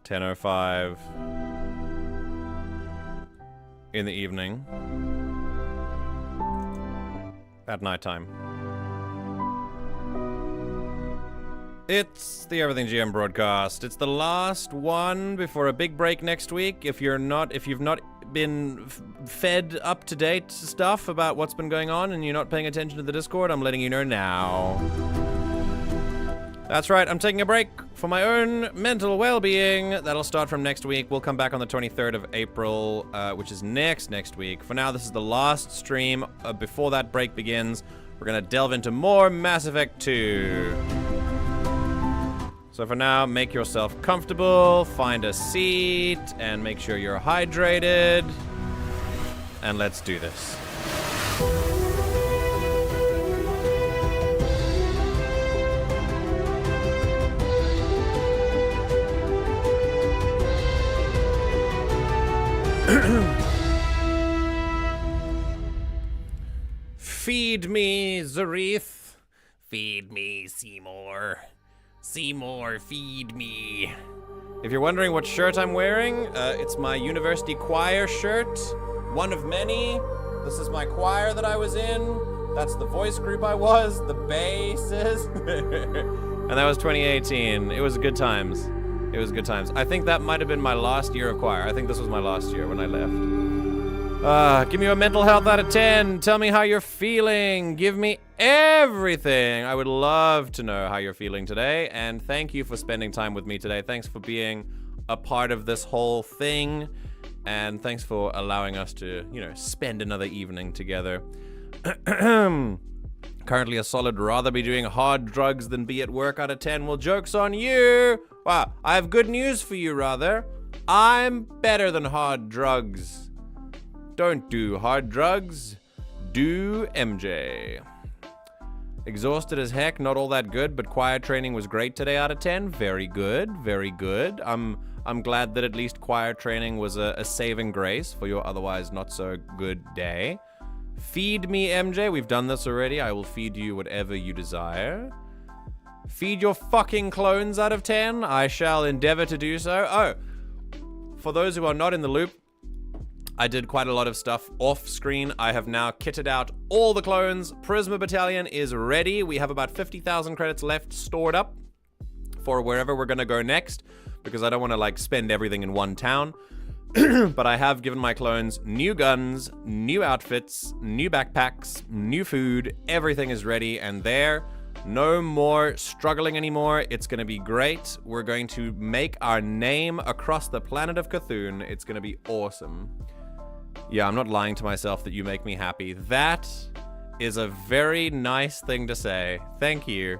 10:05 in the evening at nighttime. It's the Everything GM broadcast. It's the last one before a big break next week. If you've not been fed up to date stuff about what's been going on and you're not paying attention to the Discord, I'm letting you know now. That's right, I'm taking a break for my own mental well-being. That'll start from next week. We'll come back on the 23rd of April, which is next week. For now, this is the last stream. Before that break begins, we're gonna delve into more Mass Effect 2. So for now, make yourself comfortable, find a seat, and make sure you're hydrated. And let's do this. Feed me, Zaeed. Feed me, Seymour. Seymour, feed me. If you're wondering what shirt I'm wearing, it's my university choir shirt. One of many. This is my choir that I was in. That's the voice group I was. The basses. And that was 2018. It was good times. It was good times. I think that might have been my last year of choir. I think this was my last year when I left. Give me a mental health out of 10. Tell me how you're feeling. Give me everything. I would love to know how you're feeling today. And thank you for spending time with me today. Thanks for being a part of this whole thing. And thanks for allowing us to, you know, spend another evening together. Currently a solid rather be doing hard drugs than be at work out of 10. Well, joke's on you. Wow, I have good news for you, rather. I'm better than hard drugs. Don't do hard drugs. Do MJ. Exhausted as heck, not all that good, but choir training was great today out of 10. Very good, very good. I'm glad that at least choir training was a saving grace for your otherwise not so good day. Feed me, MJ. We've done this already. I will feed you whatever you desire. Feed your fucking clones out of 10. I shall endeavor to do so. Oh, for those who are not in the loop, I did quite a lot of stuff off screen. I have now kitted out all the clones. Prisma Battalion is ready. We have about 50,000 credits left stored up for wherever we're gonna go next, because I don't want to like spend everything in one town. But I have given my clones new guns, new outfits, new backpacks, new food. Everything is ready and there. No more struggling anymore. It's going to be great. We're going to make our name across the planet of Cthulhu. It's going to be awesome. Yeah, I'm not lying to myself that you make me happy. That is a very nice thing to say. Thank you.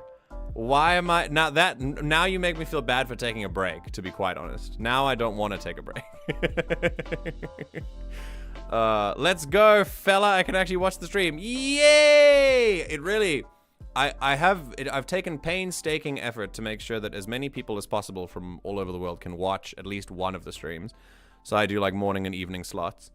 Why am I now you make me feel bad for taking a break, to be quite honest. Now I don't want to take a break. Let's go, fella. I can actually watch the stream. Yay! It really I've taken painstaking effort to make sure that as many people as possible from all over the world can watch at least one of the streams. So I do like morning and evening slots.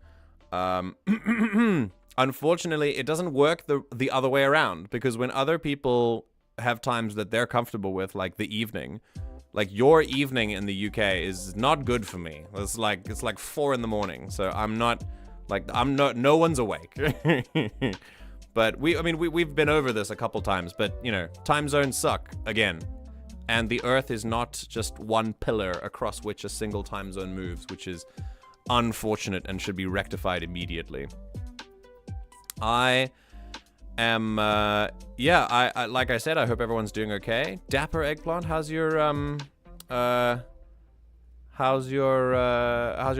Unfortunately, it doesn't work the other way around, because when other people have times that they're comfortable with, like the evening, like your evening in the UK is not good for me. It's like 4 in the morning, so no one's awake. But we've been over this a couple times, but you know, time zones suck again, and the Earth is not just one pillar across which a single time zone moves, which is unfortunate and should be rectified immediately. I am like I said, I hope everyone's doing okay. Dapper Eggplant, how's your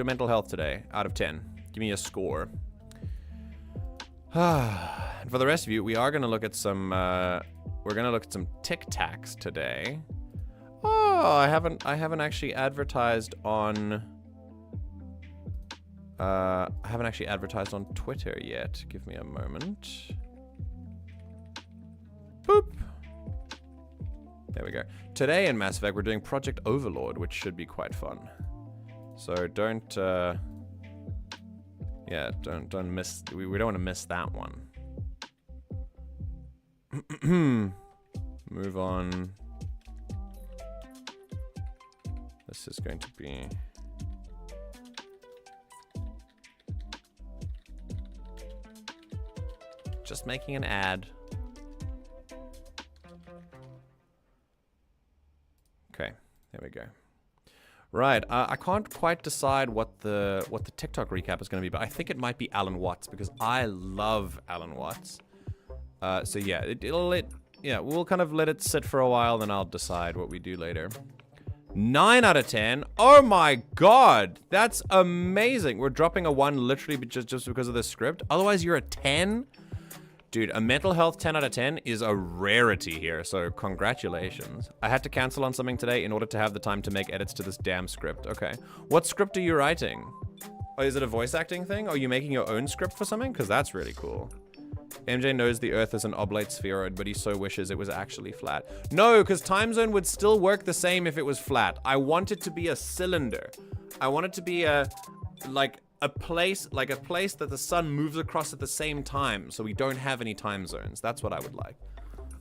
mental health today out of 10? Give me a score. And for the rest of you, we are going to look at some Tic Tacs today. Oh, I haven't actually advertised on Twitter yet. Give me a moment. Boop. There we go. Today in Mass Effect, we're doing Project Overlord, which should be quite fun. So don't miss. We don't want to miss that one. Move on. This is going to be... just making an ad. Okay, there we go. Right, I can't quite decide what the TikTok recap is going to be, but I think it might be Alan Watts because I love Alan Watts. So yeah, we'll kind of let it sit for a while, then I'll decide what we do later. 9 out of 10. Oh my god, that's amazing. We're dropping a 1 literally just because of this script. Otherwise, you're a 10. Dude, a mental health 10 out of 10 is a rarity here, so congratulations. I had to cancel on something today in order to have the time to make edits to this damn script. Okay. What script are you writing? Oh, is it a voice acting thing? Are you making your own script for something? Because that's really cool. MJ knows the Earth is an oblate spheroid, but he so wishes it was actually flat. No, because time zone would still work the same if it was flat. I want it to be a cylinder. I want it to be a place that the sun moves across at the same time, so we don't have any time zones. That's what I would like.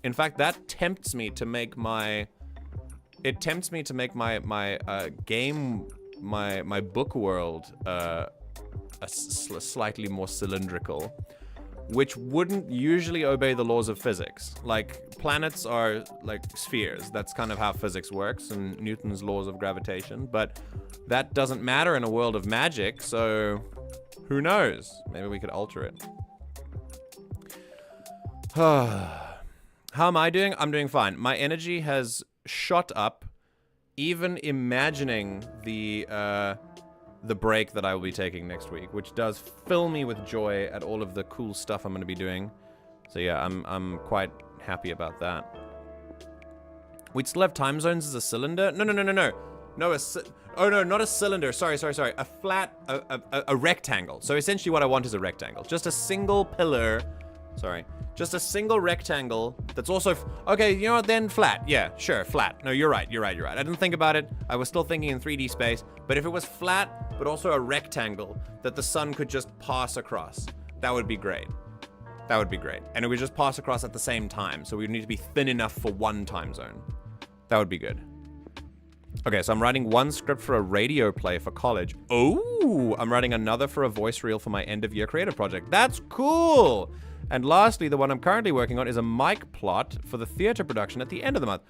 In fact, that tempts me to make my my book world slightly more cylindrical, which wouldn't usually obey the laws of physics. Like, planets are like spheres. That's kind of how physics works and Newton's laws of gravitation. But that doesn't matter in a world of magic, so who knows? Maybe we could alter it. How am I doing? I'm doing fine. My energy has shot up, even imagining the break that I will be taking next week, which does fill me with joy at all of the cool stuff I'm going to be doing. So yeah, I'm quite happy about that. We'd still have time zones as a cylinder? No. No, oh no, not a cylinder. Sorry. A flat, a rectangle. So essentially what I want is a rectangle. Just a single pillar. Sorry. Just a single rectangle that's also... okay, you know what then? Flat. Yeah, sure, flat. No, you're right. I didn't think about it. I was still thinking in 3D space. But if it was flat, but also a rectangle that the sun could just pass across, that would be great. That would be great. And it would just pass across at the same time. So we would need to be thin enough for one time zone. That would be good. Okay, so I'm writing one script for a radio play for college. Oh, I'm writing another for a voice reel for my end-of-year creative project. That's cool! And lastly, the one I'm currently working on is a mic plot for the theater production at the end of the month.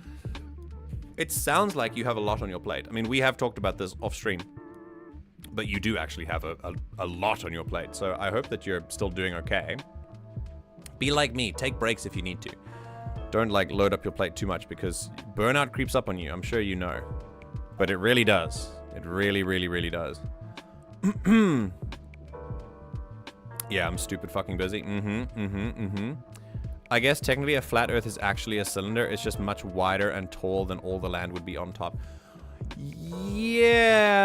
It sounds like you have a lot on your plate. I mean, we have talked about this off stream, but you do actually have a lot on your plate. So I hope that you're still doing okay. Be like me, take breaks if you need to. Don't like load up your plate too much because burnout creeps up on you. I'm sure you know, but it really does. It really, really, really does. Yeah, I'm stupid fucking busy. I guess technically a flat Earth is actually a cylinder. It's just much wider and tall than all the land would be on top. Yeah.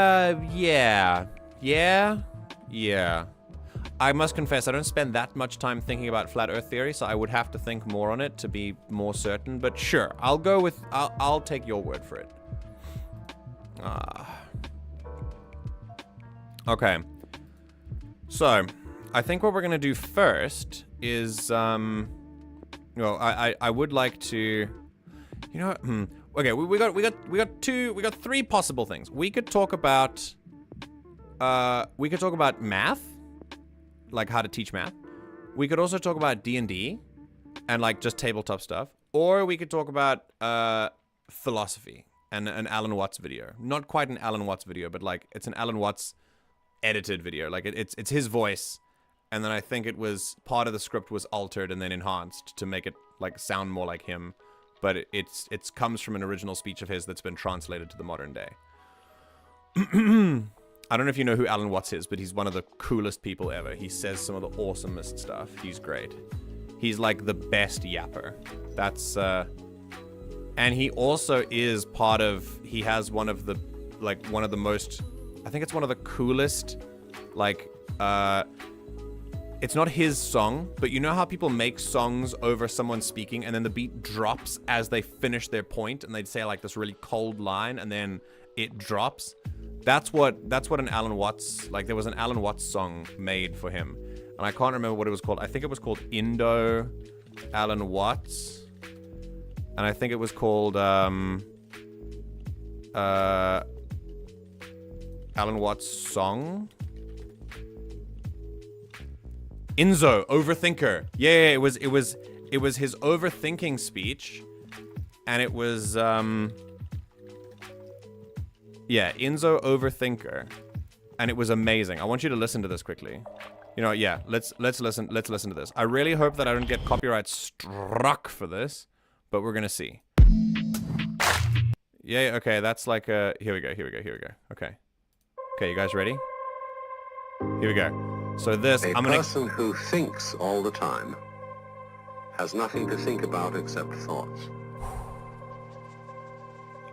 I must confess, I don't spend that much time thinking about flat Earth theory, so I would have to think more on it to be more certain. But sure, I'll take your word for it. Okay. So, I think what we're gonna do first is, well, I would like to, you know what? Okay, we got three possible things. We could talk about math, like how to teach math. We could also talk about D&D and like just tabletop stuff, or we could talk about philosophy and an Alan Watts video. Not quite an Alan Watts video, but like it's an Alan Watts edited video. Like it's his voice. And then I think it was part of the script was altered and then enhanced to make it like sound more like him. But it comes from an original speech of his that's been translated to the modern day. I don't know if you know who Alan Watts is, but he's one of the coolest people ever. He says some of the awesomest stuff. He's great. He's like the best yapper. That's and he also is part of, he has one of the most, I think it's one of the coolest, like, it's not his song, but you know how people make songs over someone speaking and then the beat drops as they finish their point and they'd say like this really cold line and then it drops? That's what an Alan Watts, like there was an Alan Watts song made for him. And I can't remember what it was called. I think it was called Indo Alan Watts. And I think it was called, Alan Watts song. INZO, Overthinker. Yeah, it was his overthinking speech, and it was yeah, INZO Overthinker, and it was amazing. I want you to listen to this quickly. You know, yeah, let's listen to this. I really hope that I don't get copyright struck for this, but we're gonna see. Yeah, okay, that's like a here we go. Okay, you guys ready? Here we go. So this, I'm gonna... A person who thinks all the time has nothing to think about except thoughts.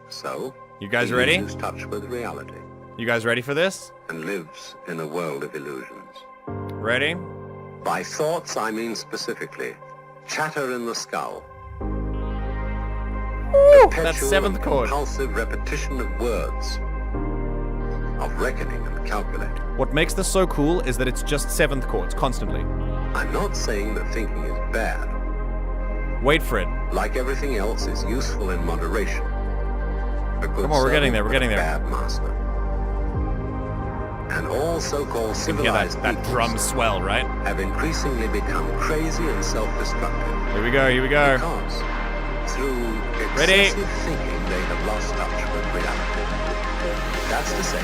So, you guys ready? He loses touch with reality. You guys ready for this? And lives in a world of illusions. Ready? By thoughts, I mean specifically chatter in the skull. Woo, that's seventh chord. Compulsive repetition of words, of reckoning and calculating. What makes this so cool is that it's just seventh chords constantly. I'm not saying that thinking is bad. Wait for it. Like everything else, is useful in moderation. Come on, we're getting there. Bad master. And all so-called civilized people, that drum swell, right? Have increasingly become crazy and self-destructive. Here we go. Because through excessive thinking, they have lost touch with reality. That's to say,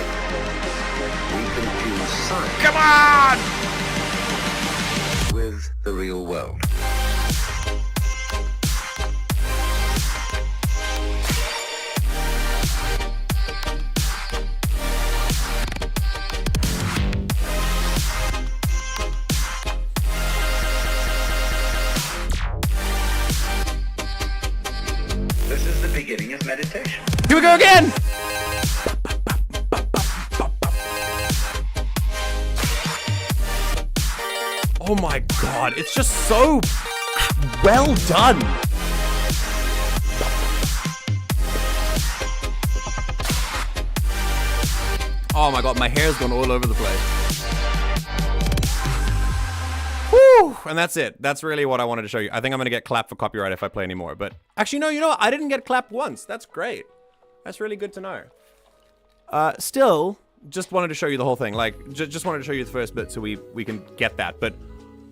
we confuse science. Come on! With the real world. Beginning of meditation. Here we go again! Oh my god, it's just so well done. Oh my god, my hair's gone all over the place. Woo! And that's it. That's really what I wanted to show you. I think I'm gonna get clapped for copyright if I play anymore. But actually, no, you know what? I didn't get clapped once. That's great. That's really good to know. Still, just wanted to show you the whole thing. Like, just wanted to show you the first bit so we can get that. But,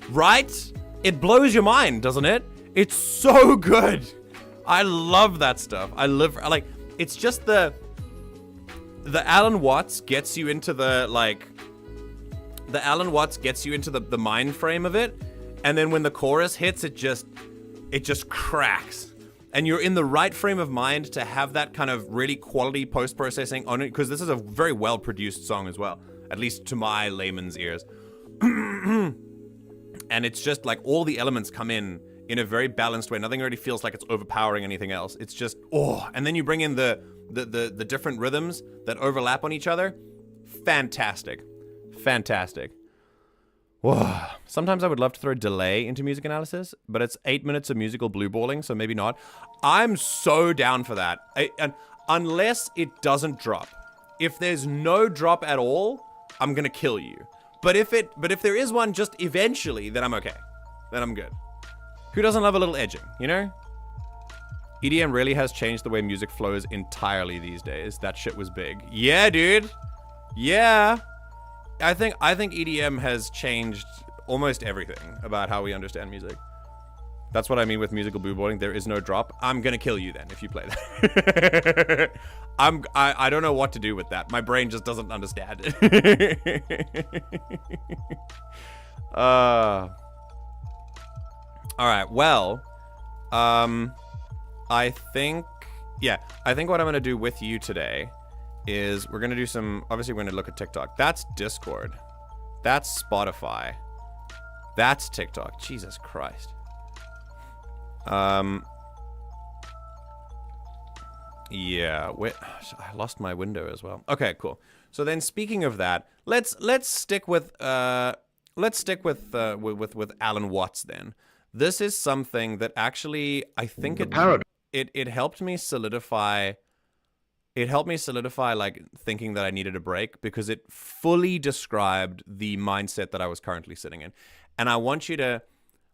right? It blows your mind, doesn't it? It's so good. I love that stuff. Like, it's just the Alan Watts gets you into the, like... The Alan Watts gets you into the mind frame of it, and then when the chorus hits, it just cracks. And you're in the right frame of mind to have that kind of really quality post-processing on it, because this is a very well-produced song as well, at least to my layman's ears. And it's just like all the elements come in a very balanced way. Nothing really feels like it's overpowering anything else. It's just, oh, and then you bring in the different rhythms that overlap on each other. Fantastic. Fantastic. Whoa. Sometimes I would love to throw delay into music analysis, but it's 8 minutes of musical blue balling, so maybe not. I'm so down for that. And unless it doesn't drop. If there's no drop at all, I'm gonna kill you. But if there is one just eventually, then I'm okay. Then I'm good. Who doesn't love a little edging, you know? EDM really has changed the way music flows entirely these days. That shit was big. Yeah, dude. Yeah. I think EDM has changed almost everything about how we understand music. That's what I mean with musical blue balling. There is no drop. I'm gonna kill you then if you play that. I don't know what to do with that. My brain just doesn't understand it. All right. Well, I think what I'm gonna do with you today is we're gonna do some, obviously we're gonna look at TikTok. That's Discord. That's Spotify. That's TikTok. Jesus Christ. Yeah, wait, I lost my window as well. Okay, cool. So then speaking of that, let's stick with Alan Watts then. This is something that actually I think it helped me solidify. It helped me solidify, like, thinking that I needed a break, because it fully described the mindset that I was currently sitting in. And I want you to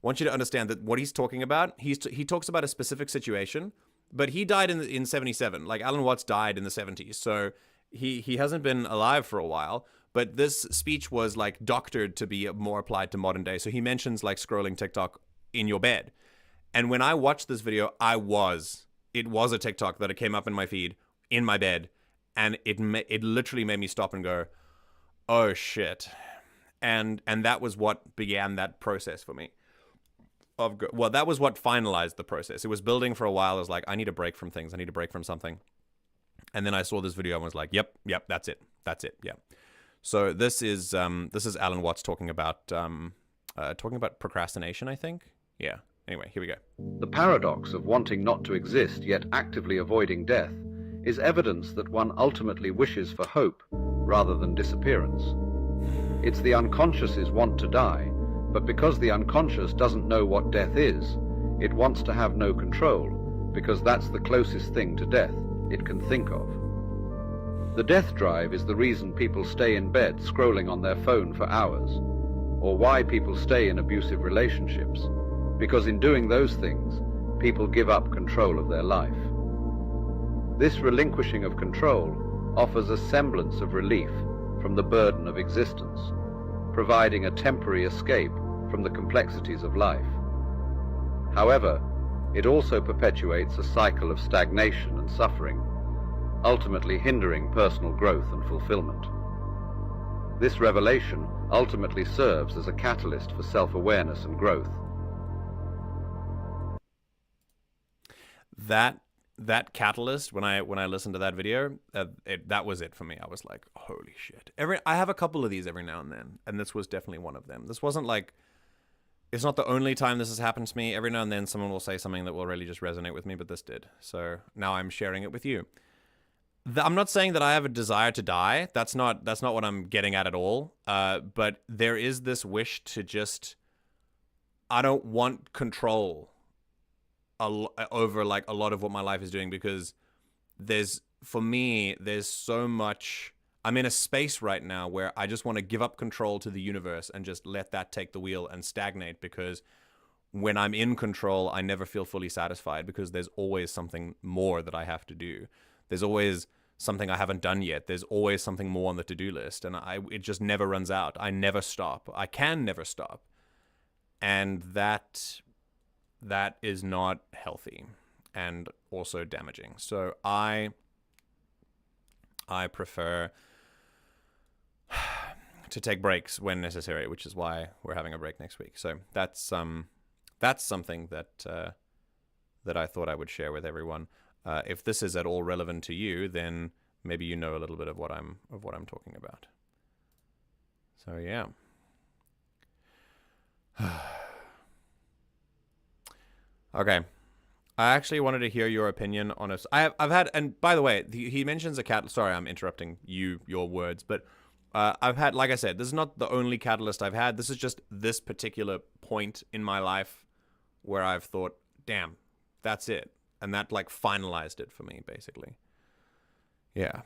understand that what he's talking about, he talks about a specific situation, but he died in 77. Like, Alan Watts died in the 70s. So he hasn't been alive for a while, but this speech was like doctored to be more applied to modern day. So he mentions like scrolling TikTok in your bed. And when I watched this video, it was a TikTok that it came up in my feed in my bed, and it literally made me stop and go, oh shit. And that was what began that process for me. Well, that was what finalized the process. It was building for a while. I was like, I need a break from things. I need a break from something. And then I saw this video and was like, yep, that's it. Yeah. So this is Alan Watts talking about procrastination, I think. Yeah. Anyway, here we go. The paradox of wanting not to exist yet actively avoiding death is evidence that one ultimately wishes for hope rather than disappearance. It's the unconscious's want to die, but because the unconscious doesn't know what death is, it wants to have no control, because that's the closest thing to death it can think of. The death drive is the reason people stay in bed scrolling on their phone for hours, or why people stay in abusive relationships, because in doing those things, people give up control of their life. This relinquishing of control offers a semblance of relief from the burden of existence, providing a temporary escape from the complexities of life. However, it also perpetuates a cycle of stagnation and suffering, ultimately hindering personal growth and fulfillment. This revelation ultimately serves as a catalyst for self-awareness and growth. That catalyst, when I listened to that video, that was it for me. I was like, holy shit. I have a couple of these every now and then, and this was definitely one of them. This wasn't like, it's not the only time this has happened to me. Every now and then someone will say something that will really just resonate with me, but this did. So now I'm sharing it with you. I'm not saying that I have a desire to die. That's not what I'm getting at all. But there is this wish to just, I don't want control over like a lot of what my life is doing, because for me, there's so much. I'm in a space right now where I just want to give up control to the universe and just let that take the wheel and stagnate, because when I'm in control, I never feel fully satisfied, because there's always something more that I have to do. There's always something I haven't done yet. There's always something more on the to-do list, and it just never runs out. I never stop. I can never stop. And that is not healthy and also damaging. So I prefer to take breaks when necessary, which is why we're having a break next week. So that's something that I thought I would share with everyone. If this is at all relevant to you, then maybe you know a little bit of what I'm talking about. So yeah. Okay. I actually wanted to hear your opinion on us. I've had, and by the way, he mentions a cat. Sorry, I'm interrupting your words, but I've had, like I said, this is not the only catalyst I've had. This is just this particular point in my life where I've thought, damn, that's it. And that like finalized it for me, basically. Yeah.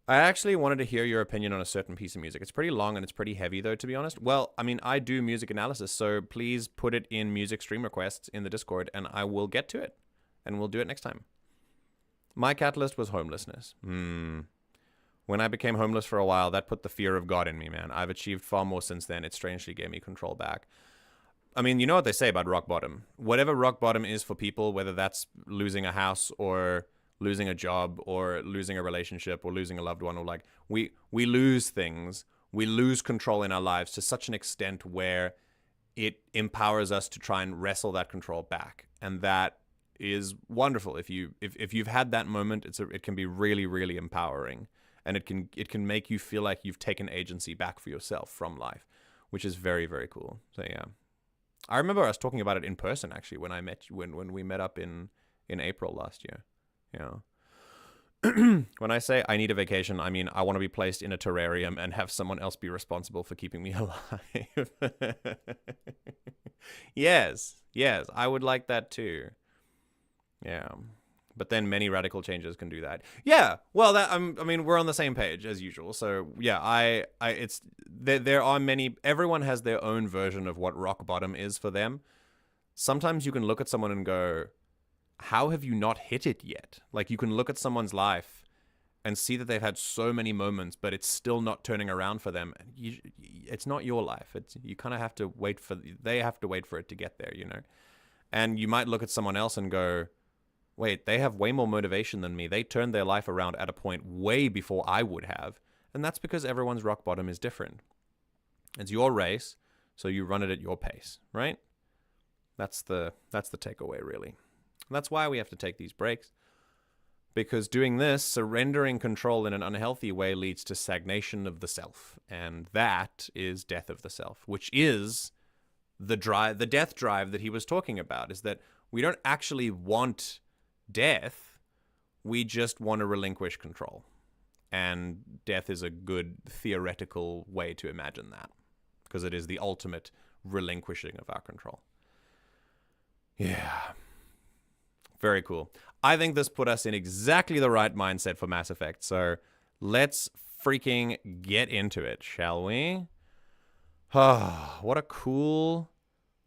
I actually wanted to hear your opinion on a certain piece of music. It's pretty long and it's pretty heavy, though, to be honest. Well, I mean, I do music analysis, so please put it in music stream requests in the Discord, and I will get to it. And we'll do it next time. My catalyst was homelessness. When I became homeless for a while, that put the fear of God in me, man. I've achieved far more since then. It strangely gave me control back. I mean, you know what they say about rock bottom. Whatever rock bottom is for people, whether that's losing a house or losing a job or losing a relationship or losing a loved one, or like we lose things, we lose control in our lives to such an extent where it empowers us to try and wrestle that control back. And that is wonderful. If you've had that moment, it can be really, really empowering, and it can make you feel like you've taken agency back for yourself from life, which is very, very cool. So yeah. I remember us talking about it in person, actually, when we met up in April last year. Yeah. When I say I need a vacation, I mean I want to be placed in a terrarium and have someone else be responsible for keeping me alive. Yes, I would like that too. Yeah. But then many radical changes can do that. Yeah. Well, I mean, we're on the same page as usual. So yeah, there are many. Everyone has their own version of what rock bottom is for them. Sometimes you can look at someone and go, "How have you not hit it yet?" Like you can look at someone's life and see that they've had so many moments, but it's still not turning around for them. It's not your life. You kind of have to wait for, they have to wait for it to get there, you know? And you might look at someone else and go, wait, they have way more motivation than me. They turned their life around at a point way before I would have. And that's because everyone's rock bottom is different. It's your race, so you run it at your pace, right? That's the takeaway, really. And that's why we have to take these breaks. Because doing this, surrendering control in an unhealthy way leads to stagnation of the self. And that is death of the self, which is the death drive that he was talking about, is that we don't actually want death. We just want to relinquish control. And death is a good theoretical way to imagine that, because it is the ultimate relinquishing of our control. Yeah. Very cool. I think this put us in exactly the right mindset for Mass Effect. So let's freaking get into it, shall we? What a cool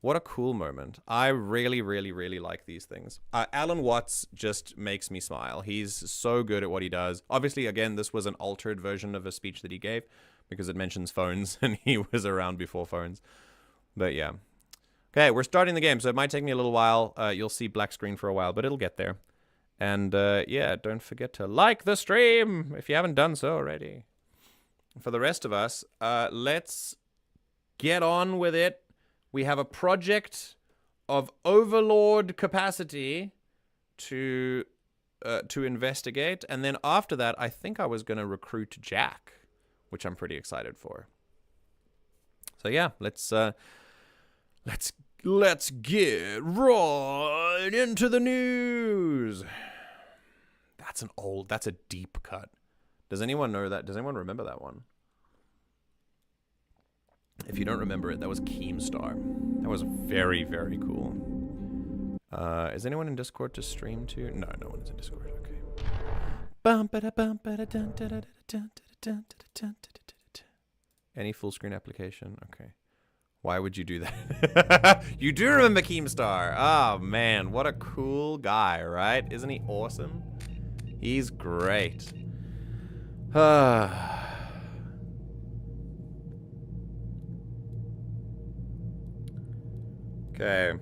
moment. I really, really, really like these things. Alan Watts just makes me smile. He's so good at what he does. Obviously, again, this was an altered version of a speech that he gave because it mentions phones and he was around before phones. But yeah. Okay, we're starting the game, so it might take me a little while. You'll see black screen for a while, but it'll get there. And yeah, don't forget to like the stream if you haven't done so already. For the rest of us, let's get on with it. We have a project of Overlord capacity to investigate, and then after that, I think I was going to recruit Jack, which I'm pretty excited for. So yeah, let's get right into the news. That's a deep cut. Does anyone know that? Does anyone remember that one? If you don't remember it, that was Keemstar. That was very, very cool. Is anyone in Discord to stream to? No, no one is in Discord. Okay. Any full screen application? Okay. Why would you do that? You do remember Keemstar. Oh, man. What a cool guy, right? Isn't he awesome? He's great. Okay.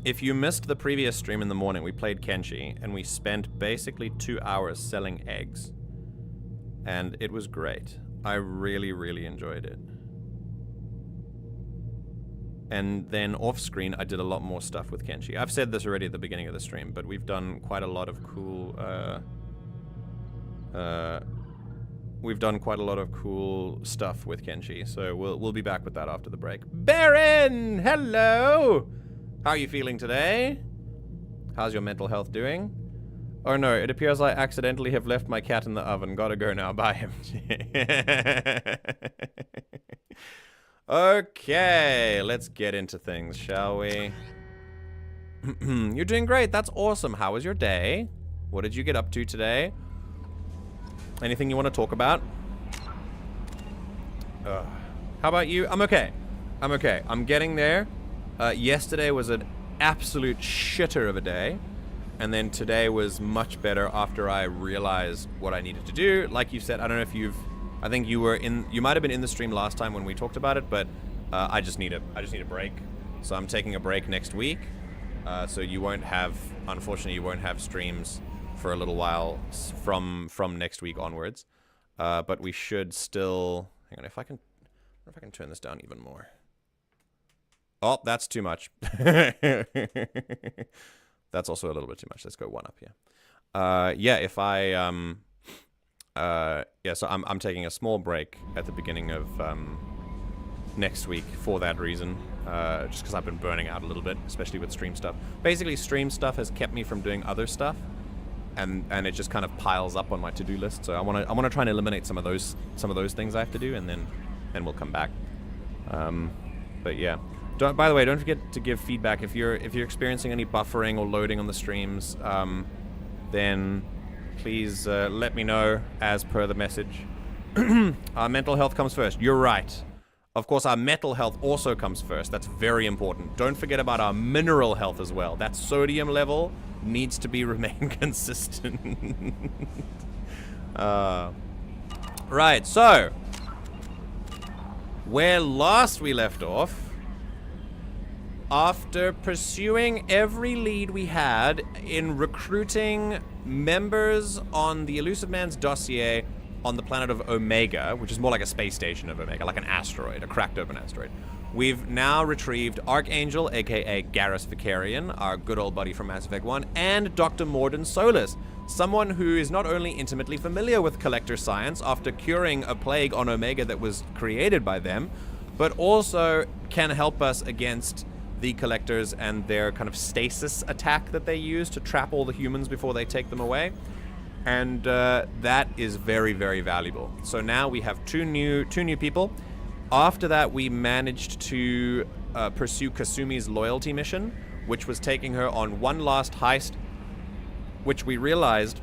If you missed the previous stream in the morning, we played Kenshi, and we spent basically 2 hours selling eggs. And it was great. I really, really enjoyed it. And then off-screen, I did a lot more stuff with Kenshi. I've said this already at the beginning of the stream, but we've done quite a lot of cool... we've done quite a lot of cool stuff with Kenshi, so we'll be back with that after the break. Baron! Hello! How are you feeling today? How's your mental health doing? Oh no, it appears I accidentally have left my cat in the oven. Gotta go now. Bye him. Okay, let's get into things, shall we? You're doing great. That's awesome. How was your day? What did you get up to today? Anything you want to talk about? How about you? I'm okay. I'm okay. I'm getting there. Yesterday was an absolute shitter of a day. And then today was much better after I realized what I needed to do. Like you said, I don't know if I think you might have been in the stream last time when we talked about it, but I just need a break. So I'm taking a break next week. So unfortunately, you won't have streams for a little while from next week onwards. But we should still, hang on, if I can turn this down even more. Oh, that's too much. That's also a little bit too much. Let's go one up here. Yeah, if I, yeah, so I'm taking a small break at the beginning of next week for that reason. Just because I've been burning out a little bit, especially with stream stuff. Basically, stream stuff has kept me from doing other stuff, and it just kind of piles up on my to-do list. So I want to try and eliminate some of those things I have to do, and then we'll come back. But yeah. By the way, don't forget to give feedback if you're experiencing any buffering or loading on the streams. Then please let me know as per the message. Mental health comes first. You're right. Of course, our metal health also comes first. That's very important. Don't forget about our mineral health as well. That sodium level needs to be remain consistent. Right, so where last we left off, after pursuing every lead we had in recruiting members on the Illusive Man's dossier on the planet of Omega, which is more like a space station of Omega, like an asteroid, a cracked open asteroid. We've now retrieved Archangel, aka Garrus Vicarian, our good old buddy from Mass Effect 1, and Dr. Mordin Solus, someone who is not only intimately familiar with Collector science after curing a plague on Omega that was created by them, but also can help us against the Collectors and their kind of stasis attack that they use to trap all the humans before they take them away. And that is very, very valuable. So now we have two new people. After that, we managed to pursue Kasumi's loyalty mission, which was taking her on one last heist, which we realized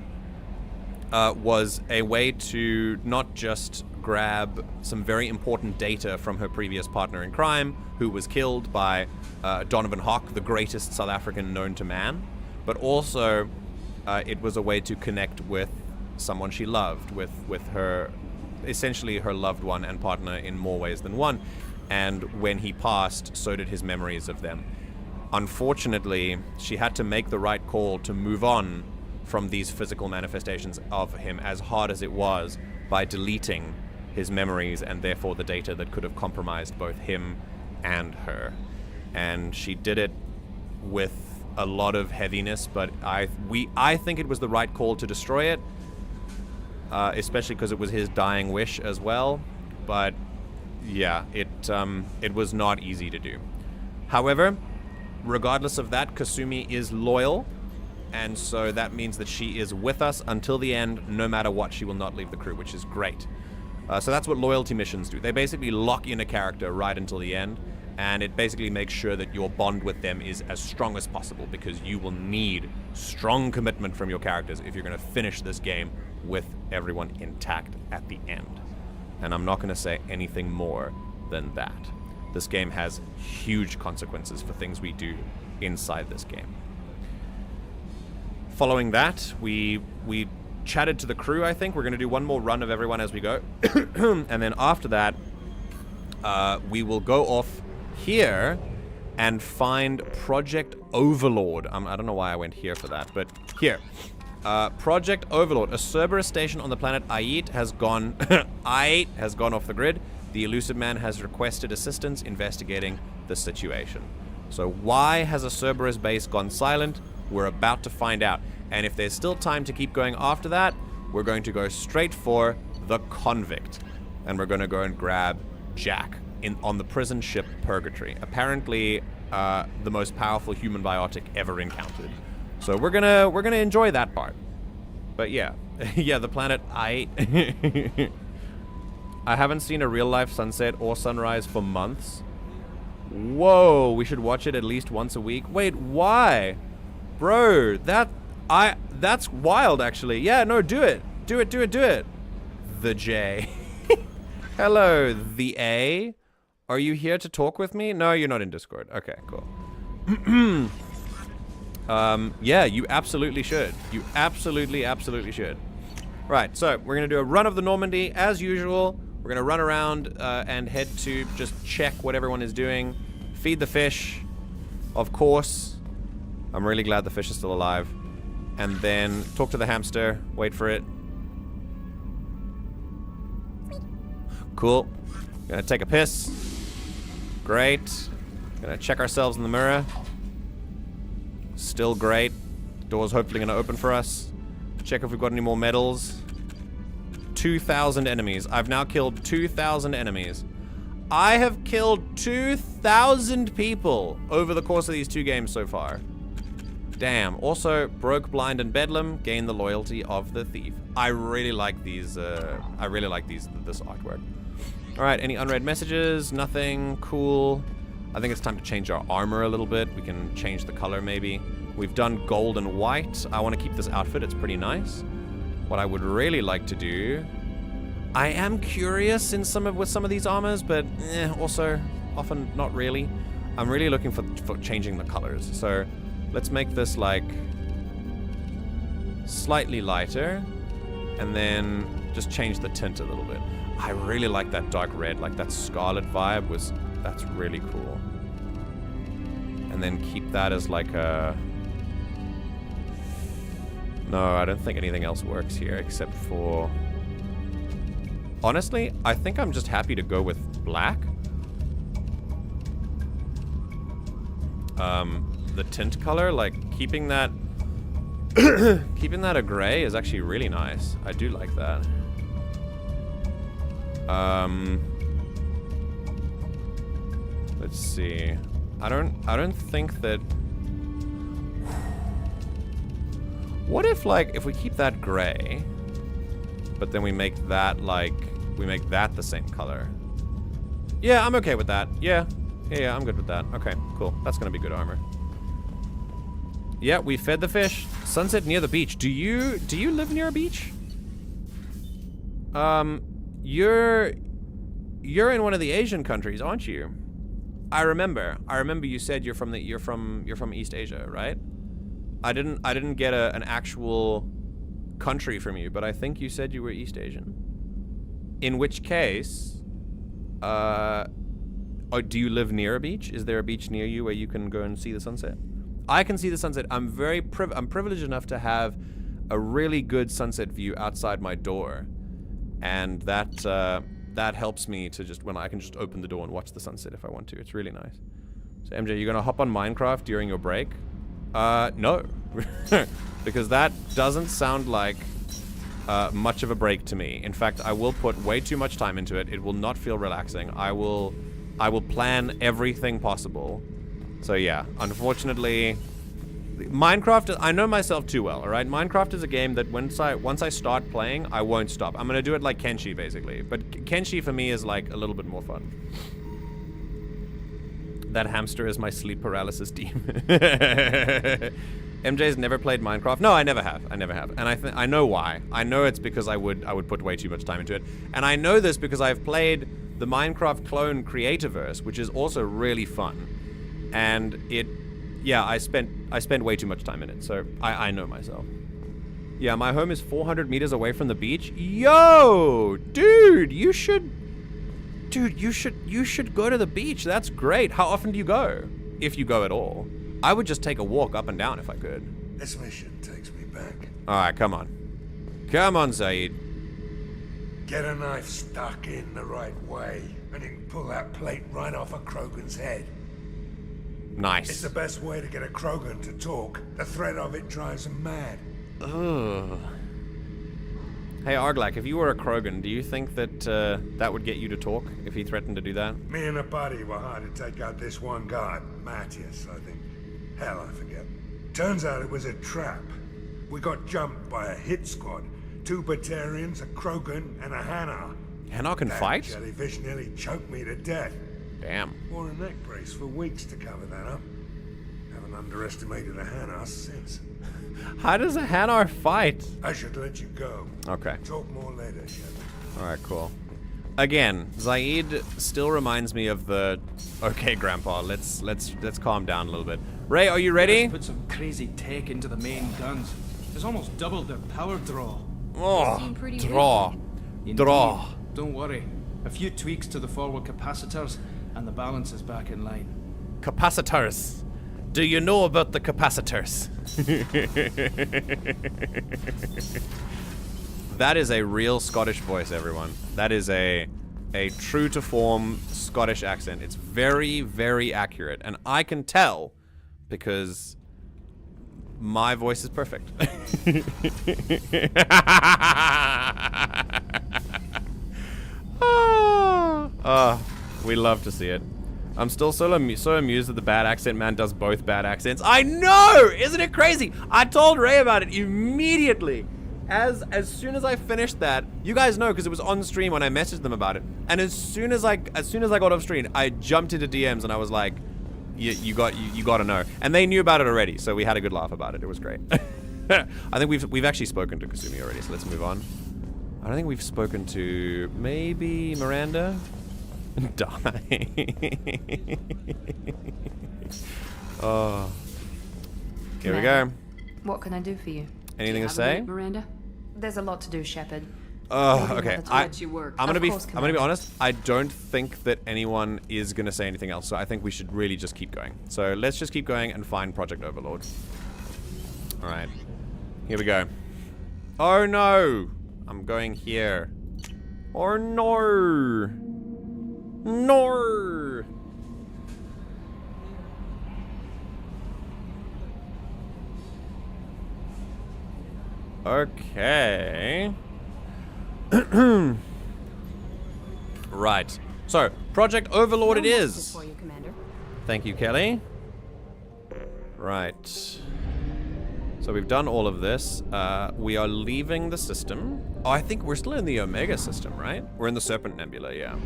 was a way to not just grab some very important data from her previous partner in crime, who was killed by Donovan Hawk, the greatest South African known to man, but also it was a way to connect with someone she loved, with her, essentially her loved one and partner in more ways than one. And when he passed, so did his memories of them. Unfortunately, she had to make the right call to move on from these physical manifestations of him, as hard as it was, by deleting his memories and therefore the data that could have compromised both him and her. And she did it with a lot of heaviness, but I think it was the right call to destroy it, especially because it was his dying wish as well. But yeah, it was not easy to do. However, regardless of that, Kasumi is loyal, and so that means that she is with us until the end. No matter what, she will not leave the crew, which is great. So that's what loyalty missions do. They basically lock in a character right until the end, and it basically makes sure that your bond with them is as strong as possible, because you will need strong commitment from your characters if you're going to finish this game with everyone intact at the end. And I'm not going to say anything more than that. This game has huge consequences for things we do inside this game. Following that, we chatted to the crew, I think. We're going to do one more run of everyone as we go. And then after that, we will go off here and find Project Overlord. I don't know why I went here for that, but here. Project Overlord, a Cerberus station on the planet Zaeed has gone off the grid. The Illusive Man has requested assistance investigating the situation. So why has a Cerberus base gone silent? We're about to find out. And if there's still time to keep going after that, we're going to go straight for the Convict. And we're going to go and grab Jack on the prison ship Purgatory. Apparently, the most powerful human biotic ever encountered. So we're gonna enjoy that part. But yeah, yeah, the planet I haven't seen a real life sunset or sunrise for months. Whoa, we should watch it at least once a week. Wait, why? Bro, that's wild actually. Yeah, no, do it. Do it. The J. Hello, the A. Are you here to talk with me? No, you're not in Discord. Okay, cool. Yeah, you absolutely should. You absolutely should. Right, so we're going to do a run of the Normandy as usual. We're going to run around and head to just check what everyone is doing. Feed the fish, of course. I'm really glad the fish is still alive. And then talk to the hamster. Wait for it. Cool. Gonna take a piss. Great. Gonna check ourselves in the mirror. Still great. Door's hopefully gonna open for us. Check if we've got any more medals. 2,000 enemies. I've now killed 2,000 enemies. I have killed 2,000 people over the course of these 2 games so far. Damn. Also, broke, blind, and bedlam. Gain the loyalty of the thief. I really like these. I really like this artwork. All right. Any unread messages? Nothing. Cool. I think it's time to change our armor a little bit. We can change the color maybe. We've done gold and white. I want to keep this outfit. It's pretty nice. What I would really like to do I am curious with some of these armors, but also often not really. I'm really looking for changing the colors. So let's make this like slightly lighter, and then just change the tint a little bit. I really like that dark red, like that scarlet vibe that's really cool. And then keep that as like a... No, I don't think anything else works here except for... Honestly, I think I'm just happy to go with black. The tint color, like keeping that keeping that a gray is actually really nice. I do like that. Let's see. I don't think that... What if, like, if we keep that gray, but then we make that, like, we make that the same color? Yeah, I'm okay with that. Yeah, I'm good with that. Okay, cool. That's gonna be good armor. Yeah, we fed the fish. Sunset near the beach. Do you live near a beach? You're in one of the Asian countries, aren't you? I remember you said you're from East Asia, right? I didn't get an actual country from you, but I think you said you were East Asian. In which case, do you live near a beach? Is there a beach near you where you can go and see the sunset? I can see the sunset. I'm privileged enough to have a really good sunset view outside my door, and that helps me to when I can just open the door and watch the sunset if I want to. It's really nice. So MJ, you gonna hop on Minecraft during your break? No, because that doesn't sound like much of a break to me. In fact, I will put way too much time into it. It will not feel relaxing. I will plan everything possible. So yeah, unfortunately, Minecraft, I know myself too well, alright? Minecraft is a game that once I start playing, I won't stop. I'm gonna do it like Kenshi, basically. But Kenshi for me is like a little bit more fun. That hamster is my sleep paralysis demon. MJ's never played Minecraft. No, I never have. And I know why. I know it's because I would put way too much time into it. And I know this because I've played the Minecraft clone Creativerse, which is also really fun. And I spent way too much time in it, so I know myself. Yeah, my home is 400 meters away from the beach. Yo, dude, you should go to the beach. That's great. How often do you go? If you go at all. I would just take a walk up and down if I could. This mission takes me back. All right, come on. Come on, Zaeed. Get a knife stuck in the right way, and you can pull that plate right off a Krogan's head. Nice. It's the best way to get a Krogan to talk. The threat of it drives him mad. Ugh. Hey, Arglak, if you were a Krogan, do you think that that would get you to talk if he threatened to do that? Me and a buddy were hired to take out this one guy, Matthias, I think. Hell, I forget. Turns out it was a trap. We got jumped by a hit squad. 2 Batarians, a Krogan, and a Hanar. Hanar can fight? That jellyfish nearly choked me to death. Damn. Wore a neck brace for weeks to cover that up. Haven't underestimated a Hanar since. How does a Hanar fight? I should let you go. Okay. Talk more later, Shepard. Alright, cool. Again, Zaeed still reminds me of the... Okay, Grandpa, let's calm down a little bit. Ray, are you ready? Put some crazy tech into the main guns. It's almost doubled their power draw. Oh, draw. Indeed. Draw. Don't worry. A few tweaks to the forward capacitors, and the balance is back in line. Capacitors. Do you know about the capacitors? That is a real Scottish voice, everyone. That is a true to form Scottish accent. It's very, very accurate. And I can tell because my voice is perfect. We love to see it. I'm still so amused that the bad accent man does both bad accents. I know! Isn't it crazy? I told Ray about it immediately. As soon as I finished that, you guys know because it was on stream when I messaged them about it. And as soon as I got off stream, I jumped into DMs and I was like, you got to know. And they knew about it already, so we had a good laugh about it. It was great. I think we've actually spoken to Kasumi already, so let's move on. I don't think we've spoken to maybe Miranda. Die. Oh. Here we go. What can I do for you? Anything to Have a say? minute, Miranda? There's a lot to do, Shepard. Oh, Maybe okay. another I'll time. let you work. I'm gonna Of be course, I'm gonna be Commander. honest. I don't think that anyone is gonna say anything else. So I think we should really just keep going. So let's just keep going and find Project Overlord. All right, here we go. Oh no, I'm going here. Or no, no. Okay. Right. So, Project Overlord it is. For you, Commander. Thank you, Kelly. Right. So we've done all of this. We are leaving the system. Oh, I think we're still in the Omega system, right? We're in the Serpent Nebula, yeah.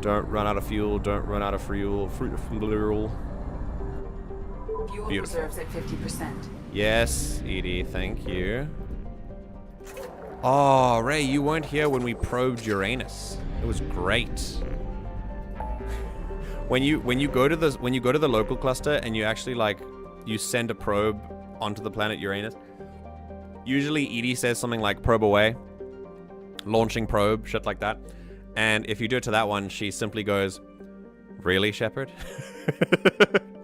Don't run out of fuel. Don't run out of fuel. Fuel Beautiful. reserves at 50%. Yes, Edie, thank you. Oh, Ray, you weren't here when we probed Uranus. It was great. When you go to the local cluster and you actually you send a probe onto the planet Uranus. Usually Edie says something like probe away, launching probe, shit like that. And if you do it to that one, she simply goes, "Really, Shepard?"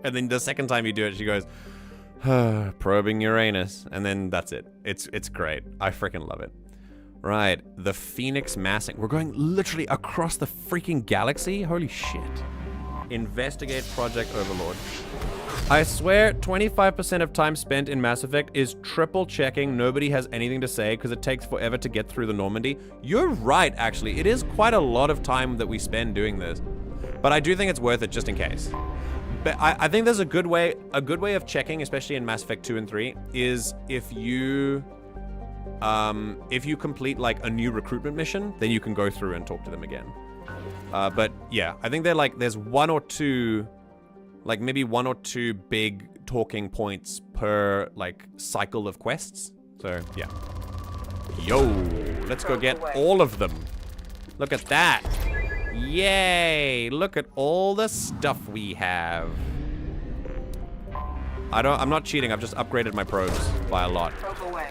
And then the second time you do it, she goes, "Probing Uranus," and then that's it. It's great. I freaking love it. Right, the Phoenix massing. We're going literally across the freaking galaxy. Holy shit. Investigate Project Overlord. I swear 25% of time spent in Mass Effect is triple checking nobody has anything to say because it takes forever to get through the Normandy. You're right, actually. It is quite a lot of time that we spend doing this. But I do think it's worth it just in case. But I think there's a good way of checking, especially in Mass Effect 2 and 3, is if you complete like a new recruitment mission, then you can go through and talk to them again. But yeah, I think there's one or two big talking points per like cycle of quests. So yeah. Yo, let's go get all of them. Look at that. Yay! Look at all the stuff we have. I'm not cheating. I've just upgraded my probes by a lot. Probe away.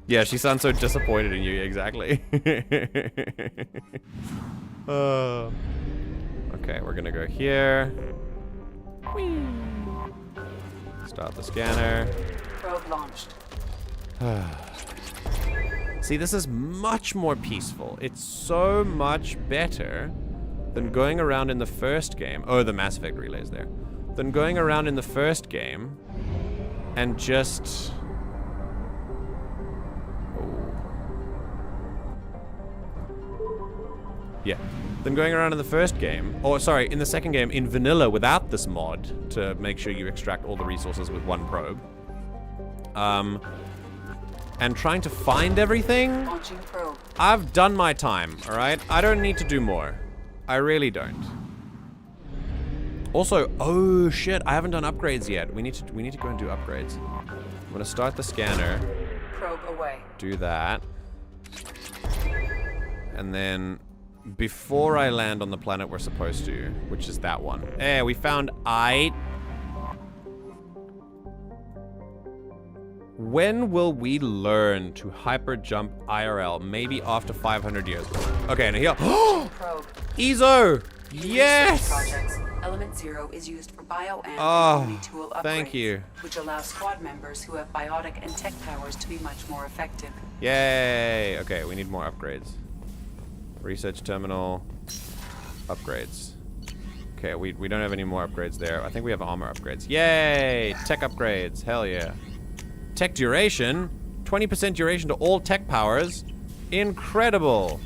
Yeah, she sounds so disappointed in you. Exactly. Okay, we're gonna go here. Whee. Start the scanner. Probe launched. See, this is much more peaceful. It's so much better than going around in the first game. Oh, the Mass Effect relay's there. Than going around in the first game and just... Yeah. Then going around in the first game, or sorry, in the second game, in vanilla without this mod to make sure you extract all the resources with one probe. And trying to find everything. Launching probe. I've done my time, alright? I don't need to do more. I really don't. Also, oh shit, I haven't done upgrades yet. We need to go and do upgrades. I'm gonna start the scanner. Probe away. Do that. And then before I land on the planet we're supposed to, which is that one. Hey, we found When will we learn to hyper jump IRL? Maybe after 500 years. Okay, now here. Probe. INZO! Yes! Projects. Element 0 is used for bio and tool upgrades, thank you. which allows squad members who have biotic and tech powers to be much more effective. Yay! Okay, we need more upgrades. Research terminal. Upgrades. Okay, we don't have any more upgrades there. I think we have armor upgrades. Yay! Tech upgrades. Hell yeah. Tech duration. 20% duration to all tech powers. Incredible.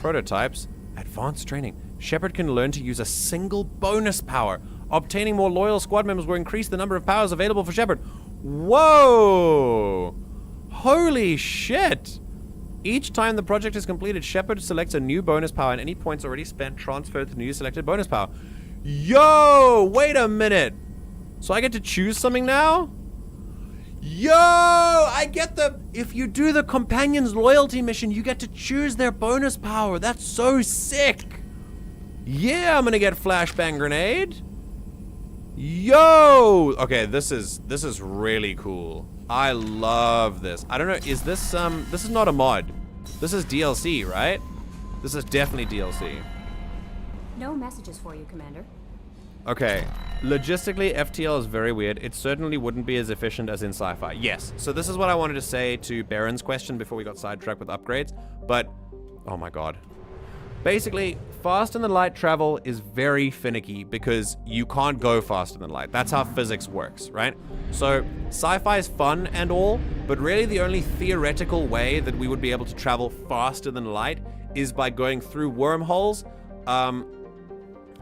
Prototypes. Advanced training. Shepard can learn to use a single bonus power. Obtaining more loyal squad members will increase the number of powers available for Shepard. Whoa! Holy shit! Each time the project is completed, Shepard selects a new bonus power and any points already spent transfer to the new selected bonus power. Yo! Wait a minute! So I get to choose something now? Yo, I get if you do the companion's loyalty mission, you get to choose their bonus power. That's so sick. Yeah, I'm gonna get flashbang grenade. Yo, okay, this is really cool. I love this. I don't know, is this is not a mod. This is DLC, right? This is definitely DLC. No messages for you, Commander. Okay, logistically, FTL is very weird. It certainly wouldn't be as efficient as in sci-fi. Yes, so this is what I wanted to say to Baron's question before we got sidetracked with upgrades, but, oh my god. Basically, fast in the light travel is very finicky because you can't go faster than light. That's how physics works, right? So, sci-fi is fun and all, but really the only theoretical way that we would be able to travel faster than light is by going through wormholes,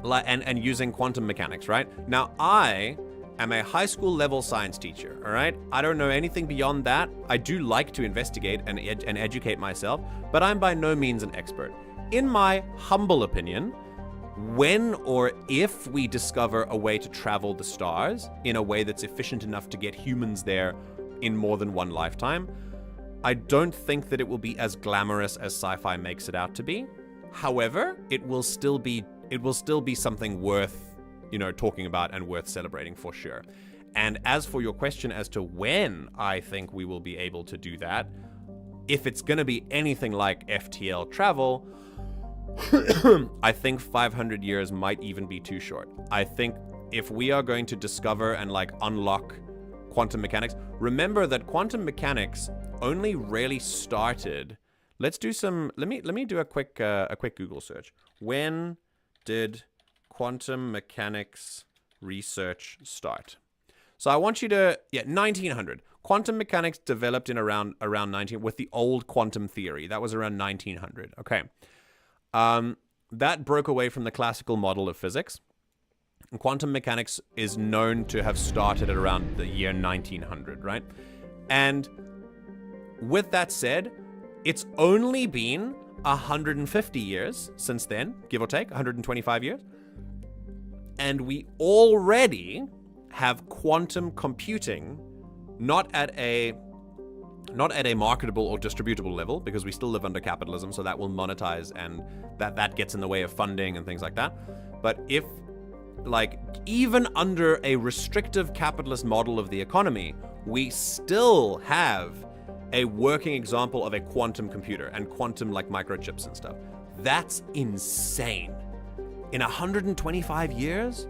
and using quantum mechanics, right? Now, I am a high school level science teacher, all right? I don't know anything beyond that. I do like to investigate and educate myself, but I'm by no means an expert. In my humble opinion, when or if we discover a way to travel the stars in a way that's efficient enough to get humans there in more than one lifetime, I don't think that it will be as glamorous as sci-fi makes it out to be. However, it will still be something worth, talking about and worth celebrating for sure. And as for your question as to when I think we will be able to do that, if it's going to be anything like FTL travel, I think 500 years might even be too short. I think if we are going to discover and unlock quantum mechanics, remember that quantum mechanics only really started. Let's do some. Let me do a quick Google search. When did quantum mechanics research start? So I want you to 1900. Quantum mechanics developed in around 19 with the old quantum theory. That was around 1900. Okay. That broke away from the classical model of physics. And quantum mechanics is known to have started at around the year 1900, right? And with that said, it's only been 150 years since then, give or take, 125 years. And we already have quantum computing, not at a marketable or distributable level, because we still live under capitalism, so that will monetize and that gets in the way of funding and things like that. But if, even under a restrictive capitalist model of the economy, we still have a working example of a quantum computer and quantum microchips and stuff. That's insane. In 125 years,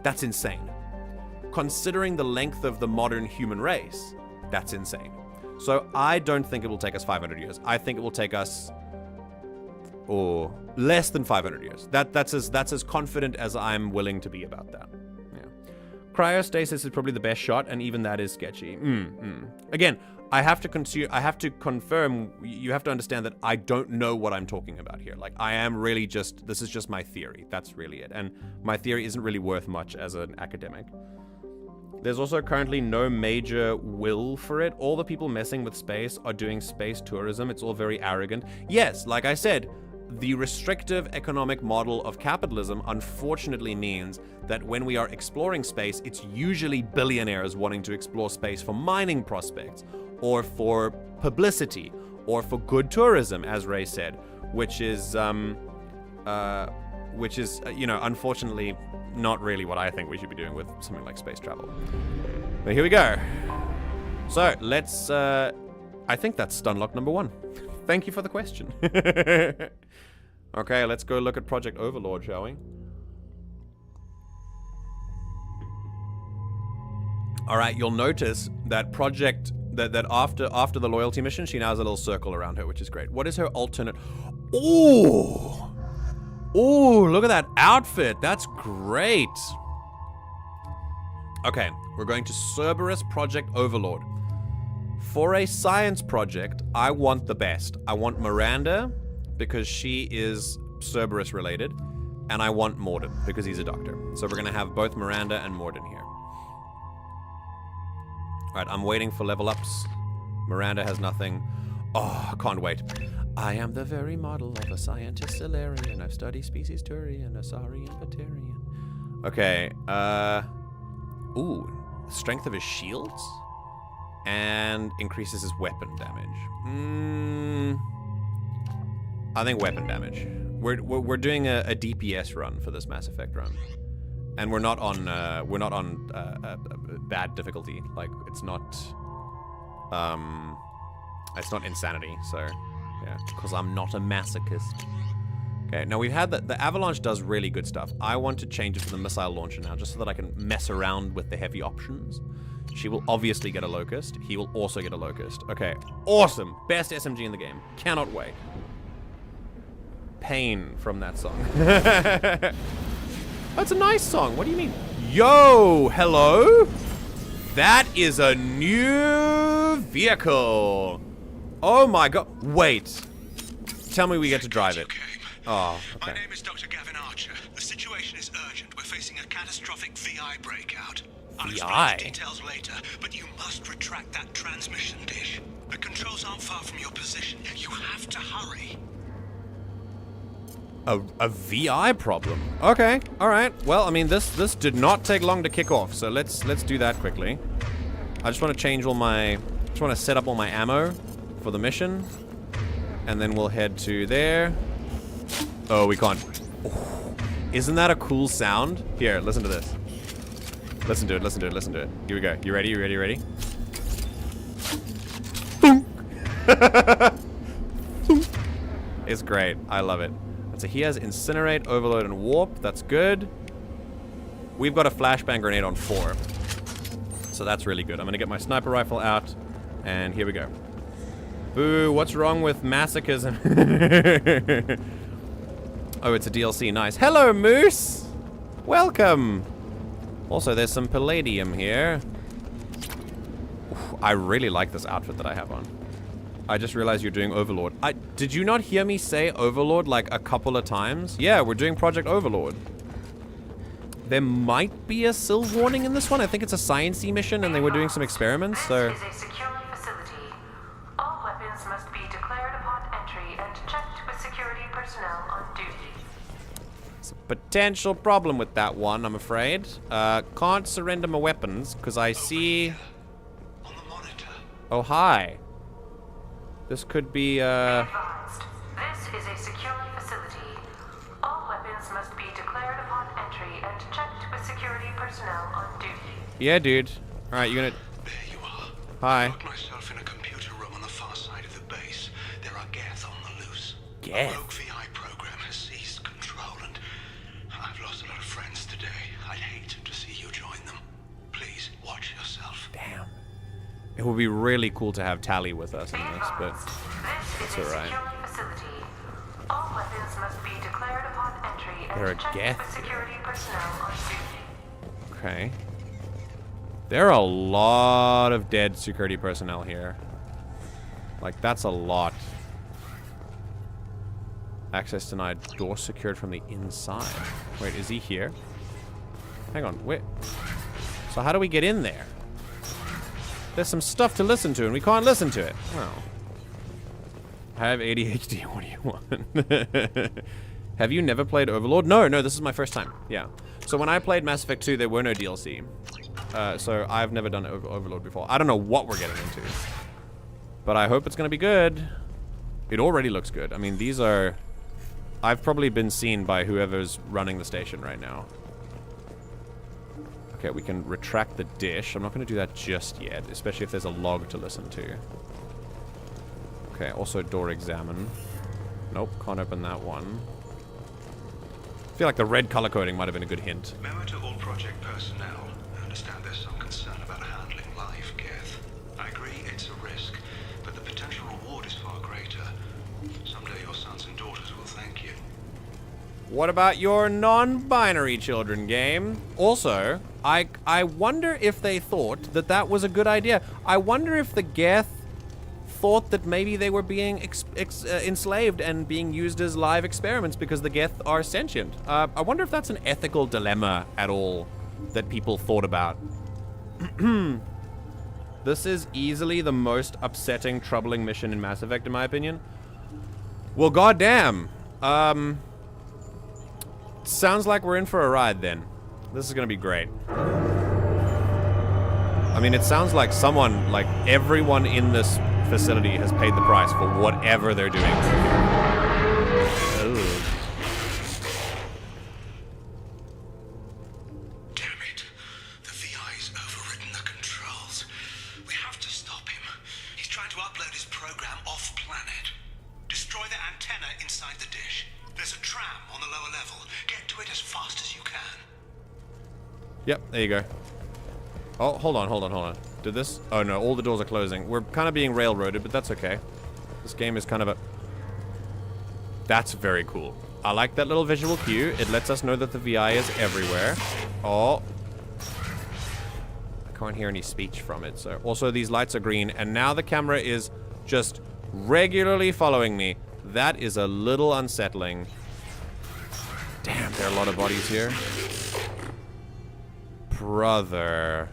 that's insane. Considering the length of the modern human race, that's insane. So I don't think it will take us 500 years. I think it will take us less than 500 years. That's as confident as I'm willing to be about that. Yeah. Cryostasis is probably the best shot, and even that is sketchy. Again, I have to confirm, you have to understand that I don't know what I'm talking about here. I am really this is just my theory. That's really it. And my theory isn't really worth much as an academic. There's also currently no major will for it. All the people messing with space are doing space tourism. It's all very arrogant. Yes, like I said, the restrictive economic model of capitalism unfortunately means that when we are exploring space, it's usually billionaires wanting to explore space for mining prospects, or for publicity, or for good tourism, as Ray said, which is unfortunately not really what I think we should be doing with something like space travel. But here we go. So let's, I think that's Stunlock number 1. Thank you for the question. Okay, let's go look at Project Overlord, shall we? All right, you'll notice that that after the loyalty mission, she now has a little circle around her, which is great. What is her alternate? Ooh, look at that outfit. That's great. Okay, we're going to Cerberus Project Overlord. For a science project, I want the best. I want Miranda, because she is Cerberus related, and I want Mordin, because he's a doctor. So we're gonna have both Miranda and Mordin here. Alright, I'm waiting for level ups. Miranda has nothing. Oh, I can't wait. I am the very model of a scientist Solarian. I've studied species Turian, Asarian, Batarian. Okay, ooh, strength of his shields? and increases his weapon damage. I think weapon damage. We're doing a DPS run for this Mass Effect run, and we're not on bad difficulty. Like it's not insanity. So yeah, because I'm not a masochist. Okay, now we've had the Avalanche does really good stuff. I want to change it to the missile launcher now, just so that I can mess around with the heavy options. She will obviously get a Locust. He will also get a Locust. Okay, awesome. Best SMG in the game. Cannot wait. Pain from that song. That's a nice song. What do you mean? Yo, hello? That is a new vehicle. Oh my god. Wait. Tell me we get to drive it. Oh, okay. My name is Dr. Gavin Archer. The situation is urgent. We're facing a catastrophic VI breakout. I'll explain the details later, but you must retract that transmission dish. The controls aren't far from your position. You have to hurry. A VI problem. Okay, all right. Well, I mean, this did not take long to kick off, so let's do that quickly. I just want to change just want to set up all my ammo for the mission, and then we'll head to there. Oh, we can't. Oh, isn't that a cool sound? Here, listen to this. Listen to it. Listen to it. Listen to it. Here we go. You ready? You ready? You ready? It's great. I love it. So he has Incinerate, Overload, and Warp. That's good. We've got a flashbang grenade on 4. So that's really good. I'm going to get my sniper rifle out. And here we go. Boo, what's wrong with masochism? Oh, it's a DLC. Nice. Hello, Moose. Welcome. Also, there's some palladium here. Oof, I really like this outfit that I have on. I just realized you're doing Overlord. Did you not hear me say Overlord like a couple of times? Yeah, we're doing Project Overlord. There might be a Sylve warning in this one. I think it's a science-y mission and they were doing some experiments, so... This is a security facility. All weapons must be declared upon entry and checked with security personnel on duty. It's a potential problem with that one, I'm afraid. Can't surrender my weapons, because I see... On the monitor. Oh, hi. This could be, Be advised. This is a security facility. All weapons must be declared upon entry and checked with security personnel on duty. Yeah, dude. Alright, you're gonna... There you are. Hi. I locked myself in a computer room on the far side of the base. There are Geth on the loose. Geth? The rogue VI program has seized control, and I've lost a lot of friends today. I'd hate to see you join them. Please, watch yourself. Damn. It would be really cool to have Tally with us in this, but it's alright. All weapons must be declared upon entry and checked with security personnel on duty. Okay. There are a lot of dead security personnel here. Like, that's a lot. Access denied. Door secured from the inside. Wait, is he here? Hang on, wait. So how do we get in there? There's some stuff to listen to, and we can't listen to it. Oh. I have ADHD. What do you want? Have you never played Overlord? No, this is my first time. Yeah. So when I played Mass Effect 2, there were no DLC. So I've never done Overlord before. I don't know what we're getting into. But I hope it's going to be good. It already looks good. I mean, these are... I've probably been seen by whoever's running the station right now. Okay, we can retract the dish. I'm not going to do that just yet, especially if there's a log to listen to. Okay, also door examine. Nope, can't open that one. I feel like the red color coding might have been a good hint. Memo to all project personnel. I understand there's some concern about handling live Geth. I agree it's a risk, but the potential reward is far greater. Someday your sons and daughters will thank you. What about your non-binary children game? Also, I wonder if they thought that that was a good idea. I wonder if the Geth thought that maybe they were being enslaved and being used as live experiments because the Geth are sentient. I wonder if that's an ethical dilemma at all that people thought about. This is easily the most upsetting, troubling mission in Mass Effect, in my opinion. Well, goddamn. Sounds like we're in for a ride then. This is gonna be great. I mean, it sounds like someone, like everyone in this facility has paid the price for whatever they're doing. Ooh. Damn it. The VI's overridden the controls. We have to stop him. He's trying to upload his program off-planet. Destroy the antenna inside the dish. There's a tram on the lower level. Get to it as fast as you can. Yep, there you go. Oh, hold on. Did this? Oh no, all the doors are closing. We're kind of being railroaded, but that's okay. This game is kind of a... That's very cool. I like that little visual cue. It lets us know that the VI is everywhere. Oh. I can't hear any speech from it, so... Also, these lights are green, and now the camera is just regularly following me. That is a little unsettling. Damn, there are a lot of bodies here. Brother.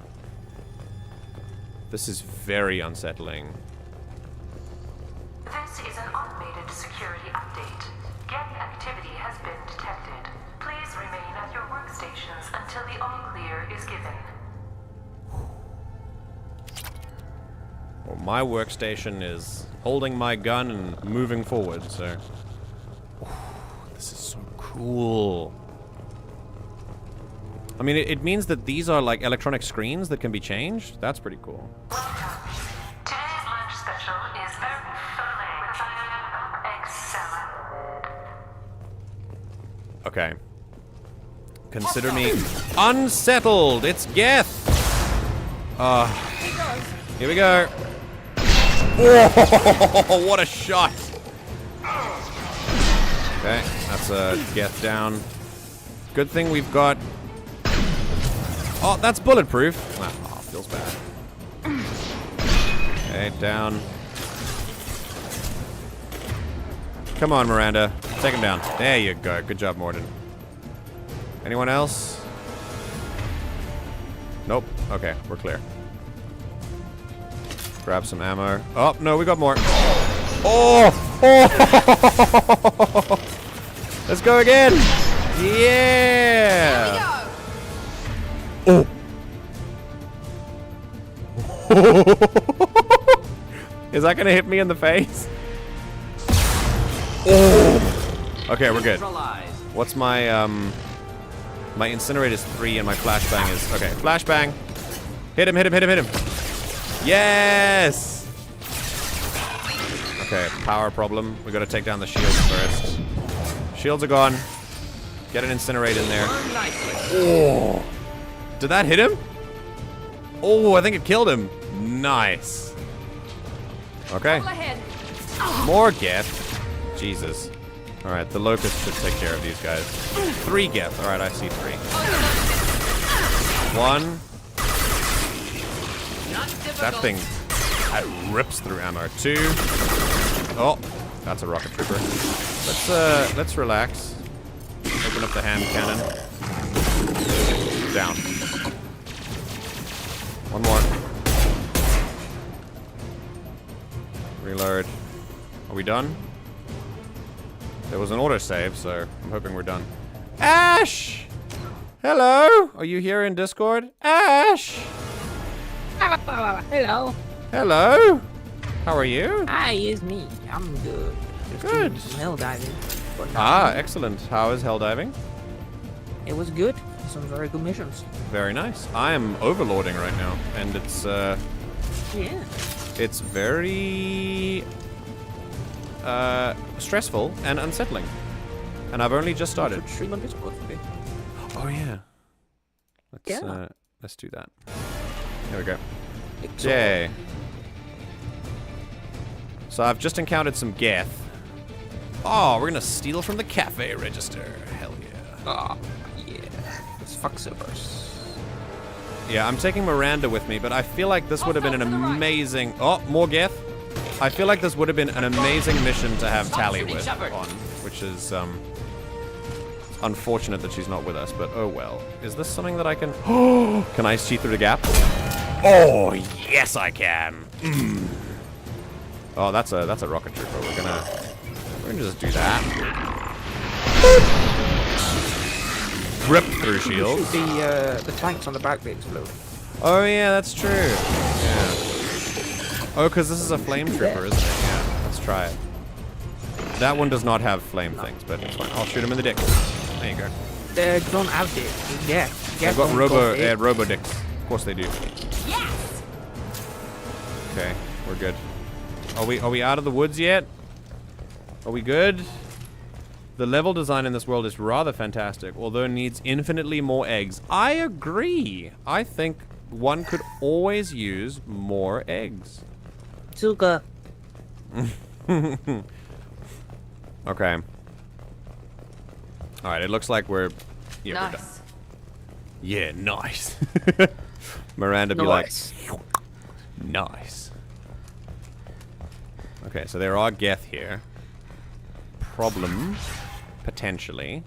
This is very unsettling. This is an automated security update. Geth activity has been detected. Please remain at your workstations until the all-clear is given. Well, my workstation is holding my gun and moving forward, so... Ooh, this is so cool. I mean, it means that these are like electronic screens that can be changed. That's pretty cool. Welcome. Today's lunch special is very filling with egg salad. Okay. Consider me unsettled. It's Geth. Here we go. Whoa, what a shot. Okay, that's a Geth down. Good thing we've got... Oh, that's bulletproof. Oh, feels bad. Okay, down. Come on, Miranda. Take him down. There you go. Good job, Mordin. Anyone else? Nope. Okay, we're clear. Grab some ammo. Oh, no, we got more. Oh! Oh! Let's go again! Yeah! Oh! Is that gonna hit me in the face? Oh! Okay, we're good. What's my, my incinerator is 3 and my flashbang is... Okay, flashbang. Hit him, hit him, hit him, hit him. Yes! Okay, power problem. We gotta take down the shields first. Shields are gone. Get an incinerate in there. Oh! Did that hit him? Oh, I think it killed him. Nice. Okay. More Geth. Jesus. Alright, the Locust should take care of these guys. 3 Geth. Alright, I see 3. 1. That thing rips through ammo. 2. Oh, that's a rocket trooper. Let's relax. Open up the hand cannon. Down. 1 more. Reload. Are we done? There was an autosave, so I'm hoping we're done. Ash! Hello? Are you here in Discord? Ash! Hello. Hello? How are you? Hi, it's me. I'm good. Just Good. doing some hell diving. Ah, excellent. How is hell diving? It was good. Some very good missions. Very nice. I am overlording right now, and it's Yeah. it's very stressful and unsettling. And I've only just started. Stream on Discord for me. Oh yeah. Let's do that. There we go. Yay. So I've just encountered some Geth. Oh, we're gonna steal from the cafe register. Hell yeah. Oh, yeah. Let's fuck Cerberus. Yeah, I'm taking Miranda with me, but I feel like this would have been an amazing... Oh, more Geth. I feel like this would have been an amazing mission to have Tally with on, which is unfortunate that she's not with us, but oh well. Is this something that I can... Oh, can I see through the gap? Oh, yes I can. Mm. Oh, that's a rocket trooper. We're gonna just do that. Rip through shields. The tanks on the back bit explode. Oh yeah, that's true. Yeah. Oh, because this is a flame trooper, isn't it? Yeah. Let's try it. That one does not have flame things, but it's fine. I'll shoot him in the dick. There you go. They don't have it. Yeah. They've got robo dicks. Of course they do. Yes! Okay, we're good. Are we out of the woods yet? Are we good? The level design in this world is rather fantastic, although needs infinitely more eggs. I agree. I think one could always use more eggs. Suka. Okay. Alright, it looks like we're... Yeah, nice. we're done. Yeah, nice. Miranda be Nice. like... Nice. Okay, so there are Geth here. Problem, potentially.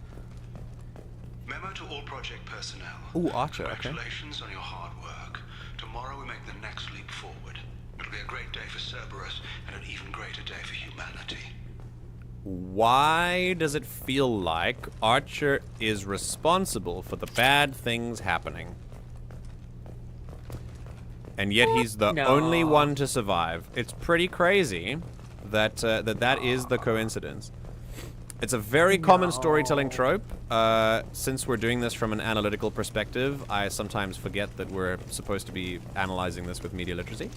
Memo to all project personnel. Ooh, Archer, okay. Congratulations on your hard work. Tomorrow we make the next leap forward. It'll be a great day for Cerberus and an even greater day for humanity. Why does it feel like Archer is responsible for the bad things happening? And yet he's the only one to survive. It's pretty crazy that that is the coincidence. It's a very common storytelling trope. Since we're doing this from an analytical perspective, I sometimes forget that we're supposed to be analyzing this with media literacy.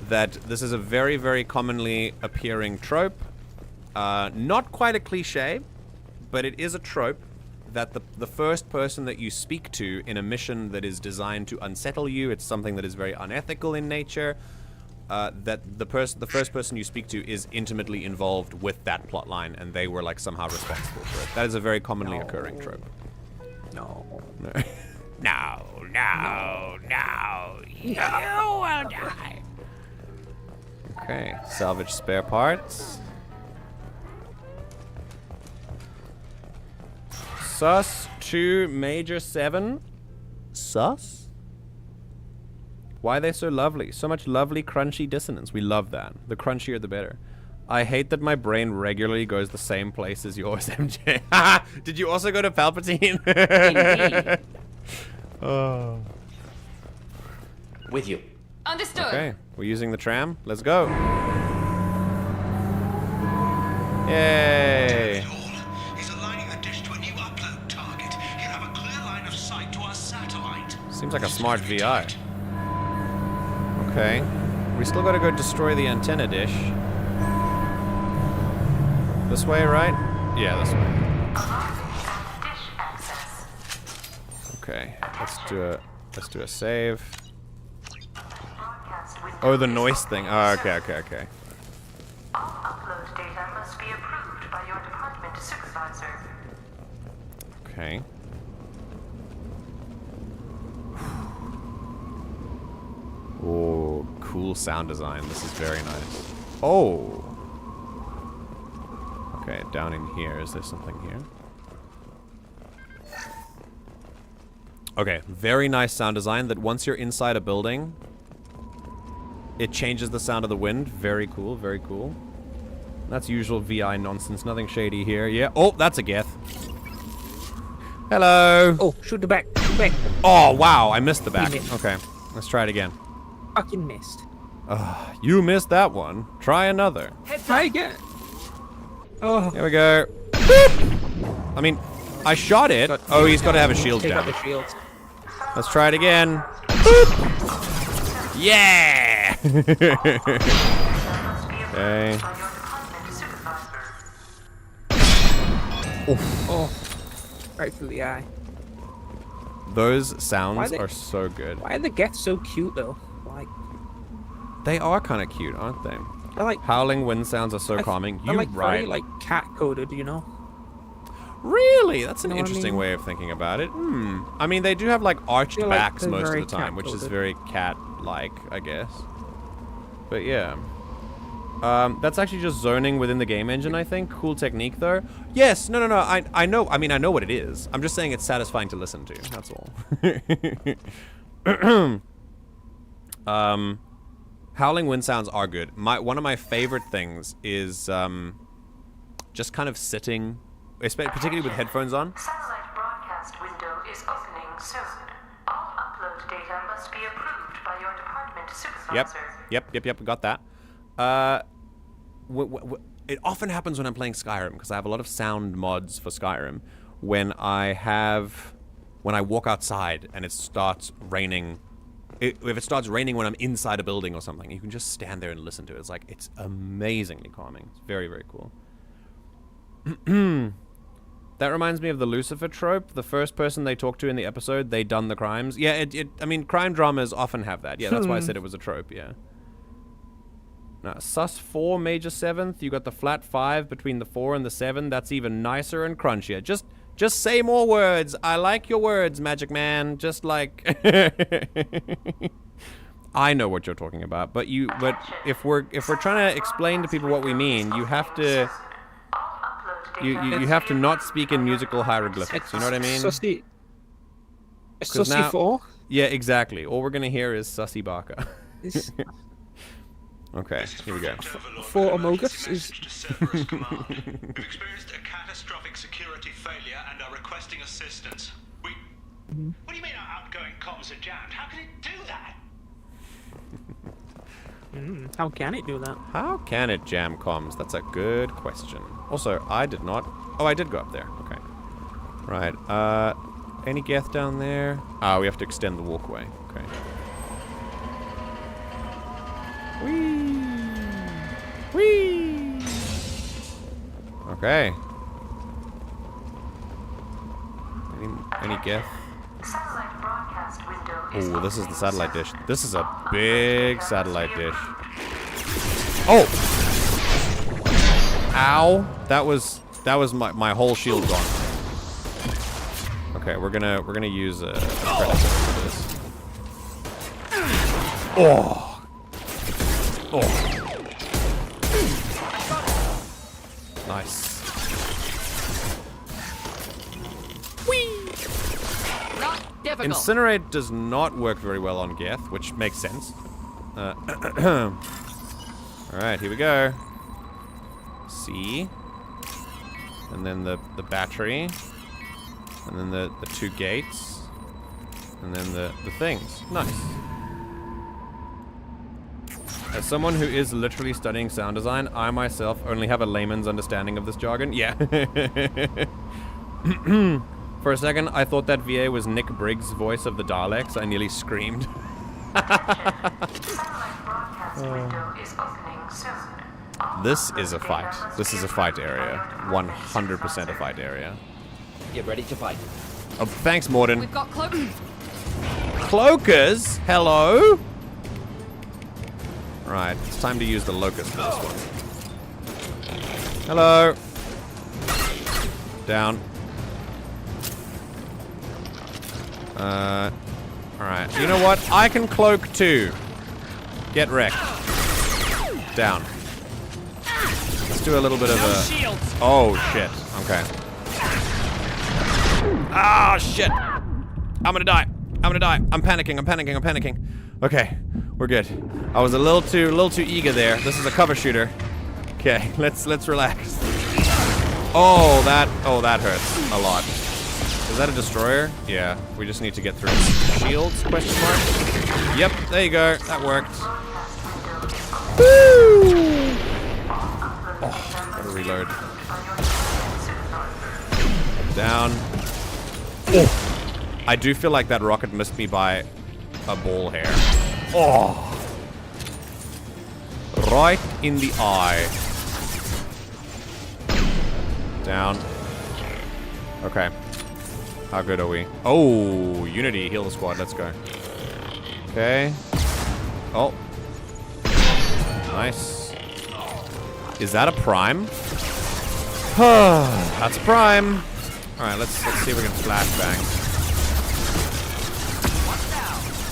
That this is a very, very commonly appearing trope. Not quite a cliche, but it is a trope that the first person that you speak to in a mission that is designed to unsettle you, it's something that is very unethical in nature, that the first person you speak to is intimately involved with that plot line, and they were like somehow responsible for it. That is a very commonly occurring trope. No. No, you will die. Okay, salvage spare parts. Sus to Major 7. Sus? Why are they so lovely? So much lovely crunchy dissonance. We love that. The crunchier the better. I hate that my brain regularly goes the same place as yours, MJ. Did you also go to Palpatine? Oh. With you. Understood. Okay, we're using the tram. Let's go. Yay. He's aligning the dish to a new upload target. He'll have a clear line of sight to our satellite. Seems like a smart VI. Okay. We still gotta go destroy the antenna dish. This way, right? Yeah, this way. Okay, let's do a save. Oh, the noise thing. Oh, okay. All upload data must be approved by your department supervisor. Okay. Oh, cool sound design. This is very nice. Oh. Okay, down in here. Is there something here? Okay, very nice sound design that once you're inside a building, it changes the sound of the wind. Very cool, very cool. That's usual VI nonsense. Nothing shady here. Yeah. Oh, that's a Geth. Hello. Oh, shoot the back. Shoot back. Oh, wow. I missed the back. Okay, let's try it again. Fucking missed. You missed that one. Try another. Try again. Oh. Here we go. Boop. I mean, I shot it. Oh, he's got to have a shield Take down. out the shields. Let's try it again. Boop. Yeah. Okay. Oh. Right through the eye. Those sounds are so good. Why are the Geths so cute though? Like, they are kind of cute, aren't they? they're like howling wind sounds are so calming. They're You like right? very like cat coded, you know. Really? That's an You know what I interesting mean? way of thinking about it. I mean, they do have like arched They're, like, backs they're most of very the time, which is cat-coded. very cat-like, I guess. But yeah. That's actually just zoning within the game engine, I think. Cool technique, though. Yes, no. I know. I mean, I know what it is. I'm just saying it's satisfying to listen to. That's all. Howling wind sounds are good. One of my favorite things is just kind of sitting, particularly with headphones on. Satellite broadcast window is opening soon. All upload data must must be approved by your department supervisor. Yep. Got that. It often happens when I'm playing Skyrim, because I have a lot of sound mods for Skyrim. When I walk outside and it starts raining, if it starts raining when I'm inside a building or something, you can just stand there and listen to it. It's like, it's amazingly calming. It's very, very cool. That reminds me of the Lucifer trope. The first person they talk to in the episode, they done the crimes. Yeah, I mean, crime dramas often have that. Yeah, that's why I said it was a trope, yeah. Now, sus 4, major 7th. You got the flat 5 between the 4 and the 7. That's even nicer and crunchier. Just say more words. I like your words, Magic Man. Just like... I know what you're talking about, but if we're trying to explain to people what we mean, you have to... You have to not speak in musical hieroglyphics, you know what I mean? Sussy 4? Yeah, exactly. All we're gonna hear is Sussy Barker. Okay, here we go. 4 Amogus is... Cerberus Command. We've experienced a catastrophic security failure and are requesting assistance. What do you mean our outgoing comms are jammed? How can it do that? How can it do that? How can it jam comms? That's a good question. Also, I did not... Oh, I did go up there. Okay. Right. Any Geth down there? We have to extend the walkway. Okay. Whee! Whee! Okay. Any Geth? Satellite broadcast window is Oh, this is the satellite dish. This is a big satellite dish. Oh! Ow! That was my whole shield gone. Okay, we're gonna use a predator for this. Oh! Oh! Nice. Incinerate does not work very well on Geth, which makes sense. Alright, here we go. C. And then the battery. And then the 2 gates. And then the things. Nice. As someone who is literally studying sound design, I myself only have a layman's understanding of this jargon. Yeah. For a second, I thought that VA was Nick Briggs' voice of the Daleks. I nearly screamed. This is a fight. This is a fight area. 100% a fight area. Get ready to fight. Oh, thanks, Mordin. We've got cloakers. Cloakers? Hello? Right, it's time to use the locust for this one. Hello. Down. Alright. You know what? I can cloak too. Get wrecked. Down. Let's do a little bit of a... Oh, shit. Okay. Ah, shit. I'm gonna die. I'm gonna die. I'm panicking. Okay. We're good. I was a little too eager there. This is a cover shooter. Okay, let's relax. Oh, that hurts a lot. Is that a destroyer? Yeah, we just need to get through shields, question mark? Yep, there you go. That worked. Woo! Oh, gotta reload. Down. Oh! I do feel like that rocket missed me by a ball hair. Oh! Right in the eye. Down. Okay. How good are we? Oh, Unity, heal the squad. Let's go. Okay. Oh. Nice. Is that a prime? That's a prime. All right, let's see if we can flashbang.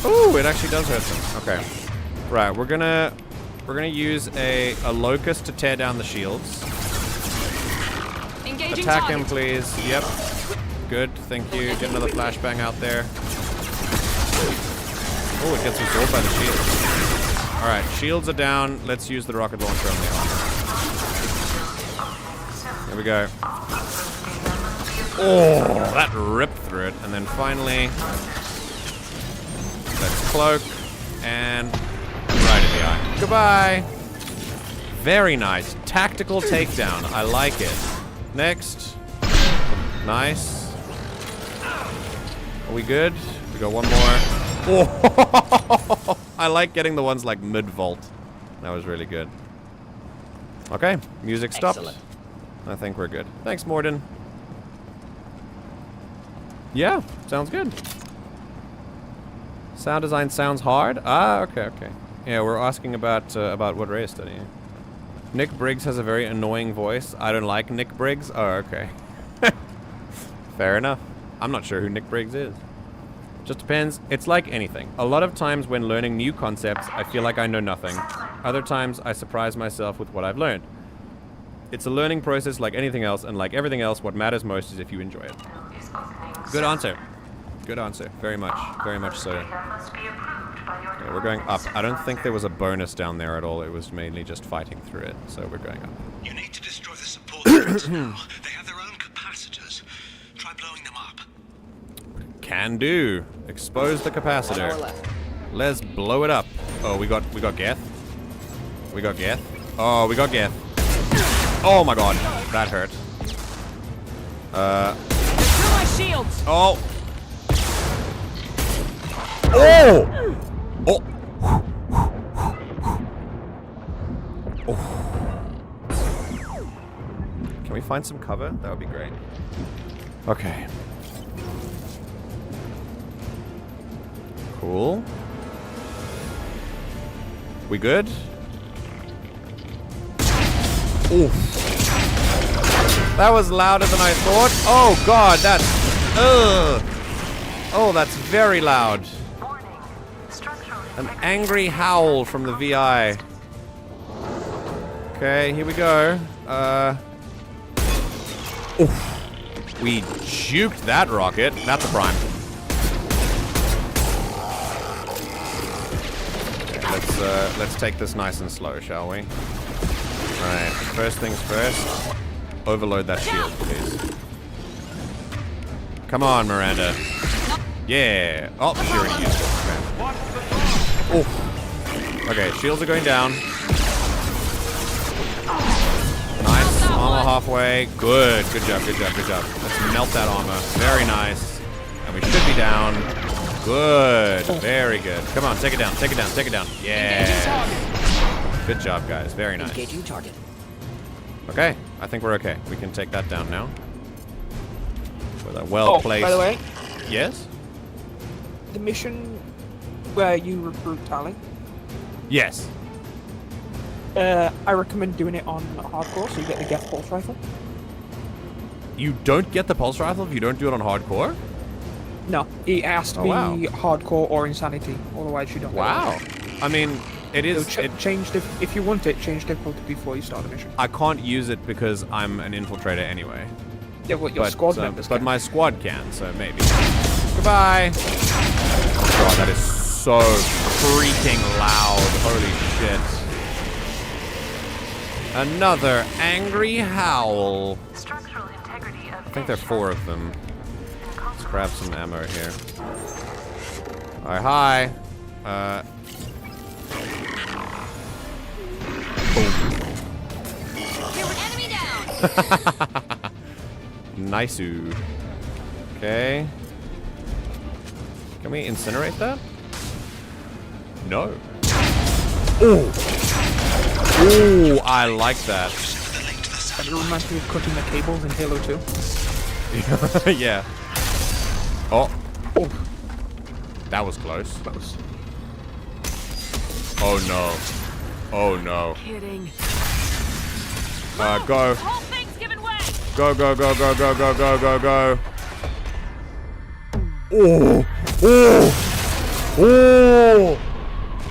Ooh, it actually does hurt them. Okay. Right, we're gonna use a locust to tear down the shields. Engaging Attack target. him, please. Yep. Good, thank you. Get another flashbang out there. Oh, it gets absorbed by the shields. Alright, shields are down. Let's use the rocket launcher on the armor. There we go. Oh, that ripped through it. And then finally... Let's cloak. And right in the eye. Goodbye. Very nice. Tactical takedown. I like it. Next. Nice. Are we good? We got one more. Oh, I like getting the ones like mid-vault. That was really good. Okay, music stopped. Excellent. I think we're good. Thanks, Mordin. Yeah, sounds good. Sound design sounds hard. Ah, okay. Yeah, we're asking about what Ray is studying. Nick Briggs has a very annoying voice. I don't like Nick Briggs. Oh, okay. Fair enough. I'm not sure who Nick Briggs is. Just depends. It's like anything. A lot of times when learning new concepts, I feel like I know nothing. Other times, I surprise myself with what I've learned. It's a learning process like anything else, and like everything else, what matters most is if you enjoy it. Good answer. Good answer. Very much so. Yeah, we're going up. I don't think there was a bonus down there at all. It was mainly just fighting through it, so we're going up. You need to destroy the support turrets now. They have their own capacitors. Try blowing them up. Can do. Expose the capacitor. Let's blow it up. Oh, we got Geth. We got Geth. Oh, we got Geth. Oh my god, that hurt. My shields. Oh. Oh. Oh. Oh. Can we find some cover? That would be great. Okay. Cool. We good? Oof. That was louder than I thought. Oh god, that's... Oh, that's very loud. An angry howl from the VI. Okay, here we go. Oof. We juked that rocket. That's a prime. Let's take this nice and slow, shall we? Alright, first things first. Overload that shield, please. Come on, Miranda. Yeah. Oh, she already used it. Okay. Oh. Okay, shields are going down. Nice. Armor halfway. Good. Good job. Let's melt that armor. Very nice. And we should be down. Good. Very good. Come on, take it down. Yeah. Good job, guys. Very nice. Engaging target. Okay, I think we're okay. We can take that down now. With a well-placed... by the way. Yes? The mission where you recruit Tally. Yes. I recommend doing it on hardcore so you get the Geth pulse rifle. You don't get the pulse rifle if you don't do it on hardcore? No, it has to be hardcore or insanity, otherwise you don't. Wow. I mean, it is... So if you want it, change difficulty before you start a mission. I can't use it because I'm an infiltrator anyway. Yeah, well, your squad members But my squad can, so maybe. Goodbye! God, that is so freaking loud. Holy shit. Another angry howl. I think there are 4 of them. Let's grab some ammo here. Hi. Enemy down. Nice-oo. Okay. Can we incinerate that? No. Ooh. Ooh, I like that. It reminds me of cutting the cables in Halo 2. Yeah. Oh. That was close. Oh no. Oh no. Kidding. Go. The whole thing's giving way. Go. Oh.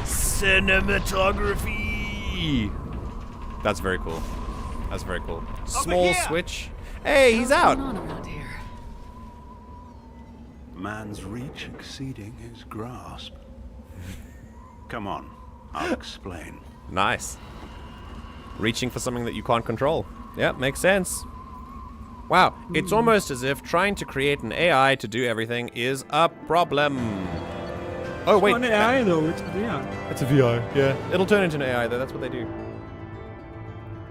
Cinematography. That's very cool. Small switch. Hey, he's out. What's going on around here? Man's reach exceeding his grasp. Come on, I'll explain. Nice. Reaching for something that you can't control. Yep, makes sense. Wow, it's almost as if trying to create an AI to do everything is a problem. Oh, wait. It's not an AI though, it's a VR. It's a VI, yeah. It'll turn into an AI though, that's what they do.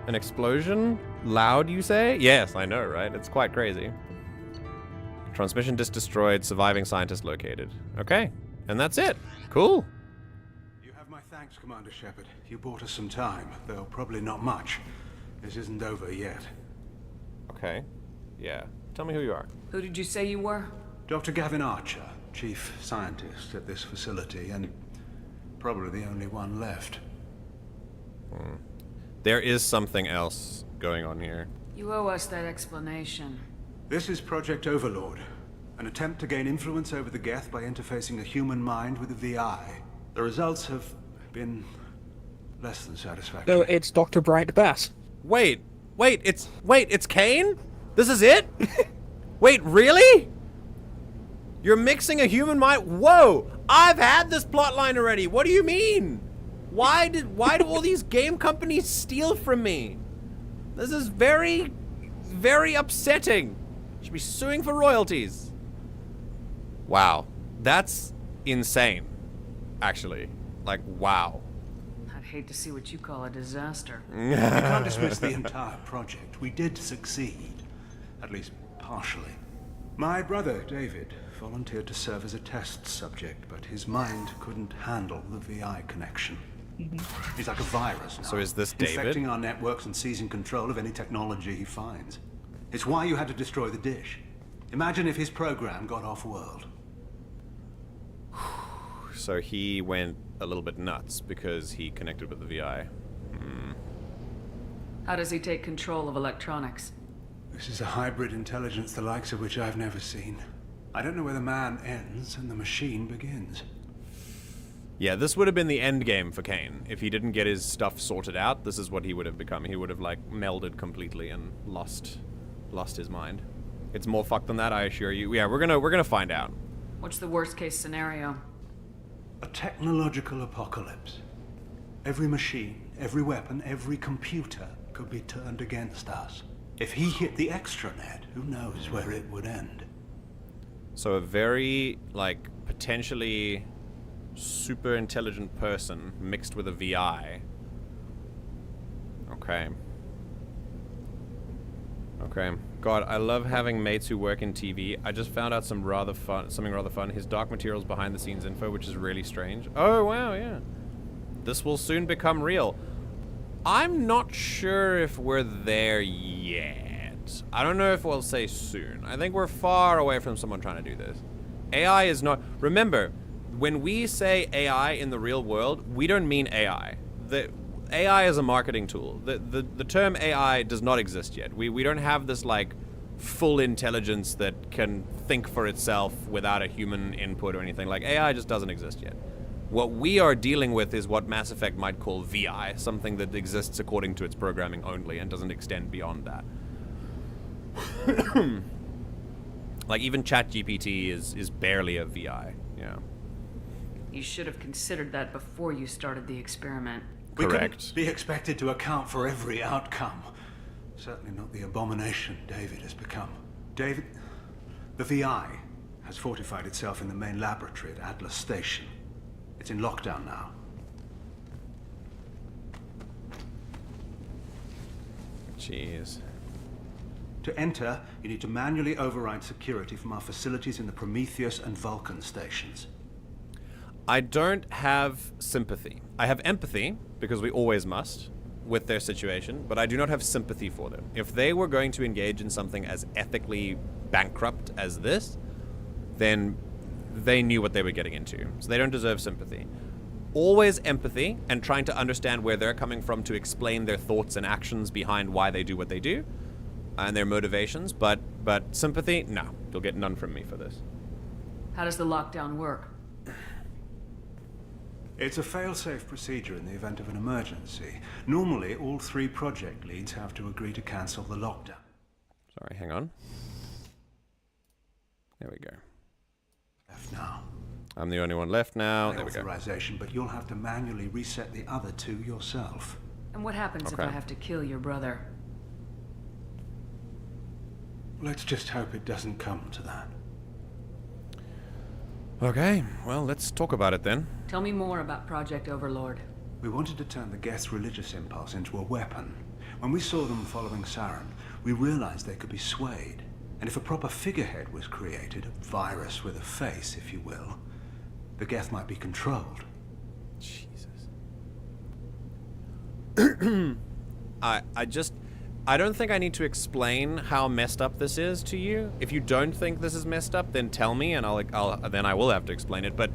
An explosion? Loud, you say? Yes, I know, right? It's quite crazy. Transmission disk destroyed, surviving scientist located. Okay, and that's it. Cool. You have my thanks, Commander Shepard. You bought us some time, though probably not much. This isn't over yet. Okay, yeah. Tell me who you are. Who did you say you were? Dr. Gavin Archer, chief scientist at this facility, and probably the only one left. There is something else going on here. You owe us that explanation. This is Project Overlord, an attempt to gain influence over the Geth by interfacing a human mind with a VI. The results have been less than satisfactory. No, it's Dr. Bright Bass. Wait, it's Kane? This is it? Wait, really? You're mixing a human mind? Whoa! I've had this plotline already. What do you mean? Why do all these game companies steal from me? This is very, very upsetting. Should be suing for royalties. Wow, that's insane. Actually, like, wow. I'd hate to see what you call a disaster. You can't dismiss the entire project. We did succeed, at least partially. My brother, David, volunteered to serve as a test subject, but his mind couldn't handle the VI connection. He's like a virus now. So is this David? Infecting our networks and seizing control of any technology he finds. It's why you had to destroy the dish. Imagine if his program got off-world. So he went a little bit nuts because he connected with the VI. How does he take control of electronics? This is a hybrid intelligence the likes of which I've never seen. I don't know where the man ends and the machine begins. Yeah, this would have been the end game for Kane. If he didn't get his stuff sorted out, this is what he would have become. He would have, like, melded completely and lost his mind. It's more fucked than that, I assure you. Yeah, we're gonna find out. What's the worst case scenario? A technological apocalypse. Every machine, every weapon, every computer could be turned against us. If he hit the extranet, who knows where it would end? So a very, like, potentially super intelligent person mixed with a VI. Okay. Okay. God, I love having mates who work in TV. I just found out something rather fun. His Dark Materials behind the scenes info, which is really strange. Oh, wow, yeah. This will soon become real. I'm not sure if we're there yet. I don't know if we'll say soon. I think we're far away from someone trying to do this. AI is not... Remember, when we say AI in the real world, we don't mean AI. The AI is a marketing tool. The term AI does not exist yet. We don't have this, like, full intelligence that can think for itself without a human input or anything. Like, AI just doesn't exist yet. What we are dealing with is what Mass Effect might call VI, something that exists according to its programming only and doesn't extend beyond that. Like, even ChatGPT is barely a VI, yeah. You should have considered that before you started the experiment. We couldn't be expected to account for every outcome. Certainly not the abomination David has become. David, the VI has fortified itself in the main laboratory at Atlas Station. It's in lockdown now. Jeez. To enter, you need to manually override security from our facilities in the Prometheus and Vulcan stations. I don't have sympathy. I have empathy, because we always must, with their situation, but I do not have sympathy for them. If they were going to engage in something as ethically bankrupt as this, then they knew what they were getting into. So they don't deserve sympathy. Always empathy and trying to understand where they're coming from to explain their thoughts and actions behind why they do what they do and their motivations, but sympathy, no. You'll get none from me for this. How does the lockdown work? It's a fail-safe procedure in the event of an emergency. Normally, all 3 project leads have to agree to cancel the lockdown. Sorry, hang on. There we go. Left now. I'm the only one left now. There we go. Authorization, but you'll have to manually reset the other 2 yourself. And what happens if I have to kill your brother? Let's just hope it doesn't come to that. Okay, well, let's talk about it then. Tell me more about Project Overlord. We wanted to turn the Geth's religious impulse into a weapon. When we saw them following Saren, we realized they could be swayed. And if a proper figurehead was created, a virus with a face, if you will, the Geth might be controlled. Jesus. I don't think I need to explain how messed up this is to you. If you don't think this is messed up, then tell me, and then I will have to explain it. But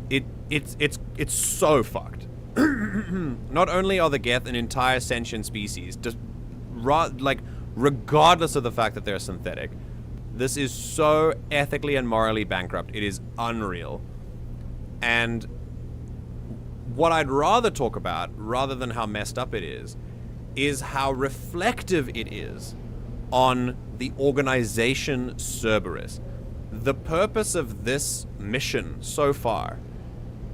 it's so fucked. Not only are the Geth an entire sentient species, just regardless of the fact that they're synthetic, this is so ethically and morally bankrupt. It is unreal. And what I'd rather talk about, rather than how messed up it is how reflective it is on the organization Cerberus. The purpose of this mission so far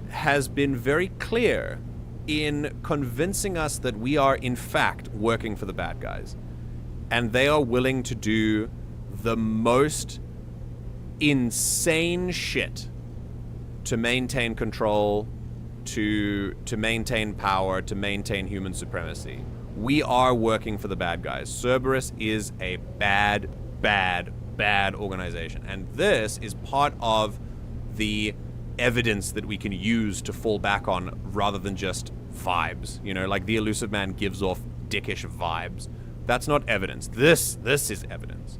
has been very clear in convincing us that we are in fact working for the bad guys. And they are willing to do the most insane shit to maintain control, to maintain power, to maintain human supremacy. We are working for the bad guys. Cerberus is a bad organization. And this is part of the evidence that we can use to fall back on rather than just vibes. You know, like the Illusive Man gives off dickish vibes. That's not evidence. This is evidence.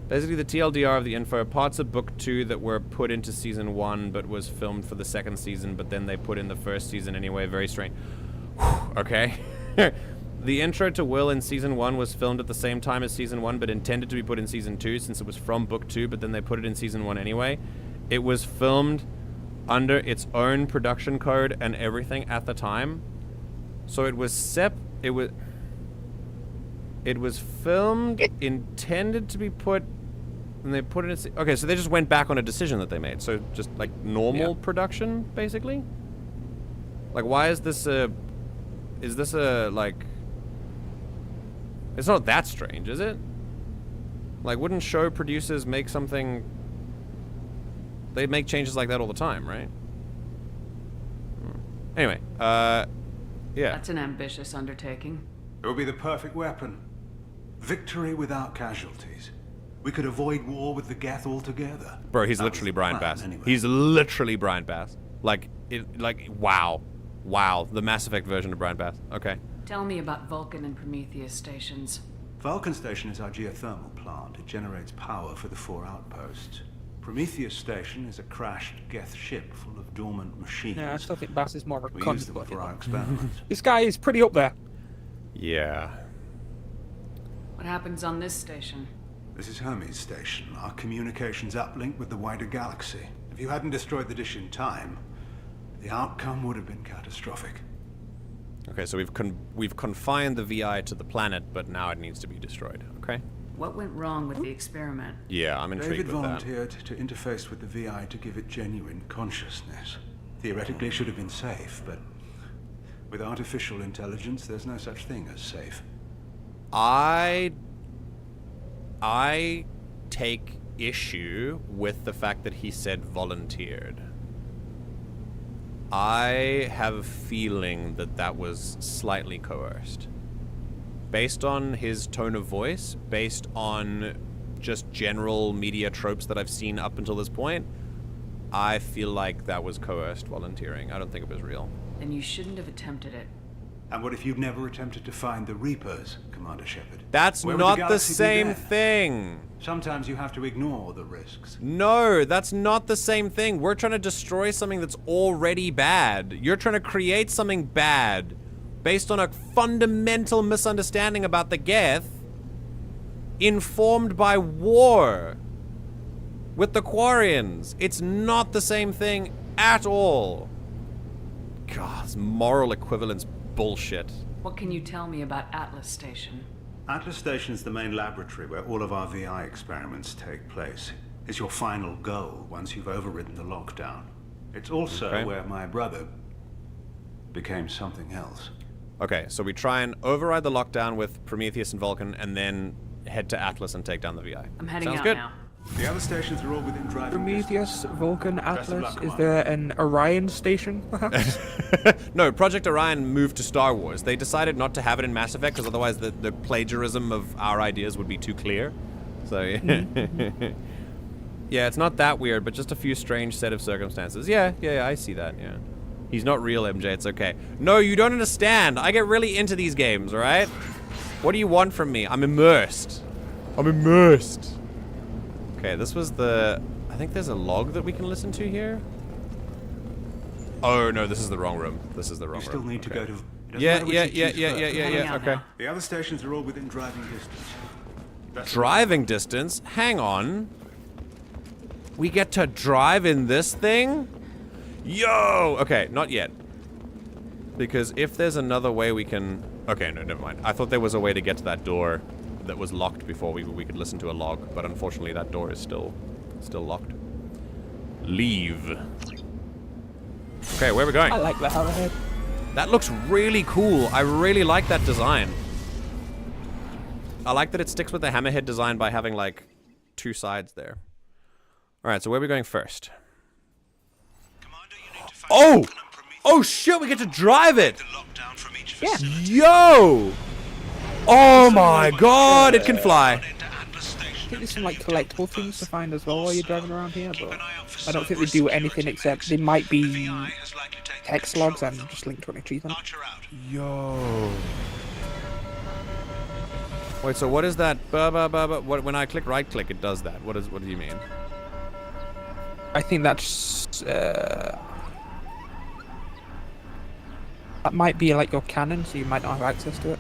Basically, the TLDR of the info, parts of book 2 that were put into season 1 but was filmed for the second season, but then they put in the first season anyway. Very strange. Okay. The intro to Will in season 1 was filmed at the same time as season 1 but intended to be put in season 2 since it was from book 2, but then they put it in season 1 anyway. It was filmed under its own production code and everything at the time. So it was filmed, intended to be put, and they put it in... Okay, so they just went back on a decision that they made. So just, like, normal production, basically? Like, why is this a... Is this a, like... It's not that strange, is it? Like, wouldn't show producers make something... They make changes like that all the time, right? Anyway, yeah. That's an ambitious undertaking. It would be the perfect weapon. Victory without casualties. We could avoid war with the Geth altogether. Bro, he's literally Brian Bass. Anyway. He's literally Brian Bass. Wow. Wow, the Mass Effect version of Brian Bass. Okay. Tell me about Vulcan and Prometheus stations. Vulcan Station is our geothermal plant. It generates power for the 4 outposts. Prometheus Station is a crashed Geth ship full of dormant machines. Yeah, I still think Bass is more of a We use them for our experiments. This guy is pretty up there. Yeah. What happens on this station? This is Hermes Station, our communications uplink with the wider galaxy. If you hadn't destroyed the dish in time, the outcome would have been catastrophic. Okay, so we've confined the VI to the planet, but now it needs to be destroyed. Okay. What went wrong with the experiment? Yeah, I'm intrigued David with that. volunteered to interface with the VI to give it genuine consciousness. Theoretically, it should have been safe, but with artificial intelligence, there's no such thing as safe. I take issue with the fact that he said volunteered. I have a feeling that that was slightly coerced. Based on his tone of voice, based on just general media tropes that I've seen up until this point, I feel like that was coerced volunteering. I don't think it was real. Then you shouldn't have attempted it. And what if you'd never attempted to find the Reapers, Commander Shepard? That's not the same thing. Sometimes you have to ignore the risks. No, that's not the same thing. We're trying to destroy something that's already bad. You're trying to create something bad based on a fundamental misunderstanding about the Geth, informed by war with the Quarians. It's not the same thing at all. God, this moral equivalence bullshit. What can you tell me about Atlas Station? Atlas Station is the main laboratory where all of our VI experiments take place. It's your final goal once you've overridden the lockdown. It's also where my brother became something else. Okay, so we try and override the lockdown with Prometheus and Vulcan, and then head to Atlas and take down the VI. I'm heading Sounds out good. now. The other stations are all within driving Prometheus, Vulcan, Best of Atlas. luck, Is Commander. there an Orion station, perhaps? No, Project Orion moved to Star Wars. They decided not to have it in Mass Effect because otherwise the plagiarism of our ideas would be too clear. So, yeah, it's not that weird, but just a few strange set of circumstances. Yeah, I see that, yeah. He's not real, MJ, it's okay. No, you don't understand. I get really into these games, alright? What do you want from me? I'm immersed. I'm immersed. Okay, this was the... I think there's a log that we can listen to here. Oh, no, this is the wrong room. This is the wrong room. You still need to go to... Yeah, okay. The other stations are all within driving distance. Driving distance? Hang on. We get to drive in this thing? Yo! Okay, not yet. Because if there's another way we can... Okay, no, never mind. I thought there was a way to get to that door that was locked before we could listen to a log, but unfortunately that door is still locked. Leave. Okay, where are we going? I like the hammerhead. That looks really cool. I really like that design. I like that it sticks with the hammerhead design by having, like, two sides there. Alright, so where are we going first? Oh! Oh shit, we get to drive it! Yeah. Yo! Oh my god, it can fly. I think there's some, like, collectible things to find as well while you're driving around here, but I don't think they do anything except they might be text logs and just link to an achievement. Yo. Wait, so what is that? What, when I click right click, it does that. What do you mean? I think that's that might be like your cannon, so you might not have access to it.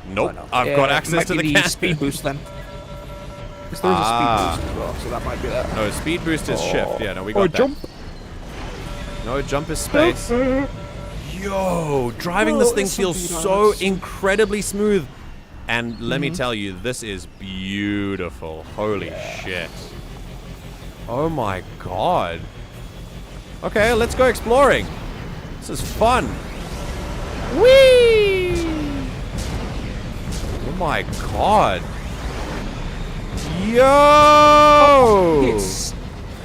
Nope, I've got access to the cannon. Speed boost then. Because there is a speed boost as well, so that might be that. No, speed boost is shift. Yeah, no, we got that. Jump. No, jump is space. Yo, driving this thing feels so incredibly smooth. And let me tell you, this is beautiful. Holy shit. Oh my god. Okay, let's go exploring. This is fun. Whee! Oh my god. Yo!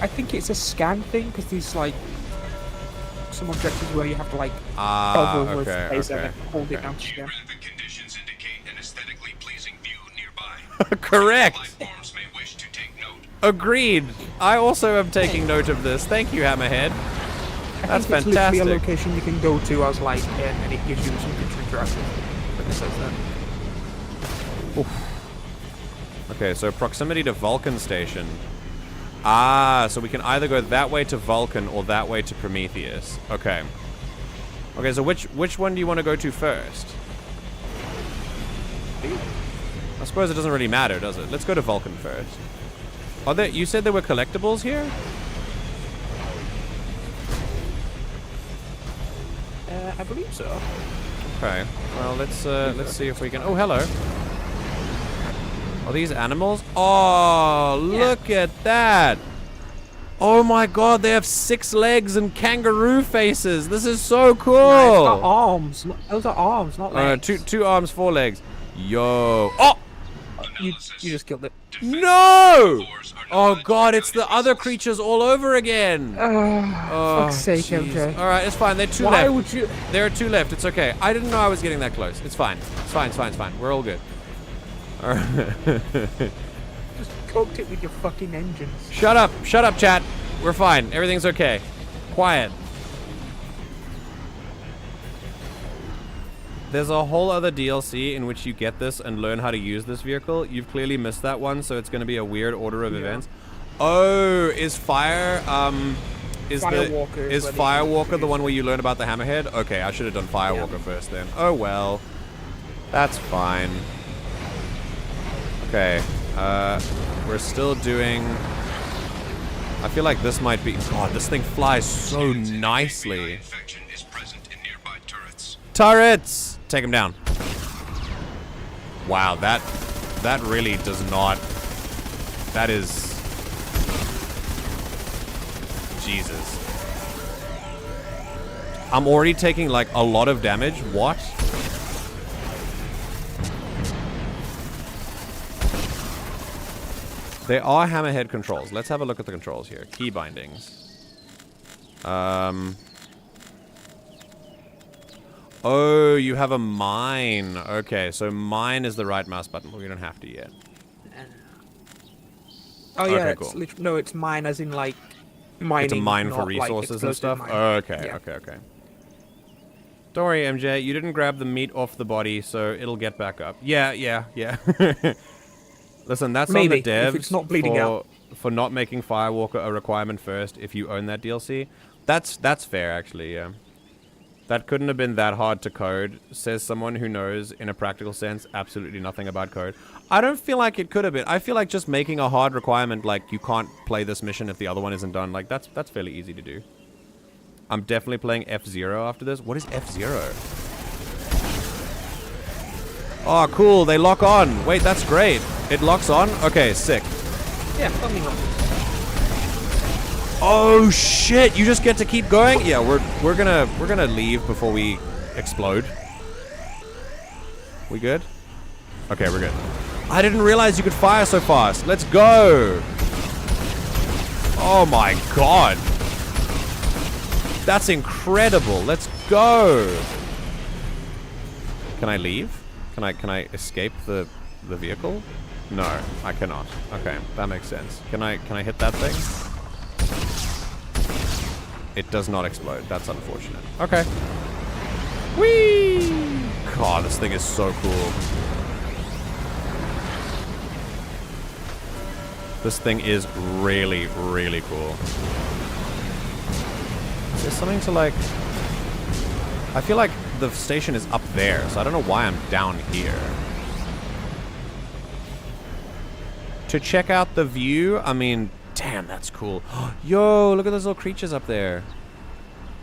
I think it's a scan thing, because there's like some objectives where you have to like hover over a space and then hold it down to scan. Correct. Agreed. I also am taking note of this. Thank you, Hammerhead. That's fantastic. It's literally a location you can go to as like, and it gives you something to interact with. But it says that. Oof. Okay, so proximity to Vulcan Station. Ah, so we can either go that way to Vulcan or that way to Prometheus. Okay. Okay, so which one do you want to go to first? I suppose it doesn't really matter, does it? Let's go to Vulcan first. Are there? You said there were collectibles here? I believe so. Okay. Well, let's see if we can. Oh, hello. Are these animals? Oh, look at that! Oh my god, they have 6 legs and kangaroo faces. This is so cool. No, it's got arms. Those are arms, not legs. Two arms, 4 legs. Yo. Oh! You just killed it. No! Oh god, it's the other creatures all over again. Oh, fuck's sake, MJ. Alright, it's fine. There are 2 Why left. would you? There are 2 left. It's okay. I didn't know I was getting that close. It's fine. It's fine. It's fine. It's fine. We're all good. Alright. Just cooked it with your fucking engines. Shut up. Shut up, chat. We're fine. Everything's okay. Quiet. There's a whole other DLC in which you get this and learn how to use this vehicle. You've clearly missed that one, so it's going to be a weird order of events. Oh, is Firewalker the one where you learn about the hammerhead? Okay, I should have done Firewalker first then. Oh well. That's fine. Okay. We're still doing... I feel like this might be... God, this thing flies so nicely. Turrets! Take him down. Wow, that really does not... That is... Jesus. I'm already taking, like, a lot of damage. What? There are hammerhead controls. Let's have a look at the controls here. Key bindings. Oh, you have a mine. Okay, so mine is the right mouse button, but we don't have to yet. Oh yeah, okay, it's cool. no, it's mine as in like mining. It's a mine for not, like, resources and stuff? mine. Okay, Yeah. okay. Don't worry, MJ. You didn't grab the meat off the body, so it'll get back up. Yeah. Listen, that's Maybe, on the devs if it's not bleeding out. for not making Firewalker a requirement first if you own that DLC. That's fair, actually, yeah. That couldn't have been that hard to code, says someone who knows, in a practical sense, absolutely nothing about code. I don't feel like it could have been. I feel like just making a hard requirement, like, you can't play this mission if the other one isn't done, like, that's fairly easy to do. I'm definitely playing F-Zero after this. What is F-Zero? Oh, cool, they lock on. Wait, that's great. It locks on? Okay, sick. Yeah, something wrong. Oh shit! You just get to keep going. Yeah, we're gonna leave before we explode. We good? Okay, we're good. I didn't realize you could fire so fast. Let's go. Oh my god, that's incredible. Let's go. Can I leave? Can I escape the vehicle? No, I cannot. Okay, that makes sense. Can I hit that thing? It does not explode. That's unfortunate. Okay. Whee! God, this thing is so cool. This thing is really, really cool. Is there something to like... I feel like the station is up there, so I don't know why I'm down here. To check out the view, I mean... Damn, that's cool. Yo, look at those little creatures up there.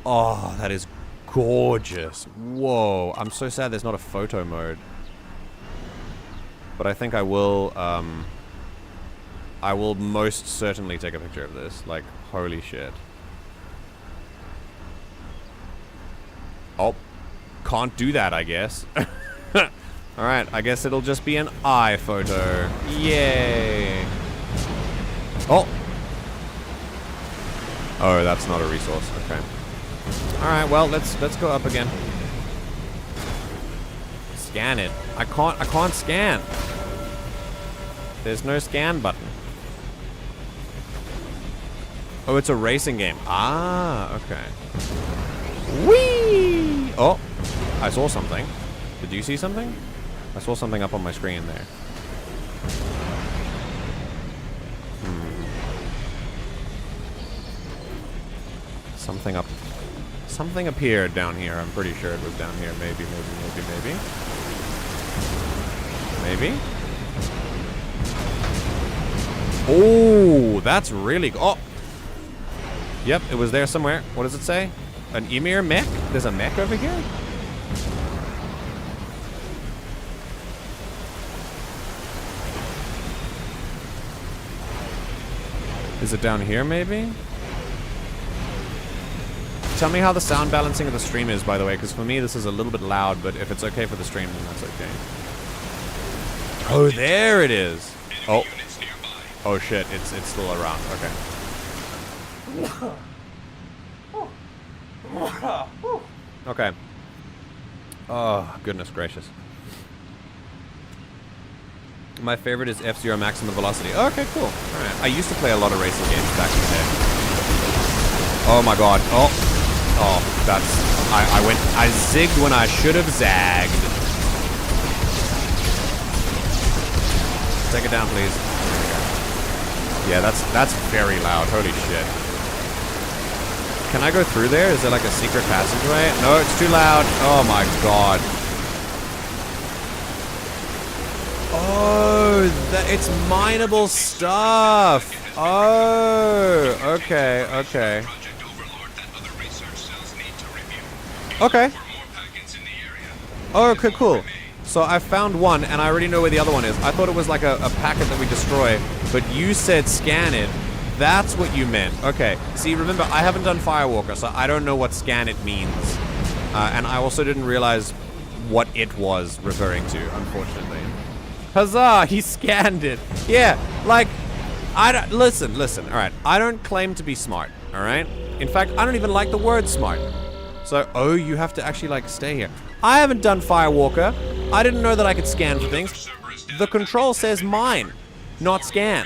Oh, that is gorgeous. Whoa, I'm so sad there's not a photo mode. But I think I will most certainly take a picture of this. Like, holy shit. Oh, can't do that, I guess. Alright, I guess it'll just be an eye photo. Yay. Oh. Oh, that's not a resource. Okay. Alright, well, let's go up again. Scan it. I can't scan. There's no scan button. Oh, it's a racing game. Ah, okay. Whee! Oh, I saw something. Did you see something? I saw something up on my screen there. Something appeared down here. I'm pretty sure it was down here. Maybe. Oh, that's really... Oh! Yep, it was there somewhere. What does it say? An Emir mech? There's a mech over here? Is it down here, maybe? Tell me how the sound balancing of the stream is, by the way, because for me this is a little bit loud, but if it's okay for the stream, then that's okay. Oh, there it is. Oh. Oh shit, it's still around. Okay. Okay. Oh, goodness gracious. My favorite is F-Zero Maximum Velocity. Okay, cool. Alright. I used to play a lot of racing games back in the day. Oh my god. Oh. Oh, that's... I zigged when I should have zagged. Take it down, please. Yeah, that's very loud. Holy shit. Can I go through there? Is there like a secret passageway? No, it's too loud. Oh my god. Oh, it's mineable stuff. Oh, okay, okay. Okay. Oh, okay, cool. So I found one, and I already know where the other one is. I thought it was like a packet that we destroy, but you said scan it. That's what you meant. Okay. See, remember, I haven't done Firewalker, so I don't know what scan it means. And I also didn't realize what it was referring to, unfortunately. Huzzah! He scanned it. Yeah, like, Listen, all right. I don't claim to be smart, all right? In fact, I don't even like the word smart. So, oh, you have to actually, like, stay here. I haven't done Firewalker. I didn't know that I could scan for things. The control says mine, not scan.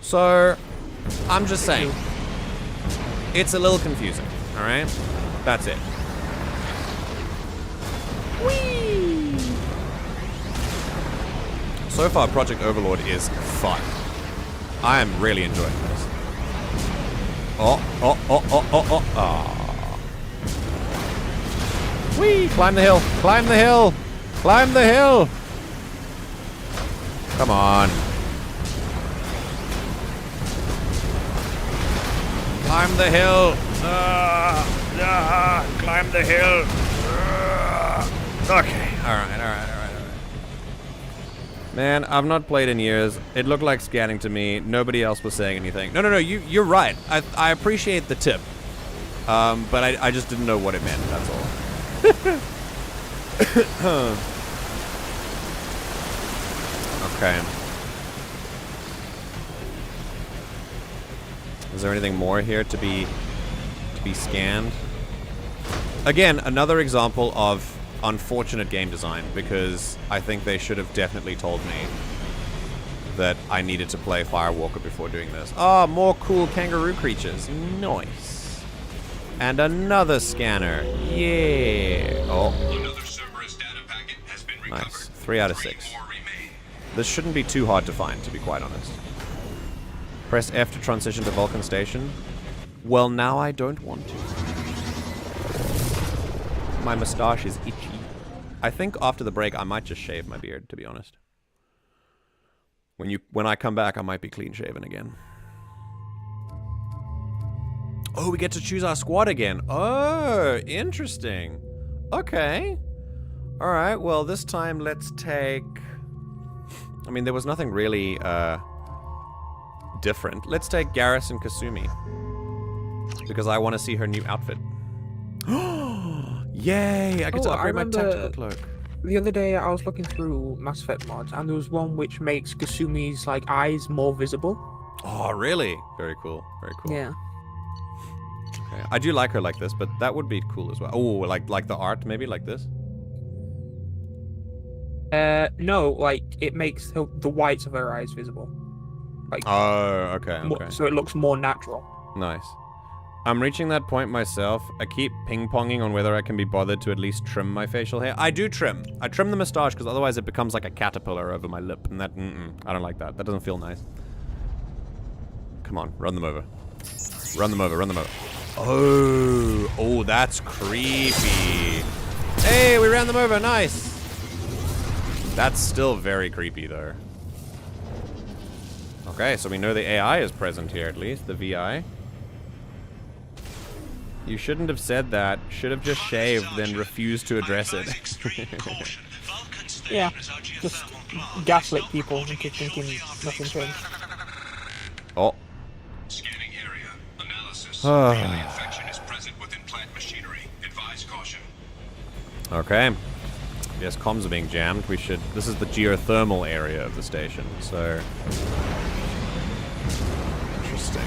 So, I'm just saying. It's a little confusing, all right? That's it. Whee! So far, Project Overlord is fun. I am really enjoying this. Oh. Whee! Climb the hill! Climb the hill! Climb the hill! Come on. Climb the hill! Climb the hill! Okay. Alright. Man, I've not played in years. It looked like scanning to me. Nobody else was saying anything. No, you're right. I appreciate the tip. But I just didn't know what it meant, that's all. Okay. Is there anything more here to be scanned? Again, another example of unfortunate game design, because I think they should have definitely told me that I needed to play Firewalker before doing this. Oh, more cool kangaroo creatures. Nice. And another scanner. Yeah. Oh. Another Cerberus data packet has been recovered. Nice. 3 out of 6. This shouldn't be too hard to find, to be quite honest. Press F to transition to Vulcan Station. Well, now I don't want to. My mustache is itchy. I think after the break, I might just shave my beard, to be honest. When I come back, I might be clean shaven again. Oh, we get to choose our squad again. Oh, interesting. Okay. All right, well, this time let's take... I mean, there was nothing really different. Let's take Garrison Kasumi. Because I want to see her new outfit. Yay! I get to upgrade my tactical cloak. The other day, I was looking through Mass Effect mods, and there was one which makes Kasumi's like eyes more visible. Oh, really? Very cool. Very cool. Yeah. Okay. I do like her like this, but that would be cool as well. Oh, like the art, maybe like this. No, like it makes the whites of her eyes visible. Like. Oh, okay. So it looks more natural. Nice. I'm reaching that point myself. I keep ping-ponging on whether I can be bothered to at least trim my facial hair. I do trim. I trim the mustache because otherwise it becomes like a caterpillar over my lip, and that, I don't like that. That doesn't feel nice. Come on, run them over. Run them over, run them over. Oh, that's creepy. Hey, we ran them over, nice. That's still very creepy, though. Okay, so we know the AI is present here, at least, the VI. You shouldn't have said that. Should have just shaved, then refused to address it. Yeah, just gaslit people into thinking nothing changed. Oh. Scanning area. Analysis. Alien infection is present within plant machinery. Advise caution. Okay. Yes, comms are being jammed. We should... This is the geothermal area of the station, so... Interesting.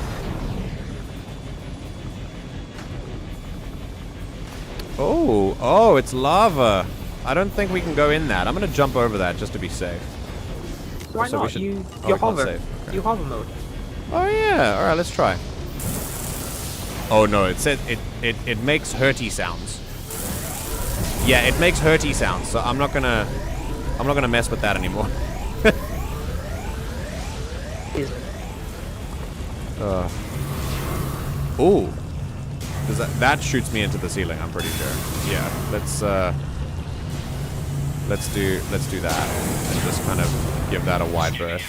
Oh, it's lava. I don't think we can go in that. I'm gonna jump over that just to be safe. Why so not? We should... You oh, hover. Okay. You hover mode. Oh yeah. All right, let's try. Oh no, it said it makes hurty sounds. Yeah, it makes hurty sounds. So I'm not gonna mess with that anymore. Ooh. Does that shoots me into the ceiling, I'm pretty sure. Yeah, let's do that and just kind of give that a wide berth.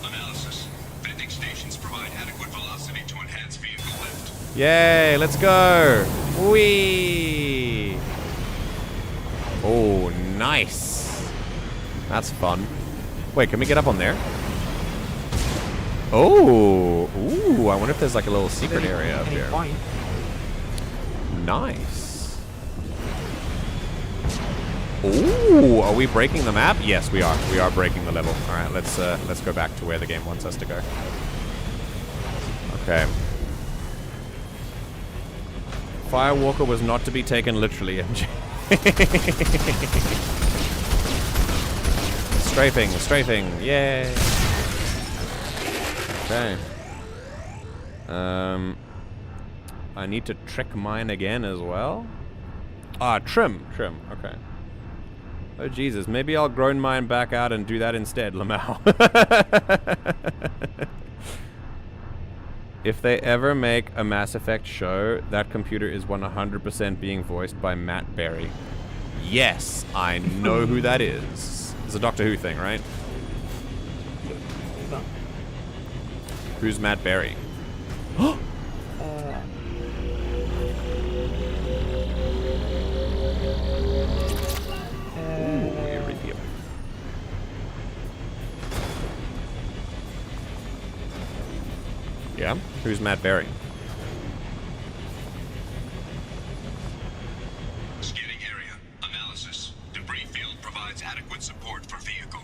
Analysis. Vending stations provide adequate velocity to enhance vehicle lift. Yay, let's go. Whee! Oh, nice. That's fun. Wait, can we get up on there? Oh, ooh, I wonder if there's like a little secret area up here. Nice. Ooh, are we breaking the map? Yes, we are. We are breaking the level. All right, let's go back to where the game wants us to go. Okay. Firewalker was not to be taken literally, MJ. Strafing, yay! Okay. I need to trick mine again as well. Ah, trim, okay. Oh Jesus, maybe I'll groan mine back out and do that instead, Lamau. If they ever make a Mass Effect show, that computer is 100% being voiced by Matt Berry. Yes, I know who that is. It's a Doctor Who thing, right? Who's Matt Berry? Yeah? Who's Matt Berry? Scanning area. Analysis. Debris field provides adequate support for vehicle.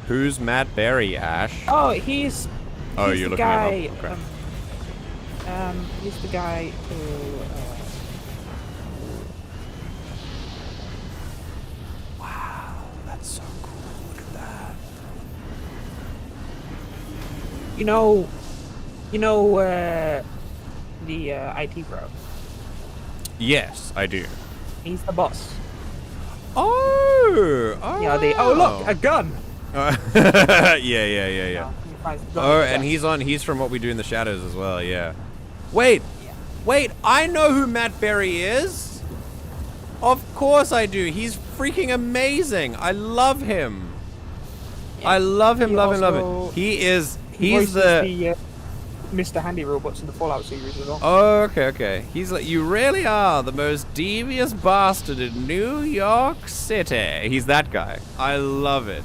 Who's Matt Berry, Ash? Oh, he's you're the looking guy. him up. Okay. He's the guy who. Wow, that's so cool. Look at that. You know the IT pro? Yes, I do. He's the boss. Oh! Yeah, look, a gun! Yeah. Oh, and he's from What We Do in the Shadows as well, yeah. Wait, I know who Matt Berry is! Of course I do, he's freaking amazing! I love him! Yeah. I love him. He's the Mr. Handy Robots in the Fallout series as well. Oh, okay. He's like, you really are the most devious bastard in New York City. He's that guy. I love it.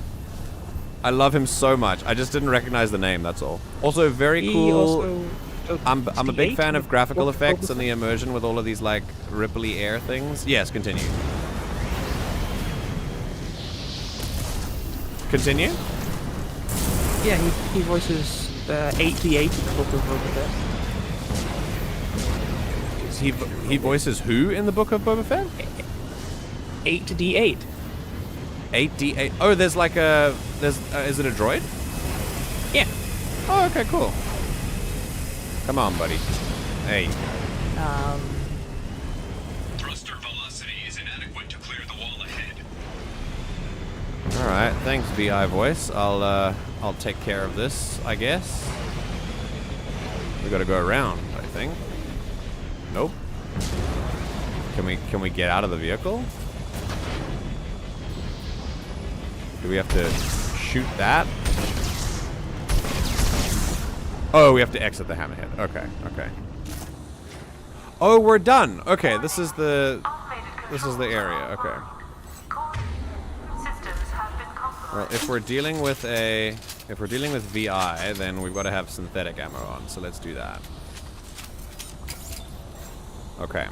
I love him so much. I just didn't recognize the name, that's all. Also, very cool. I'm a big fan of graphical effects and the immersion with all of these, like, ripply air things. Yes, continue. Continue? Yeah, he voices 8D8 in the Book of Boba Fett. He voices who in the Book of Boba Fett? 8D8. 8D8. Oh, there's like a... is it a droid? Yeah. Oh, okay, cool. Come on, buddy. Hey. Thruster velocity is inadequate to clear the wall ahead. Alright, thanks, VI voice. I'll take care of this, I guess. We gotta go around, I think. Nope. Can we get out of the vehicle? Do we have to shoot that? Oh, we have to exit the hammerhead. Okay. Oh, we're done. Okay, this is the area. Okay. Well, if we're dealing with VI, then we've got to have synthetic ammo on. So let's do that. Okay.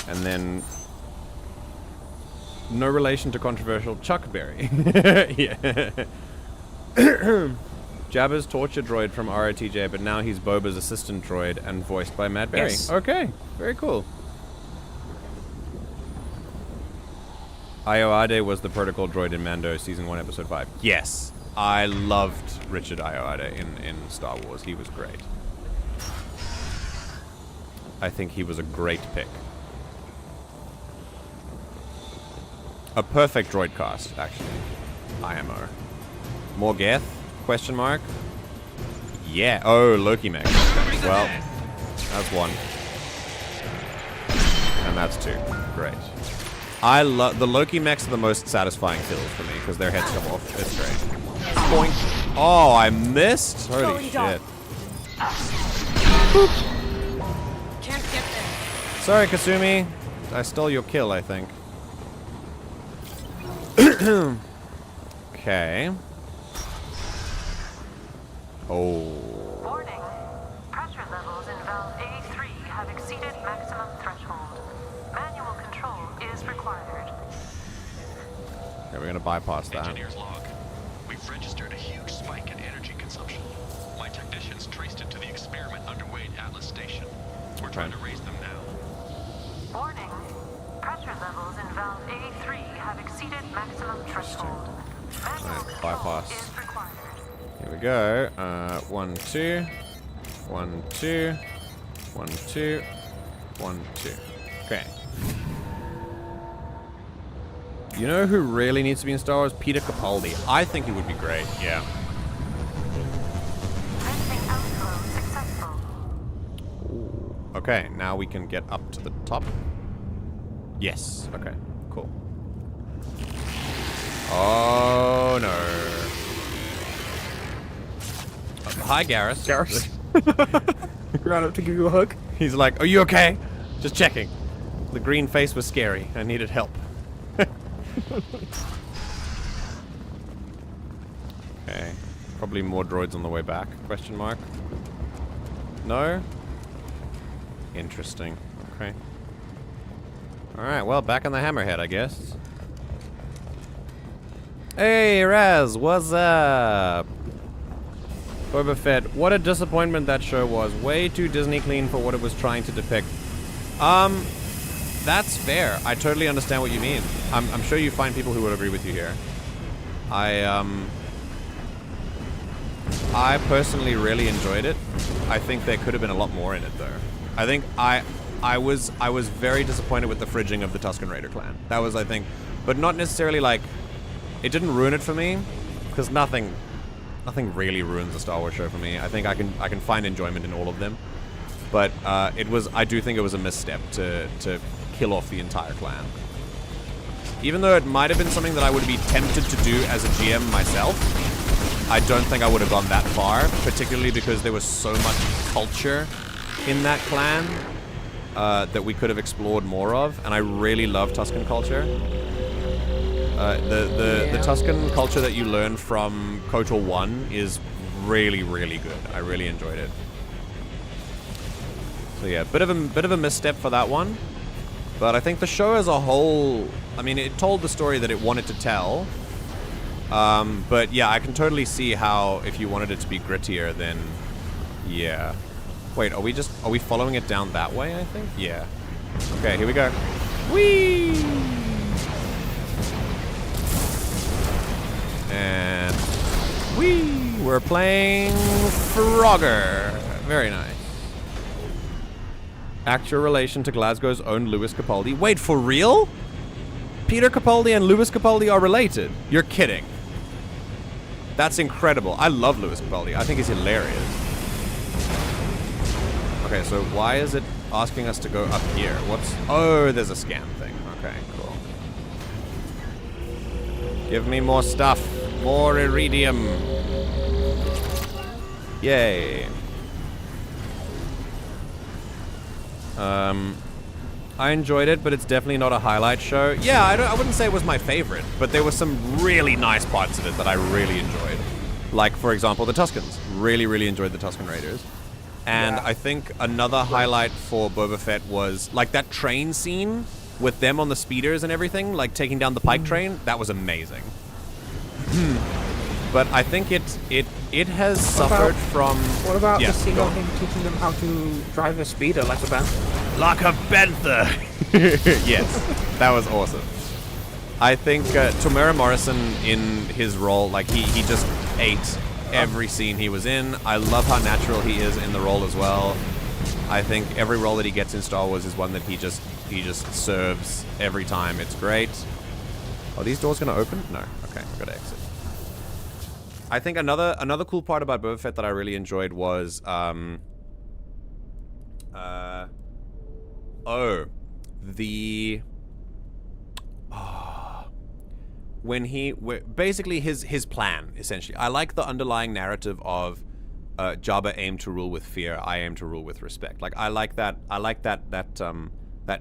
And then no relation to controversial Chuck Berry. Yeah. Jabba's torture droid from ROTJ, but now he's Boba's assistant droid and voiced by Matt Berry. Yes. Okay, very cool. Ayoade was the protocol droid in Mando Season 1, Episode 5. Yes, I loved Richard Ayoade in Star Wars. He was great. I think he was a great pick. A perfect droid cast, actually. IMO. Morgeth? Question mark? Yeah. Oh, Loki mech. Well, that's one. And that's two. Great. I love the Loki mechs are the most satisfying kills for me because their heads come off. It's great. Boink. Oh, I missed. Holy shit. Can't get there. Sorry, Kasumi. I stole your kill, I think. Okay. Oh. Warning. Pressure levels in valve A3 have exceeded maximum threshold. Manual control is required. Okay, we're gonna bypass that. Engineer's log. We've registered a huge spike in energy consumption. My technicians traced it to the experiment underway at Atlas Station. We're trying to raise them now. Warning. Pressure levels in valve A3 have exceeded maximum threshold. Bypass. Here we go. 1, 2. 1, 2. 1, 2. 1, 2. Okay. You know who really needs to be in Star Wars? Peter Capaldi. I think he would be great, yeah. Ooh. Okay, now we can get up to the top. Yes. Okay, cool. Oh, no. Hi, Garrus. Garrus. Ran up to give you a hug. He's like, are you okay? Just checking. The green face was scary. I needed help. Okay. Probably more droids on the way back, question mark. No? Interesting. Okay. Alright, well, back on the Hammerhead, I guess. Hey, Raz, what's up? Boba Fett, what a disappointment that show was. Way too Disney clean for what it was trying to depict. That's fair. I totally understand what you mean. I'm sure you find people who would agree with you here. I personally really enjoyed it. I think there could have been a lot more in it, though. I think I was very disappointed with the fridging of the Tusken Raider clan. That was, I think, but not necessarily like, it didn't ruin it for me, because nothing really ruins a Star Wars show for me. I think I can find enjoyment in all of them, but I do think it was a misstep to kill off the entire clan. Even though it might have been something that I would be tempted to do as a GM myself, I don't think I would have gone that far, particularly because there was so much culture in that clan that we could have explored more of, and I really love Tusken culture. The Tusken culture that you learn from KOTOR 1 is really, really good. I really enjoyed it. So yeah, bit of a misstep for that one. But I think the show as a whole, I mean, it told the story that it wanted to tell. But yeah, I can totally see how if you wanted it to be grittier, then yeah. Wait, are we following it down that way, I think? Yeah. Okay, here we go. Whee! And whee! We're playing Frogger. Very nice. Actual relation to Glasgow's own Louis Capaldi. Wait, for real? Peter Capaldi and Louis Capaldi are related? You're kidding. That's incredible. I love Louis Capaldi. I think he's hilarious. Okay, so why is it asking us to go up here? Whoops. Oh, there's a scan thing. Okay, cool. Give me more stuff. More iridium. Yay. I enjoyed it, but it's definitely not a highlight show. Yeah, I wouldn't say it was my favorite, but there were some really nice parts of it that I really enjoyed. Like, for example, the Tuskens. Really, really enjoyed the Tusken Raiders. And I think another highlight for Boba Fett was, like, that train scene with them on the speeders and everything, like taking down the Pike train. That was amazing. But I think it has suffered from... What about the scene of him teaching them how to drive a speeder like a bantha? Like a bantha! Yes, that was awesome. I think Tamara Morrison in his role, like he just ate every scene he was in. I love how natural he is in the role as well. I think every role that he gets in Star Wars is one that he just serves every time. It's great. Are these doors gonna open? No. Okay, I've got to exit. I think another cool part about Boba Fett that I really enjoyed was basically his plan, essentially. I like the underlying narrative of Jabba aimed to rule with fear, I aim to rule with respect. Like I like that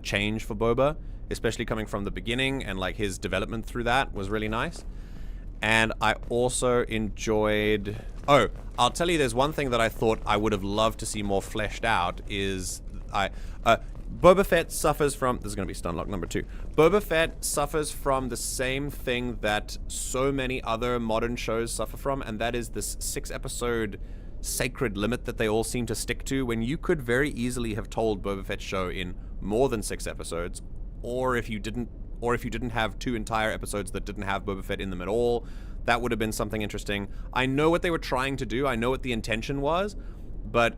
change for Boba, especially coming from the beginning, and like his development through that was really nice. And I also enjoyed... Oh, I'll tell you, there's one thing that I thought I would have loved to see more fleshed out is... Boba Fett suffers from... This is going to be Stunlock number 2. Boba Fett suffers from the same thing that so many other modern shows suffer from, and that is this 6-episode sacred limit that they all seem to stick to, when you could very easily have told Boba Fett's show in more than 6 episodes, or if you didn't have 2 entire episodes that didn't have Boba Fett in them at all, that would have been something interesting. I know what they were trying to do, I know what the intention was, but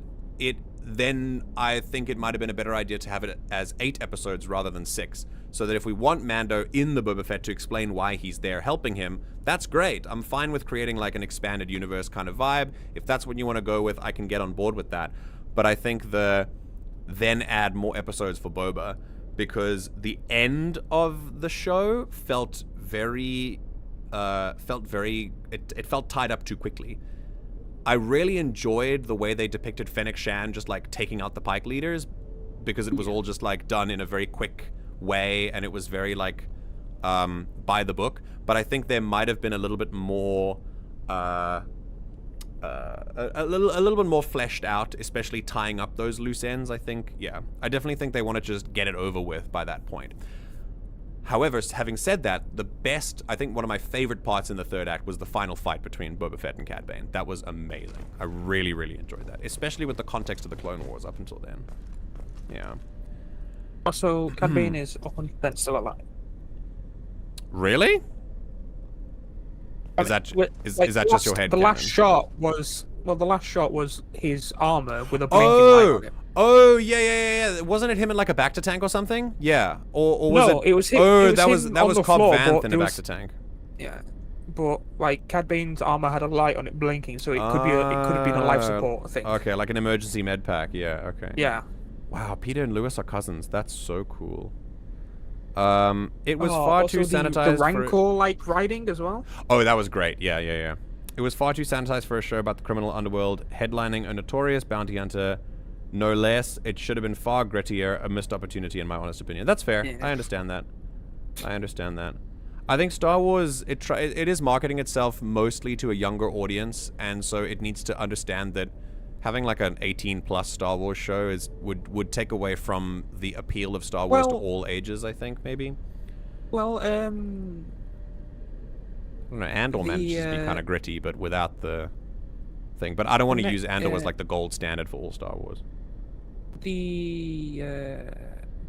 then I think it might have been a better idea to have it as 8 episodes rather than 6, so that if we want Mando in the Boba Fett to explain why he's there helping him, that's great. I'm fine with creating like an expanded universe kind of vibe. If that's what you want to go with, I can get on board with that. But I think then add more episodes for Boba, because the end of the show felt very it felt tied up too quickly. I really enjoyed the way they depicted Fennec Shand just like taking out the Pike leaders, because it was all just like done in a very quick way, and it was very like by the book. But I think there might have been a little bit more a little bit more fleshed out, especially tying up those loose ends. I definitely think they wanted to just get it over with by that point. However, having said that, I think one of my favorite parts in the 3rd act was the final fight between Boba Fett and Cad Bane. That was amazing. I really, really enjoyed that, especially with the context of the Clone Wars up until then. Yeah. Also, Cad Bane is 100% still alive. Really? Is that just your head? The last shot was his armor with a blinking light on it. Oh yeah. Wasn't it him in like a Bacta tank or something? Yeah. Or was no, it was him. Oh, it was that was Cobb floor, Vanth in a Bacta tank. Yeah, but like Cad Bane's armor had a light on it blinking, so it could have been a life support thing. Okay, like an emergency med pack. Yeah. Okay. Yeah. Wow, Peter and Lewis are cousins. That's so cool. It was far too sanitized. The Rancor-like writing as well. Oh, that was great. Yeah. It was far too sanitized for a show about the criminal underworld, headlining a notorious bounty hunter. No less. It should have been far grittier, a missed opportunity in my honest opinion. That's fair. Yeah. I understand that. I think Star Wars, it is marketing itself mostly to a younger audience, and so it needs to understand that having like an 18+ Star Wars show would take away from the appeal of Star Wars to all ages, I think, maybe. Well, I don't know, Andor managed to be kind of gritty, but without the thing. But I don't want to use Andor as like the gold standard for all Star Wars. The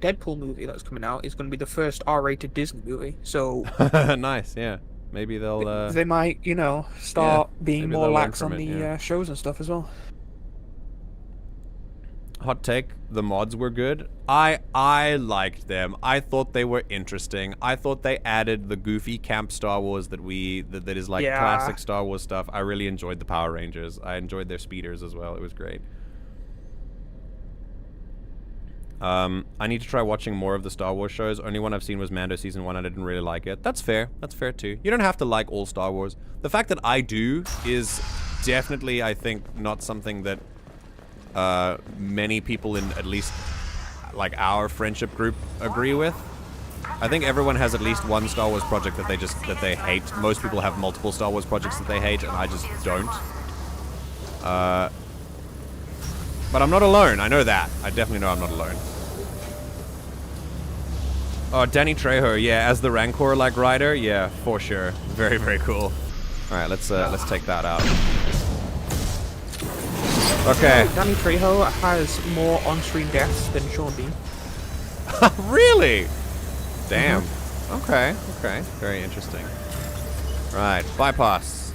Deadpool movie that's coming out is going to be the first R-rated Disney movie, so... Nice, yeah. Maybe they'll... They might, start being more lax on the shows and stuff as well. Hot take, the mods were good. I liked them. I thought they were interesting. I thought they added the goofy camp Star Wars that is like classic Star Wars stuff. I really enjoyed the Power Rangers. I enjoyed their speeders as well. It was great. I need to try watching more of the Star Wars shows. Only one I've seen was Mando Season 1. I didn't really like it. That's fair. That's fair too. You don't have to like all Star Wars. The fact that I do is definitely, I think, not something that many people in at least like our friendship group agree with. I think everyone has at least one Star Wars project that they hate. Most people have multiple Star Wars projects that they hate, and I just don't. But I'm not alone. I know that. I definitely know I'm not alone. Oh, Danny Trejo, yeah, as the Rancor like rider, yeah, for sure. Very, very cool. All right, let's take that out. Okay. Danny Trejo has more on-screen deaths than Sean Bean. Really? Damn. Okay. Very interesting. Right, bypass.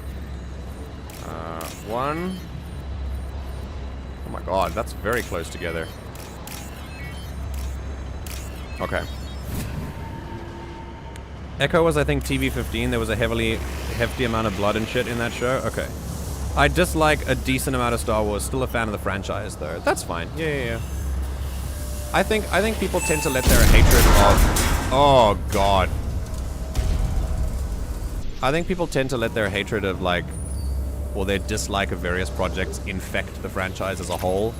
One. Oh my god, that's very close together. Okay. Echo was, I think, TV-15. There was a hefty amount of blood and shit in that show. Okay. I dislike a decent amount of Star Wars. Still a fan of the franchise, though. That's fine. Yeah. I think people tend to let their hatred of... Oh, God. I think people tend to let their hatred of, like... or their dislike of various projects infect the franchise as a whole.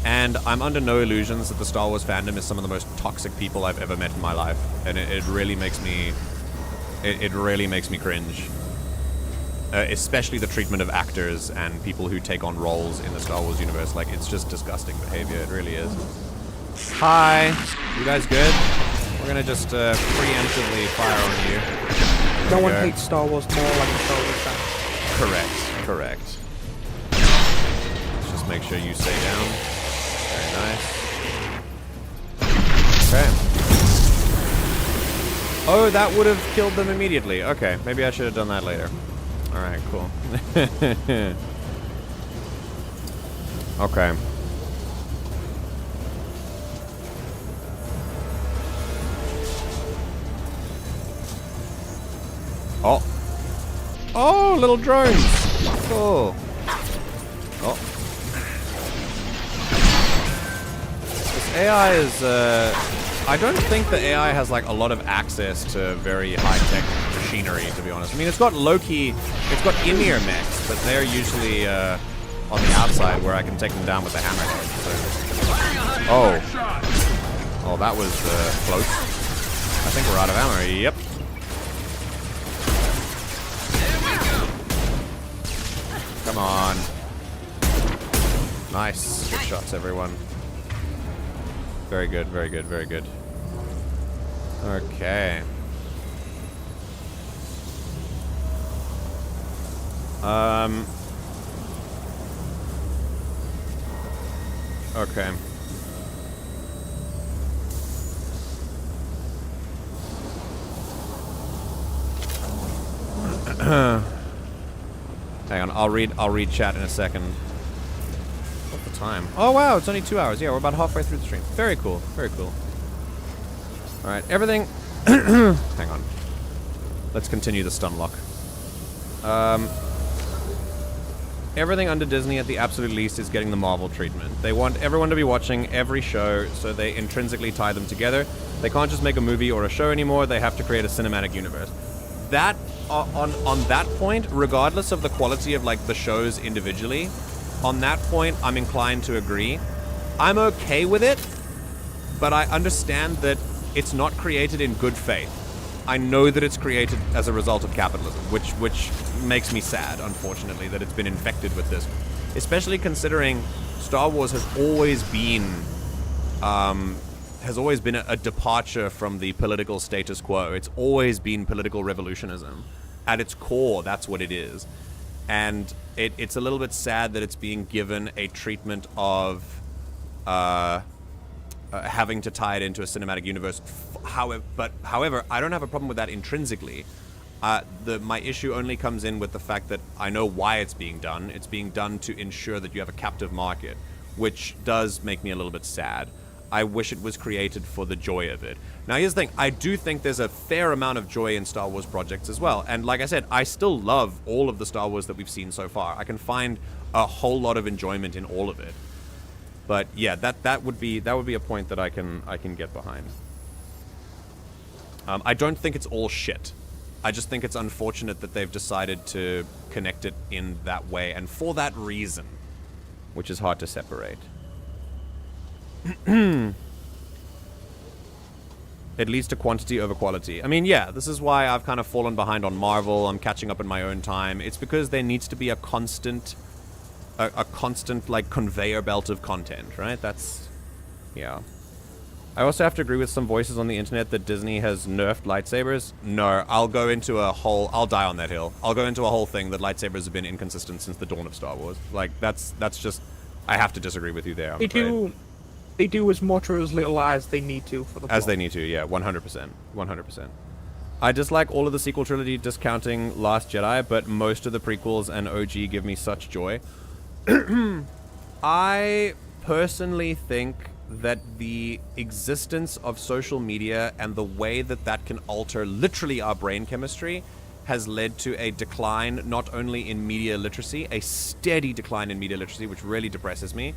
And I'm under no illusions that the Star Wars fandom is some of the most toxic people I've ever met in my life. And it really makes me... It really makes me cringe. Especially the treatment of actors and people who take on roles in the Star Wars universe. Like, it's just disgusting behavior. It really is. Hi. You guys good? We're gonna just preemptively fire on you. No one hates Star Wars more like a Star Wars fan. Correct. just make sure you stay down. Very nice. Okay. Oh, that would have killed them immediately. Okay, maybe I should have done that later. Alright, cool. Okay. Oh. Oh, little drones. Cool. Oh. This AI is, I don't think the AI has, like, a lot of access to very high-tech machinery, to be honest. I mean, it's got low-key, it's got in-ear mechs, but they're usually, on the outside where I can take them down with the hammerhead. So. Oh. Oh, that was, close. I think we're out of ammo. Yep. Come on. Nice. Good shots, everyone. Very good, very good, very good. Okay. Okay. Hang on, I'll read chat in a second. What's the time? Oh wow, it's only 2 hours. Yeah, we're about halfway through the stream. Very cool, very cool. Alright, everything hang on. Let's continue the Stunlock. Everything under Disney at the absolute least is getting the Marvel treatment. They want everyone to be watching every show, so they intrinsically tie them together. They can't just make a movie or a show anymore, they have to create a cinematic universe. That, on that point, regardless of the quality of, like, the shows individually, on that point, I'm inclined to agree. I'm okay with it, but I understand that it's not created in good faith. I know that it's created as a result of capitalism, which makes me sad, unfortunately, that it's been infected with this. Especially considering Star Wars has always been a departure from the political status quo. It's always been political revolutionism. At its core, that's what it is. And it's a little bit sad that it's being given a treatment of having to tie it into a cinematic universe. However, I don't have a problem with that intrinsically. My issue only comes in with the fact that I know why it's being done. It's being done to ensure that you have a captive market, which does make me a little bit sad. I wish it was created for the joy of it. Now, here's the thing. I do think there's a fair amount of joy in Star Wars projects as well. And like I said, I still love all of the Star Wars that we've seen so far. I can find a whole lot of enjoyment in all of it. But yeah, that would be a point that I can get behind. I don't think it's all shit. I just think it's unfortunate that they've decided to connect it in that way, and for that reason, which is hard to separate. It leads to quantity over quality. I mean, yeah, this is why I've kind of fallen behind on Marvel. I'm catching up in my own time. It's because there needs to be a constant, like, conveyor belt of content, right? That's, yeah. I also have to agree with some voices on the internet that Disney has nerfed lightsabers. No, I'll die on that hill. I'll go into a whole thing that lightsabers have been inconsistent since the dawn of Star Wars. Like, that's just, I have to disagree with you there, I'm afraid. They do as much or as little as they need to for the plot. As they need to, yeah, 100%. 100%. I dislike all of the sequel trilogy, discounting Last Jedi, but most of the prequels and OG give me such joy. I personally think that the existence of social media and the way that can alter literally our brain chemistry has led to a decline not only in media literacy, a steady decline in media literacy, which really depresses me,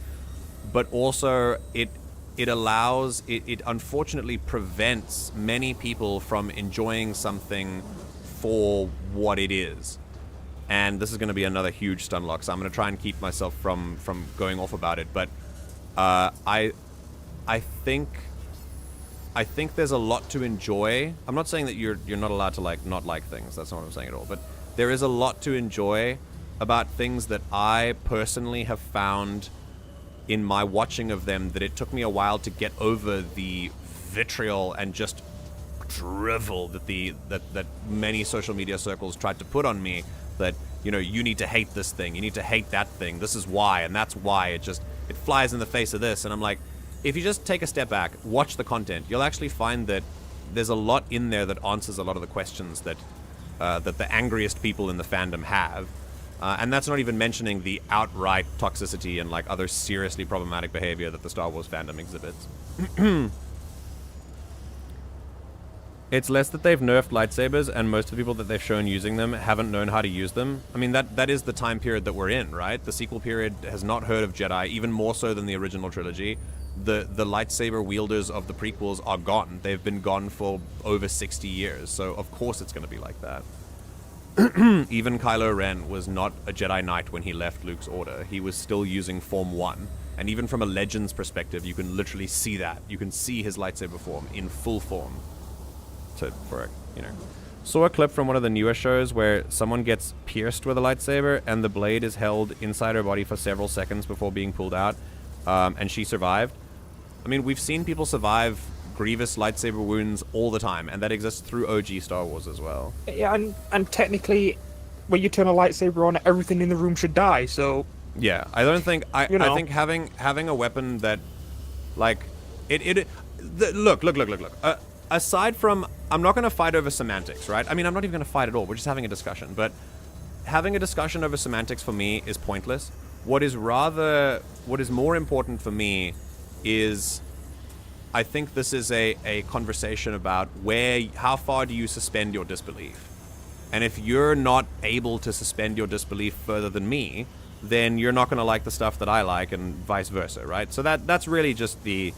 but also it unfortunately prevents many people from enjoying something for what it is. And this is going to be another huge Stunlock, so I'm going to try and keep myself from going off about it. But I think there's a lot to enjoy. I'm not saying that you're not allowed to not like things. That's not what I'm saying at all. But there is a lot to enjoy about things that I personally have found in my watching of them, that it took me a while to get over the vitriol and just drivel that many social media circles tried to put on me. That you know, you need to hate this thing, you need to hate that thing, this is why, and that's why. It flies in the face of this. And I'm like, if you just take a step back, watch the content, you'll actually find that there's a lot in there that answers a lot of the questions that that the angriest people in the fandom have. And that's not even mentioning the outright toxicity and like other seriously problematic behavior that the Star Wars fandom exhibits. It's less that they've nerfed lightsabers, and most of the people that they've shown using them haven't known how to use them. I mean, that is the time period that we're in, right? The sequel period has not heard of Jedi, even more so than the original trilogy. The lightsaber wielders of the prequels are gone. They've been gone for over 60 years, so of course it's going to be like that. Even Kylo Ren was not a Jedi Knight when he left Luke's order. He was still using Form 1. And even from a Legends perspective, you can literally see that. You can see his lightsaber form in full form. Saw a clip from one of the newer shows where someone gets pierced with a lightsaber and the blade is held inside her body for several seconds before being pulled out, and she survived. I mean, we've seen people survive grievous lightsaber wounds all the time, and that exists through OG Star Wars as well. Yeah, and technically, when you turn a lightsaber on, everything in the room should die, so... Yeah, I don't think... I think having a weapon that, like... Look. Aside from... I'm not going to fight over semantics, right? I mean, I'm not even going to fight at all. We're just having a discussion. But having a discussion over semantics for me is pointless. What is more important for me is... I think this is a conversation about how far do you suspend your disbelief? And if you're not able to suspend your disbelief further than me, then you're not going to like the stuff that I like, and vice versa, right? So that's really just the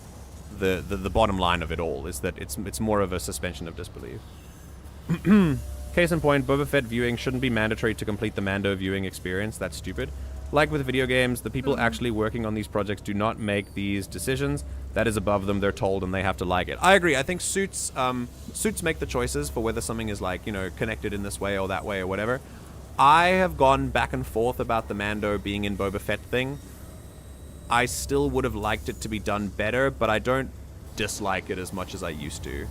bottom line of it all, is that it's more of a suspension of disbelief. Case in point, Boba Fett viewing shouldn't be mandatory to complete the Mando viewing experience. That's stupid. Like with video games, the people actually working on these projects do not make these decisions. That is above them. They're told and they have to like it. I agree. I think suits make the choices for whether something is, like, you know, connected in this way or that way or whatever. I have gone back and forth about the Mando being in Boba Fett thing. I still would have liked it to be done better, but I don't dislike it as much as I used to.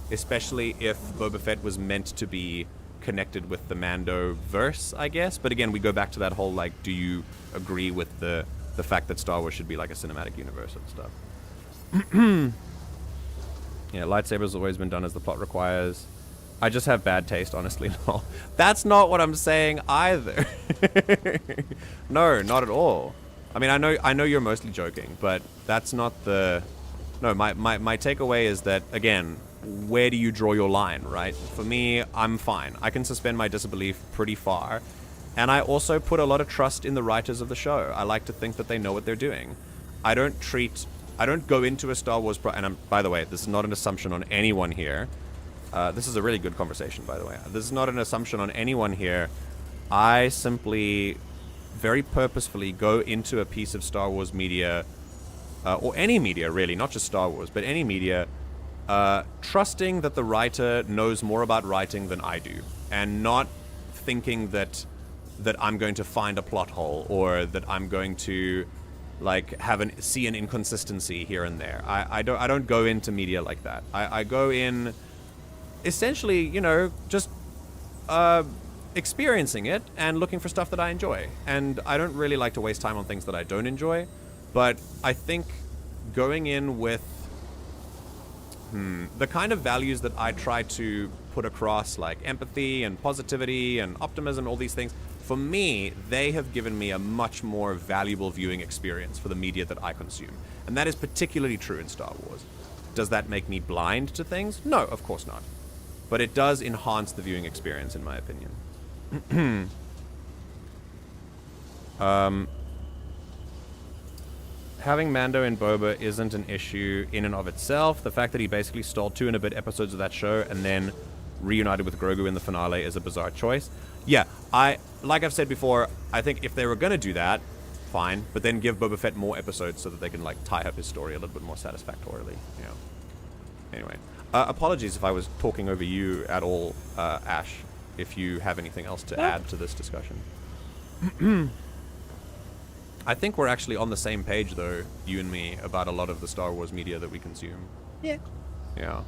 Especially if Boba Fett was meant to be connected with the Mando verse, I guess. But again, we go back to that whole, like, do you agree with the fact that Star Wars should be like a cinematic universe and stuff? Yeah, lightsabers always been done as the plot requires. I just have bad taste, honestly. No, that's not what I'm saying either. No, not at all. I mean, I know you're mostly joking, but that's not the... No, my takeaway is that, again, where do you draw your line, right? For me, I'm fine. I can suspend my disbelief pretty far. And I also put a lot of trust in the writers of the show. I like to think that they know what they're doing. I don't go into a Star Wars by the way, this is not an assumption on anyone here. This is a really good conversation, by the way. This is not an assumption on anyone here. I simply very purposefully go into a piece of Star Wars media, or any media really, not just Star Wars, but any media, trusting that the writer knows more about writing than I do, and not thinking that I'm going to find a plot hole, or that I'm going to, like, see an inconsistency here and there. I don't go into media like that. I go in essentially, you know, just experiencing it and looking for stuff that I enjoy. And I don't really like to waste time on things that I don't enjoy. But I think going in with the kind of values that I try to put across, like empathy and positivity and optimism, all these things, for me, they have given me a much more valuable viewing experience for the media that I consume. And that is particularly true in Star Wars. Does that make me blind to things? No, of course not. But it does enhance the viewing experience, in my opinion. Having Mando in Boba isn't an issue in and of itself. The fact that he basically stole 2 and a bit episodes of that show and then reunited with Grogu in the finale is a bizarre choice. Yeah, like I've said before, I think if they were going to do that, fine, but then give Boba Fett more episodes so that they can, like, tie up his story a little bit more satisfactorily, you know. Anyway, apologies if I was talking over you at all, Ash, if you have anything else to add to this discussion. I think we're actually on the same page, though, you and me, about a lot of the Star Wars media that we consume. Yeah. Yeah.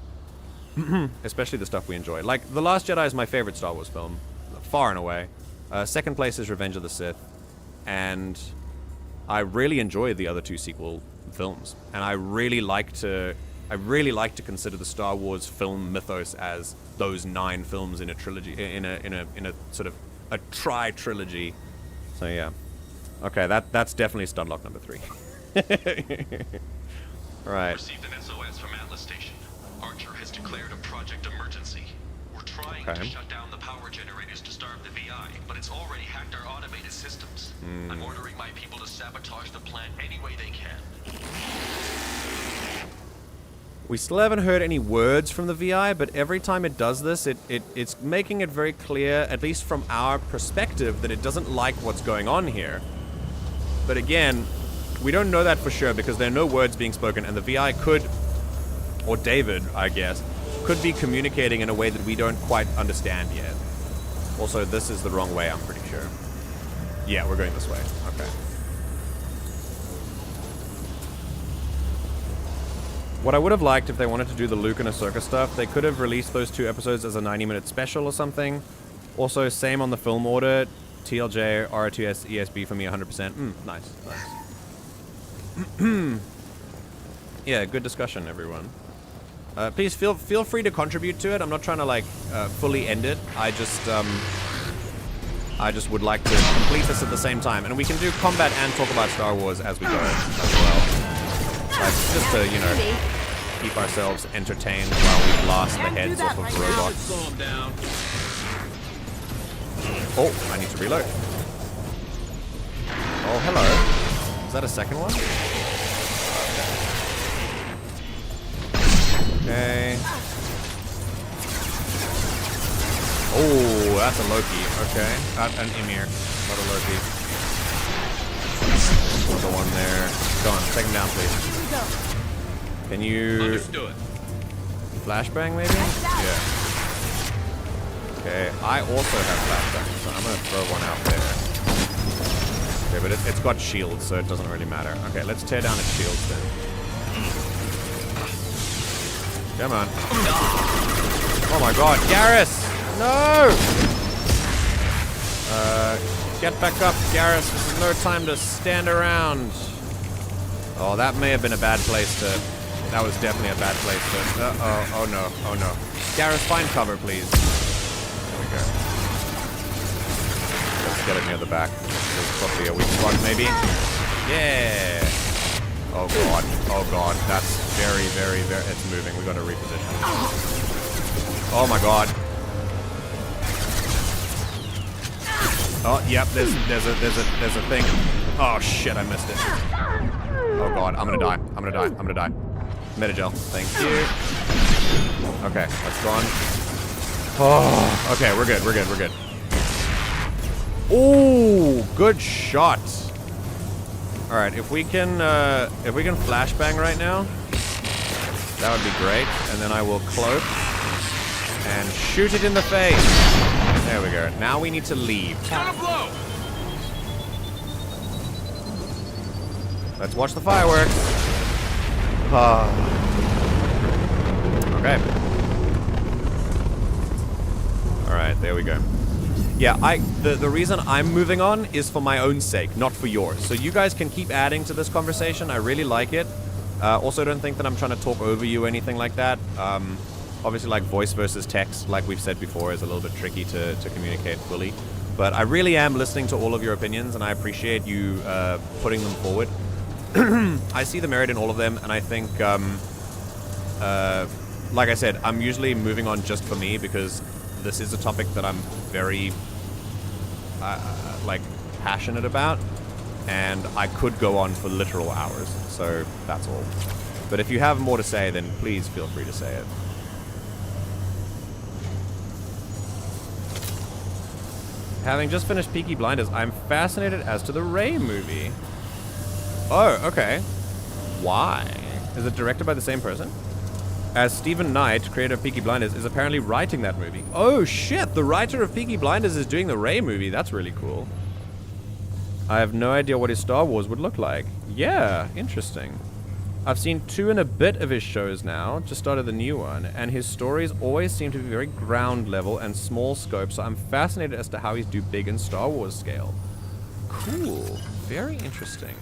Especially the stuff we enjoy. Like, The Last Jedi is my favorite Star Wars film, far and away. Second place is Revenge of the Sith. And I really enjoy the other two sequel films. And I really like to consider the Star Wars film mythos as those 9 films in a trilogy, in a sort of a tri-trilogy. So yeah. Okay, that's definitely Stunlock number 3. Right. Received an SOS from Atlas Station. Archer has declared a project emergency. We're trying to shut down the power generators to starve the VI, but it's already hacked our automated systems. I'm ordering my people to sabotage the plant any way they can. We still haven't heard any words from the VI, but every time it does this, it's making it very clear, at least from our perspective, that it doesn't like what's going on here. But again, we don't know that for sure because there are no words being spoken, and the VI could, or David, I guess, could be communicating in a way that we don't quite understand yet. Also, this is the wrong way, I'm pretty sure. Yeah, we're going this way. Okay. What I would have liked if they wanted to do the Luke and Ahsoka stuff, they could have released those 2 episodes as a 90-minute special or something. Also, same on the film order. TLJ, R2S, ESB for me 100%. Nice. Yeah, good discussion, everyone. Please feel free to contribute to it. I'm not trying to, like, fully end it. I just would like to complete this at the same time. And we can do combat and talk about Star Wars as we go as well. Like, just to, you know, keep ourselves entertained while we blast the heads off of robots. Oh, I need to reload. Oh, hello. Is that a second one? Okay. Oh, that's a Loki. Okay. An Ymir. Not a Loki. Another one there. Go on, take him down, please. Can you... Understood. Flashbang, maybe? Yeah. Okay, I also have flashbang, so I'm gonna throw one out there. Okay, but it's got shields, so it doesn't really matter. Okay, let's tear down its shields then. Come on. Oh my god, Garrus! No! Get back up, Garrus. This is no time to stand around. Oh, that may have been a bad place to... That was definitely a bad place to... oh no, oh no. Garrus, find cover, please. There we go. Let's get it near the back. There's probably a weak spot, maybe. Yeah! Oh god, that's very, it's moving. We gotta reposition. Oh my god. Oh, yep, there's a thing. Oh shit, I missed it. Oh god, I'm gonna die. Metagel, thank you. Okay, that's gone. Oh, okay, we're good. Ooh, good shot. All right, if we can flashbang right now, that would be great. And then I will cloak and shoot it in the face. There we go. Now we need to leave. Let's watch the fireworks. Okay. All right, there we go. Yeah, the reason I'm moving on is for my own sake, not for yours. So you guys can keep adding to this conversation. I really like it. Also, don't think that I'm trying to talk over you or anything like that. Obviously, like voice versus text, like we've said before, is a little bit tricky to communicate fully. But I really am listening to all of your opinions, and I appreciate you putting them forward. I see the merit in all of them, and I think, like I said, I'm usually moving on just for me because this is a topic that I'm very, like, passionate about, and I could go on for literal hours, so that's all. But if you have more to say, then please feel free to say it. Having just finished Peaky Blinders, I'm fascinated as to the Rey movie. Oh, okay. Why? Is it directed by the same person? As Stephen Knight, creator of Peaky Blinders, is apparently writing that movie. Oh shit, the writer of Peaky Blinders is doing the Rey movie. That's really cool. I have no idea what his Star Wars would look like. Yeah, interesting. I've seen 2 and a bit of his shows now, just started the new one, and his stories always seem to be very ground level and small scope, so I'm fascinated as to how he's do big in Star Wars scale. Cool. Very interesting.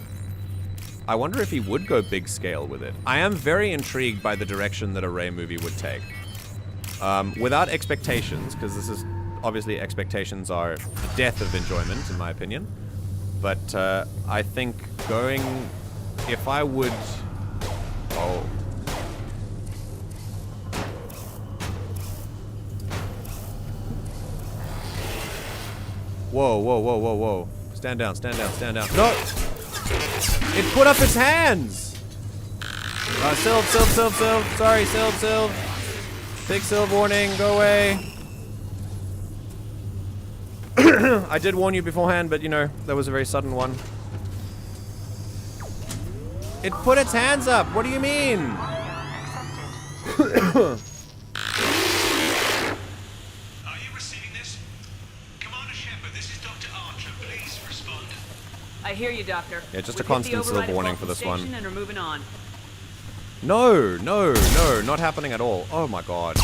I wonder if he would go big scale with it. I am very intrigued by the direction that a Rey movie would take. Without expectations, because this is obviously expectations are the death of enjoyment, in my opinion. But I think going, if I would, oh. Whoa, whoa, whoa, whoa, whoa. Stand down, stand down, stand down. No! It put up its hands! Sylve, Sylve, Sylve, Sylve. Sorry, Sylve, Sylve. Big Sylve warning, go away. I did warn you beforehand, but you know, that was a very sudden one. It put its hands up, what do you mean? Are you receiving this? Commander Shepard, this is Dr. Archer. Please respond. I hear you, Doctor. Yeah, just a constant Sylve warning for this one. And we're moving on. No, no, no, not happening at all. Oh my god.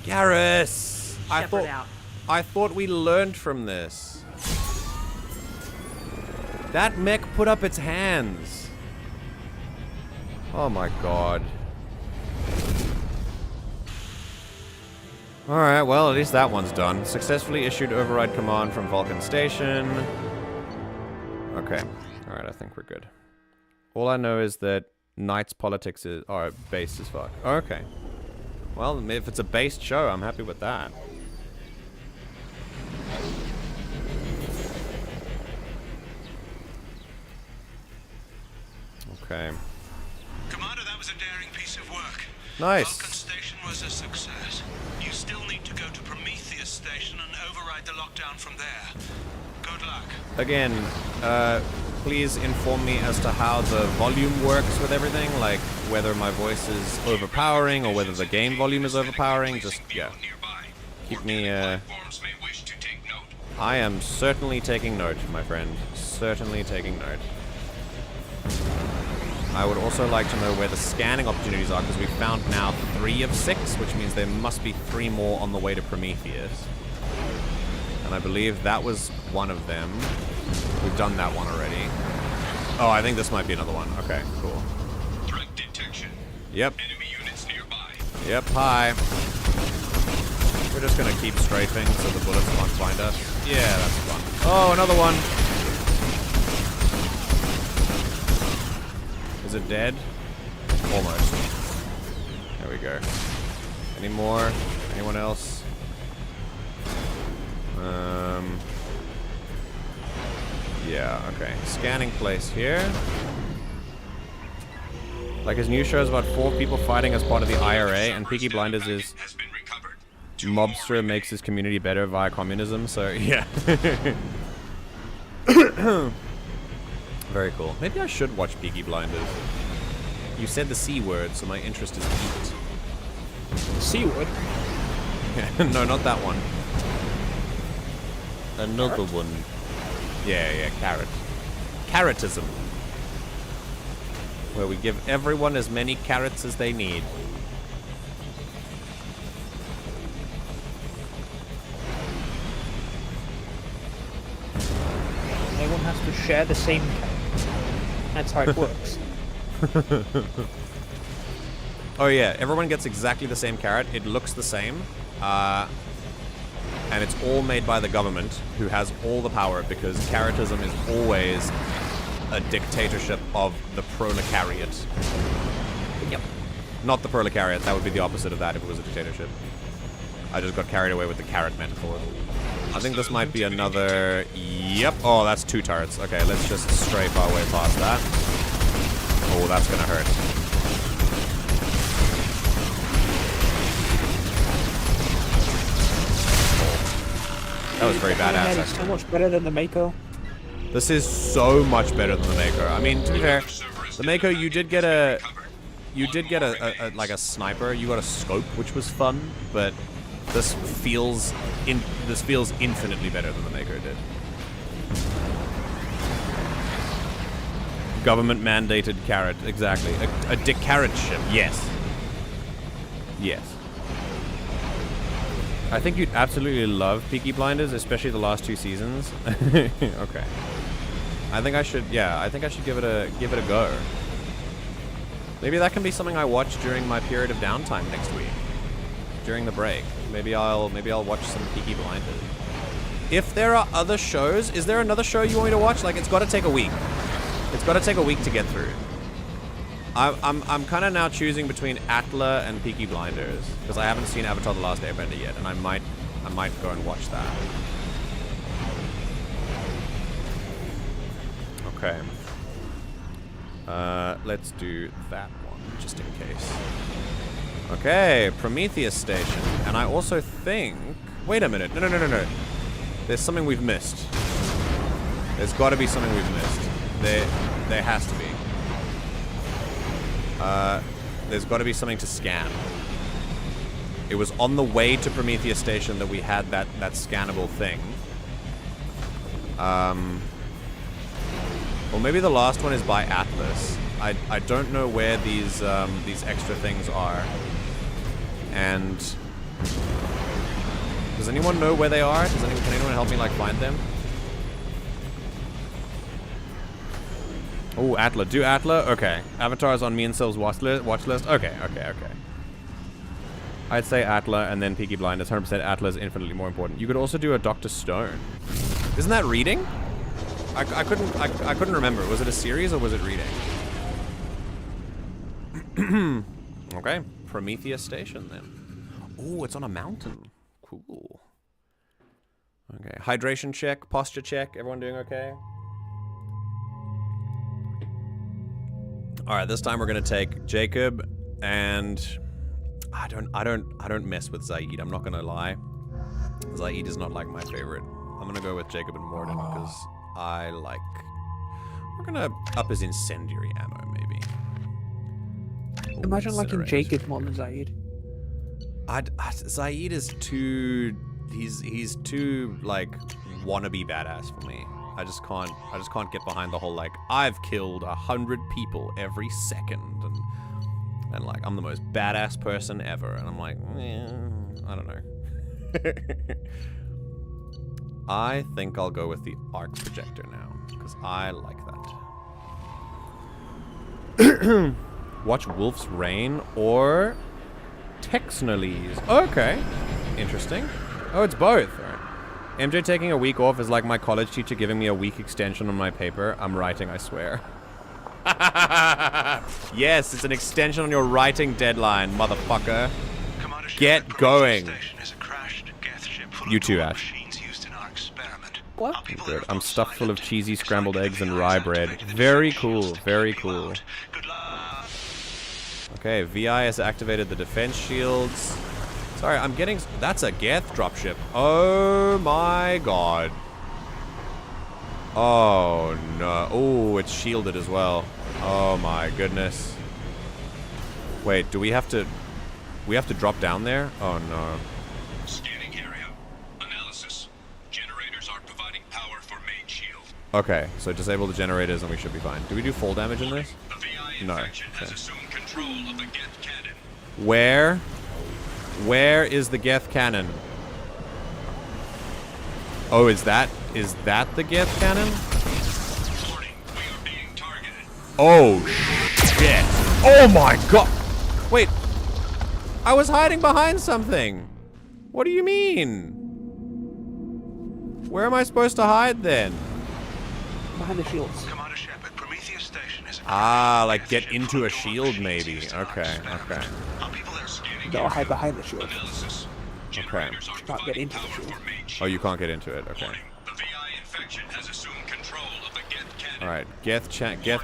Garrus! I thought we learned from this. That mech put up its hands. Oh my god. Alright, well, at least that one's done. Successfully issued override command from Vulcan Station. Okay. Alright, I think we're good. All I know is that Knight's politics are based as fuck. Okay. Well, if it's a based show, I'm happy with that. Okay. Commander, that was a daring piece of work. Nice. Vulcan Station was a success. You still need to go to Prometheus Station and override the lockdown from there. Good luck. Again, please inform me as to how the volume works with everything, like whether my voice is overpowering or whether the game volume is overpowering. Just, yeah. Keep me, I am certainly taking note, my friend. Certainly taking note. I would also like to know where the scanning opportunities are, because we found now 3 of 6, which means there must be 3 more on the way to Prometheus. And I believe that was one of them. We've done that one already. Oh, I think this might be another one. Okay, cool. Threat detection. Yep. Enemy units nearby. Yep, hi. We're just gonna keep strafing so the bullets can't find us. Yeah, that's fun. Oh, another one. Is it dead? Almost. There we go. Any more? Anyone else? Yeah, okay. Scanning place here. Like, his new show is about 4 people fighting as part of the IRA, and Peaky Blinders is mobster makes his community better via communism, so yeah. Very cool. Maybe I should watch Peaky Blinders. You said the C word, so my interest is peaked. C word? No, not that one. Another one. Yeah, carrot. Carrotism. Where we give everyone as many carrots as they need. Everyone has to share the same carrot. That's how it works. Oh yeah, everyone gets exactly the same carrot. It looks the same. And it's all made by the government, who has all the power, because carrotism is always a dictatorship of the proletariat. Yep. Not the proletariat, that would be the opposite of that if it was a dictatorship. I just got carried away with the carrot metaphor. I think this might be another... Yep. Oh, that's 2 turrets. Okay, let's just strafe our way past that. Oh, that's gonna hurt. That was very badass, It's so much better than the Mako. This is so much better than the Mako. I mean, to be fair, the Mako, you did get a like a sniper. You got a scope, which was fun, but this feels infinitely better than the Mako did. Government-mandated carrot, exactly. A dick-carrot ship, yes. Yes. I think you'd absolutely love Peaky Blinders, especially the last 2 seasons. Okay. I think I should give it a go. Maybe that can be something I watch during my period of downtime next week. During the break. Maybe I'll watch some Peaky Blinders. If there are other shows, is there another show you want me to watch? Like, it's got to take a week. It's got to take a week to get through. I'm kind of now choosing between Atla and Peaky Blinders because I haven't seen Avatar: The Last Airbender yet, and I might go and watch that. Okay. Let's do that one just in case. Okay, Prometheus Station, and I also think. Wait a minute! No. There's something we've missed. There's got to be something we've missed. There has to be. There's got to be something to scan. It was on the way to Prometheus Station that we had that scannable thing. Or maybe the last one is by Atlas. I don't know where these extra things are. And does anyone know where they are? Can anyone help me like find them? Oh, Atla. Do Atla? Okay. Avatar's on me and Syl's watch list. Okay. I'd say Atla and then Peaky Blinders. 100% Atla is infinitely more important. You could also do a Dr. Stone. Isn't that reading? I couldn't remember. Was it a series or was it reading? Okay. Prometheus Station then. Oh, it's on a mountain. Cool. Okay. Hydration check, posture check. Everyone doing okay? All right, this time we're gonna take Jacob, and I don't mess with Zaeed. I'm not gonna lie. Zaeed is not like my favorite. I'm gonna go with Jacob and Mordin because I like. We're gonna up his incendiary ammo, maybe. Imagine liking Jacob more than Zaeed. Zaeed is too. He's too like wannabe badass for me. I just can't get behind the whole like I've killed 100 people every second and like I'm the most badass person ever, and I'm like I don't know. I think I'll go with the arc projector now because I like that. Watch Wolf's Rain or Texnolese. Okay, interesting. Oh, it's both. All right. MJ taking a week off is like my college teacher giving me a week extension on my paper. I'm writing, I swear. Yes, it's an extension on your writing deadline, motherfucker. Get going. You too, Ash. What? Good. I'm stuffed full of cheesy scrambled eggs and rye bread. Very cool, very cool. Okay, VI has activated the defense shields. Sorry, I'm getting... That's a Geth dropship. Oh my god. Oh no. Oh, it's shielded as well. Oh my goodness. Wait, do we have to... We have to drop down there? Oh no. Scanning area. Analysis. Generators are providing power for main shield. Okay, so disable the generators and we should be fine. Do we do full damage in this? The VI No. infection has assumed control of the Geth cannon. Where? Where is the Geth cannon? Oh, is that the Geth cannon? Warning, we are being targeted. Oh shit! Oh my god! Wait, I was hiding behind something. What do you mean? Where am I supposed to hide then? Behind the shields. Commander Shepard, Prometheus Station is Like get into a shield maybe. Okay. No, hide behind the shield. Okay. Not get into the shield. Oh, you can't get into it. Okay. Alright, Geth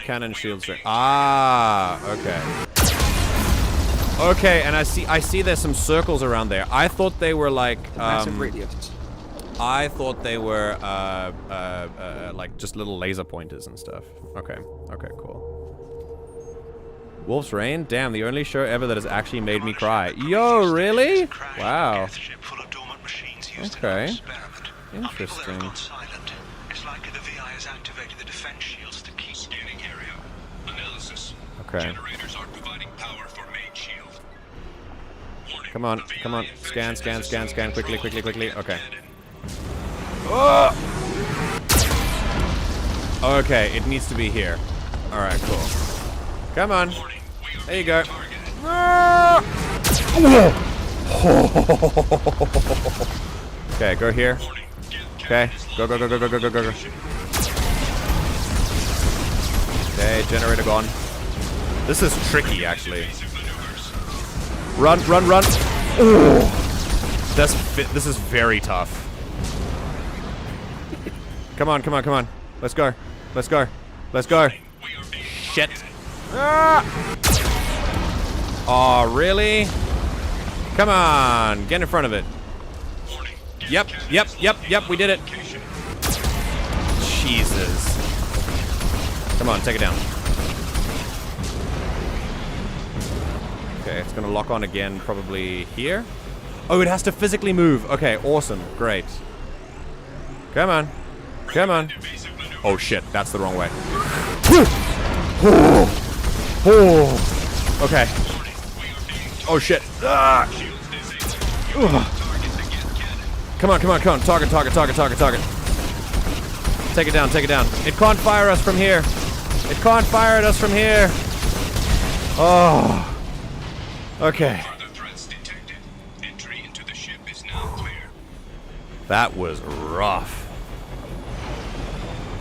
cannon shield strength. Okay. Okay, and I see there's some circles around there. I thought they were like Massive radius. I thought they were like just little laser pointers and stuff. Okay, cool. Wolf's Rain? Damn, the only show ever that has actually made me cry. Yo, really? Wow. Okay. Interesting. Okay. Come on, come on. Scan, scan, scan, scan. Quickly, quickly, quickly. Okay. Oh! Okay, it needs to be here. Alright, cool. Come on. There you go. Okay, go here. Okay, go, go, go, go, go, go, go, go, go. Okay, generator gone. This is tricky, actually. Run, run, run. Ooh. This is very tough. Come on, come on, come on. Let's go. Let's go. Let's go. Shit. Ah! Oh, really? Come on. Get in front of it. Yep, yep, yep, yep. We did it. Jesus. Come on, take it down. Okay, it's gonna lock on again, probably here. Oh, it has to physically move. Okay, awesome. Great. Come on. Come on. Oh shit, that's the wrong way. Okay. Oh shit. Ah. Come on, come on, come on. Target, target, target, target, target. Take it down, take it down. It can't fire us from here. It can't fire at us from here. Oh. Okay. That was rough.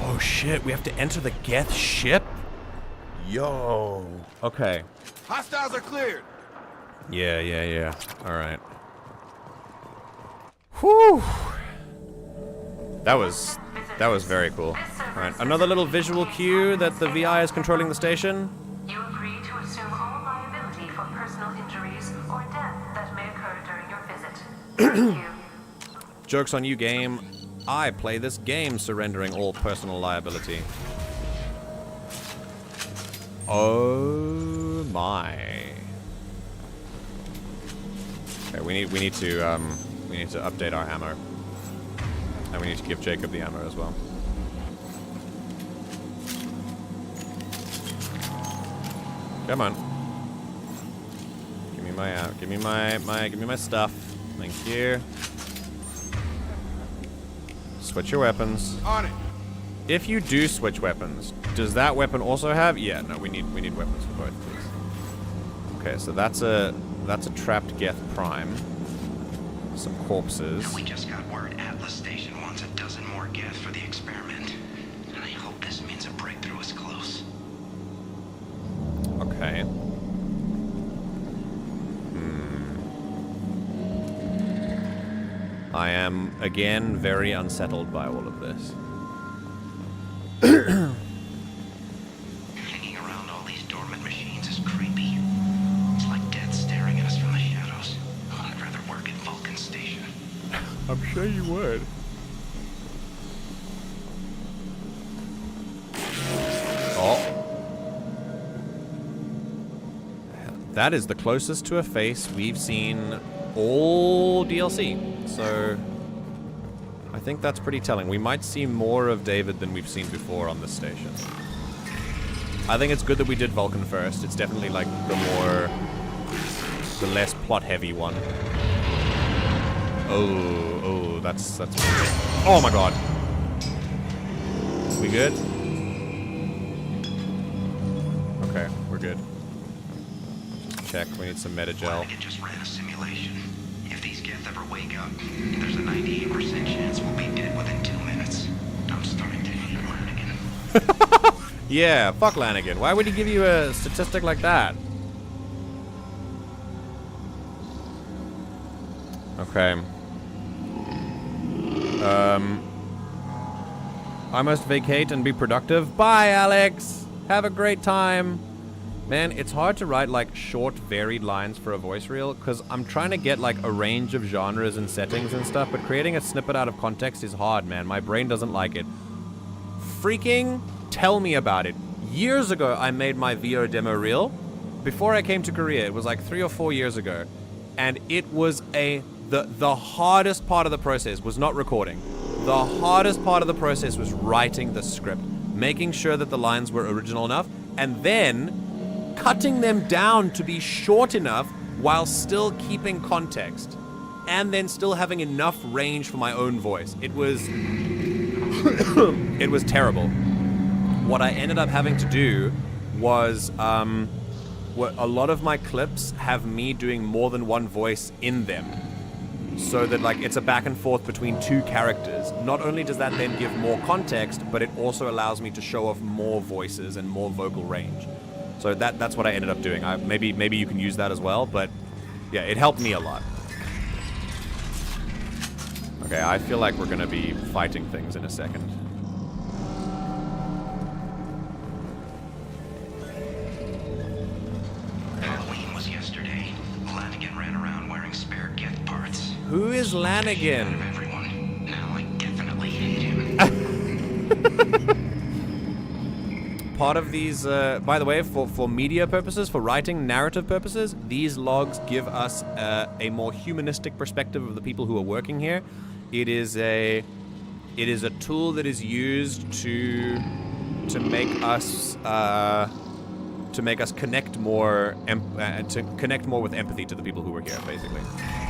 Oh shit, we have to enter the Geth ship? Yo. Okay. Hostiles are cleared. Yeah, yeah, yeah. Alright. Whew. That was very cool. Alright, another little visual cue that the VI is controlling the station. You agree to assume all liability for personal injuries or death that may occur during your visit. Thank you. Joke's on you, game. I play this game surrendering all personal liability. Oh my. Okay, we need to update our ammo. And we need to give Jacob the ammo as well. Come on. Give me my give me my stuff. Thank you. Switch your weapons. On it. If you do switch weapons, does that weapon also have? Yeah, no, we need weapons for both, please. Okay, so that's a trapped Geth Prime. Some corpses. We just got word Atlas Station wants a dozen more Geth for the experiment. And I hope this means a breakthrough is close. Okay. I am, again, very unsettled by all of this. Hanging around all these dormant machines is creepy. It's like death staring at us from the shadows. I'd rather work at Vulcan Station. I'm sure you would. Oh. That is the closest to a face we've seen all DLC. So I think that's pretty telling. We might see more of David than we've seen before on this station. I think it's good that we did Vulcan first. It's definitely like the less plot heavy one. Oh, that's oh my god. We good? Okay, we're good. Just check, we need some metagel. It just ran a simulation. If these Geth ever wake up, there's a 98% chance we'll be dead within 2 minutes. I'm starting to hate Lanigan. Yeah, fuck Lanigan. Why would he give you a statistic like that? Okay. I must vacate and be productive. Bye, Alex! Have a great time. Man, it's hard to write like short, varied lines for a voice reel because I'm trying to get like a range of genres and settings and stuff, but creating a snippet out of context is hard, man. My brain doesn't like it. Freaking tell me about it. Years ago, I made my VO demo reel. Before I came to Korea, it was like 3 or 4 years ago. And it was the hardest part of the process was not recording. The hardest part of the process was writing the script, making sure that the lines were original enough, and then cutting them down to be short enough while still keeping context, and then still having enough range for my own voice. It was it was terrible. What I ended up having to do was a lot of my clips have me doing more than one voice in them, so that like it's a back and forth between two characters. Not only does that then give more context, but it also allows me to show off more voices and more vocal range. So that's what I ended up doing. Maybe you can use that as well, but yeah, it helped me a lot. Okay, I feel like we're gonna be fighting things in a second. Halloween was yesterday. Lanigan ran around wearing spare gift parts. Who is Lanigan? Everyone. Now I definitely hate him. Part of these, by the way, for media purposes, for writing narrative purposes, these logs give us a more humanistic perspective of the people who are working here. It is a tool that is used to make us connect more with empathy to the people who were here, basically,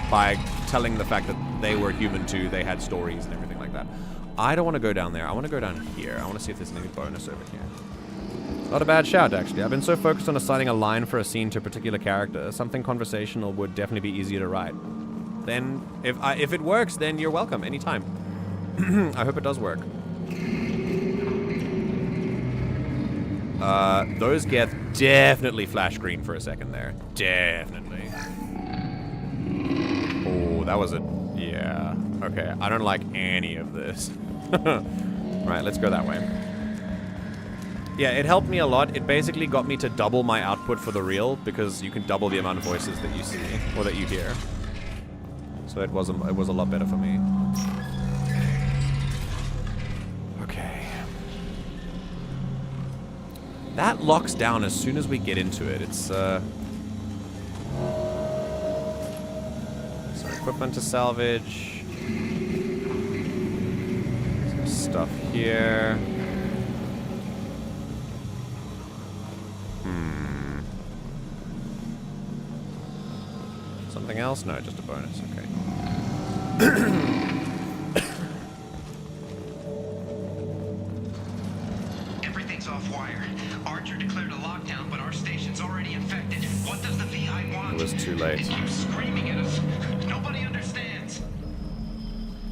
by telling the fact that they were human too, they had stories and everything like that. I don't want to go down there. I want to go down here. I want to see if there's any bonus over here. Not a bad shout, actually. I've been so focused on assigning a line for a scene to a particular character. Something conversational would definitely be easier to write. Then, if it works, then you're welcome anytime. I hope it does work. Those get definitely flash green for a second there. Definitely. Oh, that was yeah. Okay, I don't like any of this. Right, let's go that way. Yeah, it helped me a lot. It basically got me to double my output for the reel, because you can double the amount of voices that you see, or that you hear. So it was a lot better for me. Okay. That locks down as soon as we get into it. It's, so equipment to salvage. Some stuff here. Something else? No, just a bonus. Okay. Everything's off wire. Archer declared a lockdown, but our station's already infected. What does the VI want? It was too late. It keeps screaming at us. Nobody understands.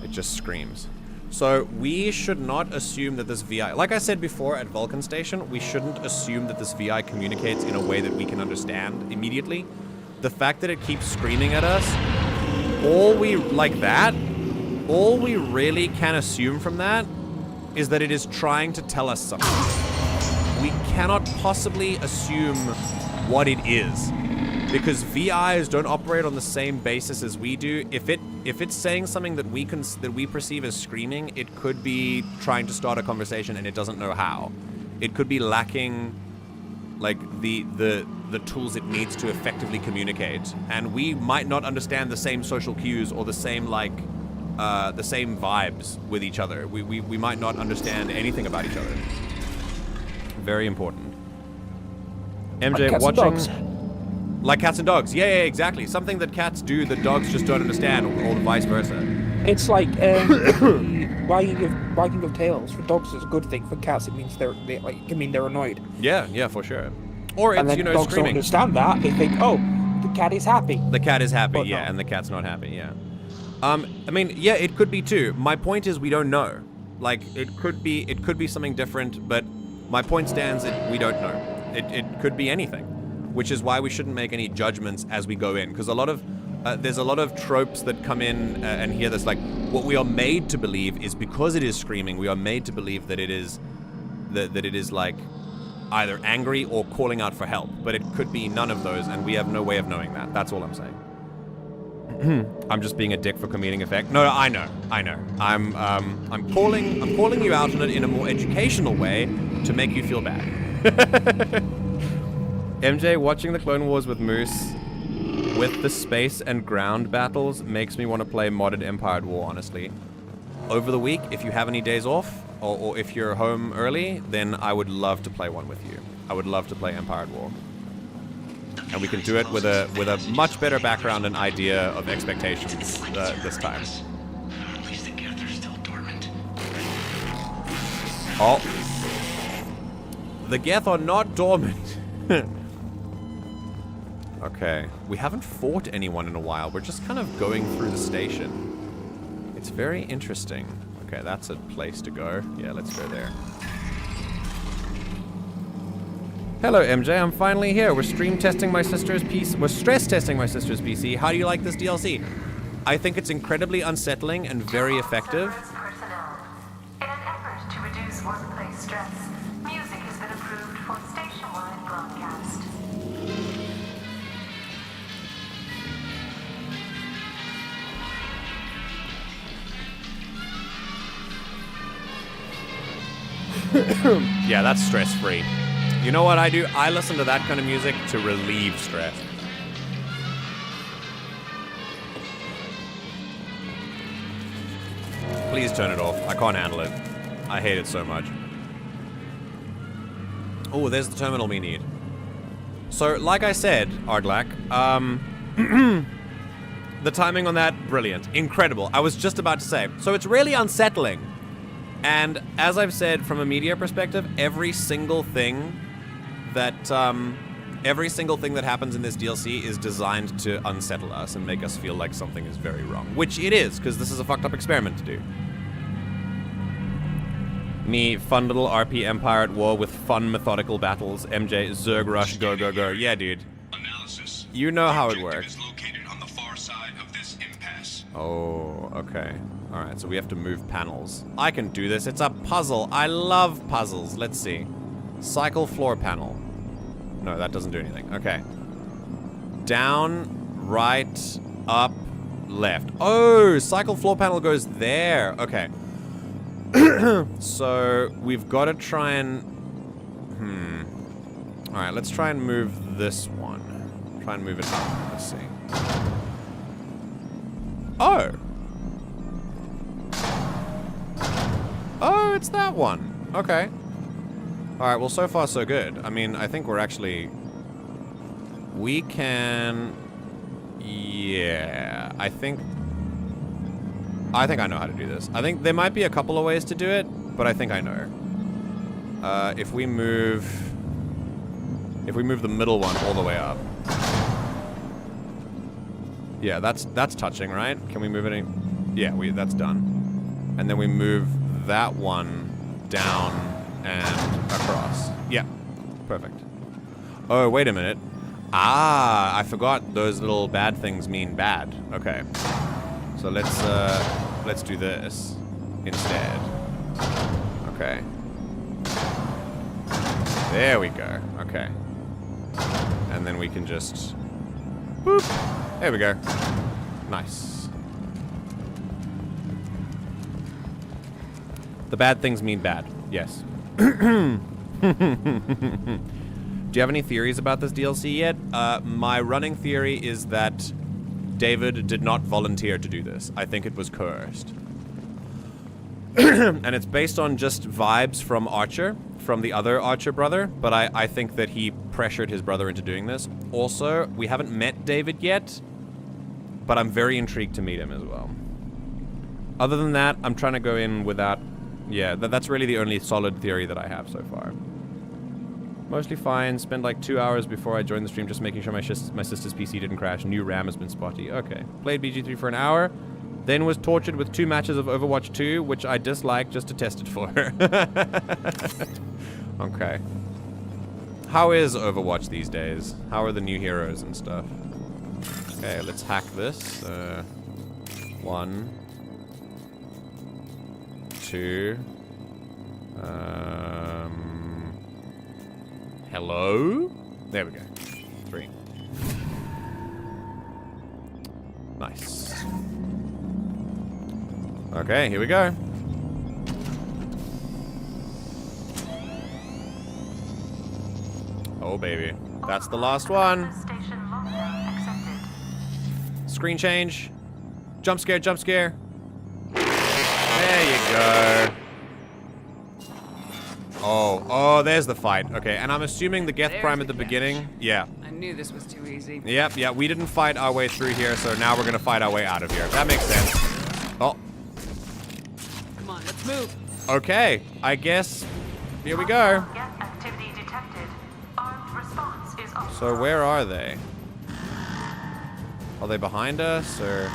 It just screams. So we should not assume that this VI, like I said before at Vulcan Station, we shouldn't assume that this VI communicates in a way that we can understand immediately. The fact that it keeps screaming at us, all we really can assume from that is that it is trying to tell us something. We cannot possibly assume what it is, because VIs don't operate on the same basis as we do. If it's saying something that we perceive as screaming, it could be trying to start a conversation and it doesn't know how. It could be lacking like the tools it needs to effectively communicate, and we might not understand the same social cues or the same the same vibes with each other. We might not understand anything about each other. Very important. MJ, like watching like cats and dogs. Yeah, exactly. Something that cats do that dogs just don't understand, or vice versa. It's like wagging of tails for dogs is a good thing. For cats, it means they're annoyed. Yeah, for sure. Or and it's, then you know, dogs screaming. don't understand that. They think, oh, the cat is happy. The cat is happy, But yeah, no. and the cat's not happy, yeah. I mean, yeah, it could be too. My point is we don't know. Like, it could be something different, but my point stands that we don't know. It could be anything, which is why we shouldn't make any judgments as we go in, because there's a lot of tropes that come in and here that's like, what we are made to believe is because it is screaming, we are made to believe that it is like either angry or calling out for help, but it could be none of those, and we have no way of knowing that. That's all I'm saying. I'm just being a dick for comedic effect. No, I know. I'm calling you out on it in a more educational way to make you feel bad. MJ, watching the Clone Wars with Moose with the space and ground battles makes me want to play modded Empire at War, honestly. Over the week, if you have any days off, or if you're home early, then I would love to play one with you. I would love to play Empire at War. And we can do it with a much better background and idea of expectations this time. At least the Geth are still dormant. Oh. The Geth are not dormant. Okay. We haven't fought anyone in a while. We're just kind of going through the station. It's very interesting. Okay, that's a place to go. Yeah, let's go there. Hello, MJ. I'm finally here. We're stream testing my sister's PC. We're stress testing my sister's PC. How do you like this DLC? I think it's incredibly unsettling and very effective. In an effort to reduce workplace stress, music has been approved for station-wide broadcast. Yeah, that's stress-free. You know what I do? I listen to that kind of music to relieve stress. Please turn it off. I can't handle it. I hate it so much. Oh, there's the terminal we need. So, like I said, Arglak, the timing on that, brilliant. Incredible. I was just about to say. So it's really unsettling. And as I've said, from a media perspective, every single thing that happens in this DLC is designed to unsettle us and make us feel like something is very wrong. Which it is, because this is a fucked up experiment to do. Me, fun little RP empire at war with fun methodical battles. MJ, Zerg rush, go, go, go. Yeah, dude. Analysis. You know how it works. Is located on the far side of this impasse. Oh, okay. Alright, so we have to move panels. I can do this. It's a puzzle. I love puzzles. Let's see. Cycle floor panel. No, that doesn't do anything. Okay. Down, right, up, left. Oh, cycle floor panel goes there. Okay. So, we've got to try and... Alright, let's try and move this one. Try and move it up. Let's see. Oh! Oh, it's that one. Okay. Alright, well, so far, so good. I mean, I think we're actually... We can... Yeah, I think I know how to do this. I think there might be a couple of ways to do it, but I think I know. If we move the middle one all the way up. Yeah, that's touching, right? Can we move it in? Yeah, that's done. And then we move that one down and across. Yeah, perfect. Oh, wait a minute. Ah, I forgot those little bad things mean bad. Okay. So let's do this instead. Okay. There we go. Okay. And then we can just... Boop. There we go. Nice. The bad things mean bad. Yes. Do you have any theories about this DLC yet? My running theory is that David did not volunteer to do this. I think it was coerced. And it's based on just vibes from Archer, from the other Archer brother, but I think that he pressured his brother into doing this. Also, we haven't met David yet, but I'm very intrigued to meet him as well. Other than that, I'm trying to go in without... Yeah, that's really the only solid theory that I have so far. Mostly fine. Spent like 2 hours before I joined the stream just making sure my sister's PC didn't crash. New RAM has been spotty. Okay. Played BG3 for an hour. Then was tortured with 2 matches of Overwatch 2, which I disliked just to test it for. Okay. How is Overwatch these days? How are the new heroes and stuff? Okay, let's hack this. 1, 2. Hello? There we go. 3. Nice. Okay, here we go. Oh, baby. That's the last one. Screen change. Jump scare, jump scare. There you go. Oh, there's the fight. Okay, and I'm assuming the Geth There's Prime the at the catch. beginning. Yeah. I knew this was too easy. Yep, yeah, we didn't fight our way through here, so now we're gonna fight our way out of here. That makes sense. Oh. Come on, let's move. Okay, I guess here we go. Geth activity detected. Armed response is authorized. So where are they? Are they behind us, or?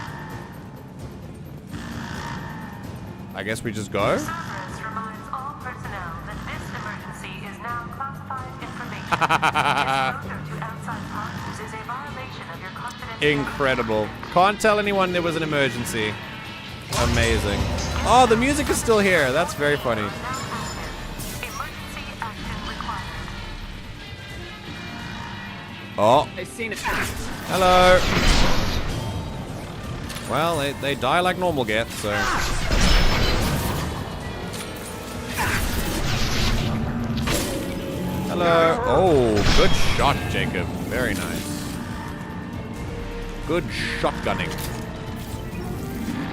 I guess we just go? Cerberus reminds all personnel that this emergency is now classified information. Exposure to outside parties is a violation of your confidentiality. Incredible. Can't tell anyone there was an emergency. Amazing. Oh, the music is still here. That's very funny. Emergency action required. Oh. I've seen it. Hello. Well, they die like normal Geth, so. Hello. Oh, good shot, Jacob. Very nice. Good shotgunning.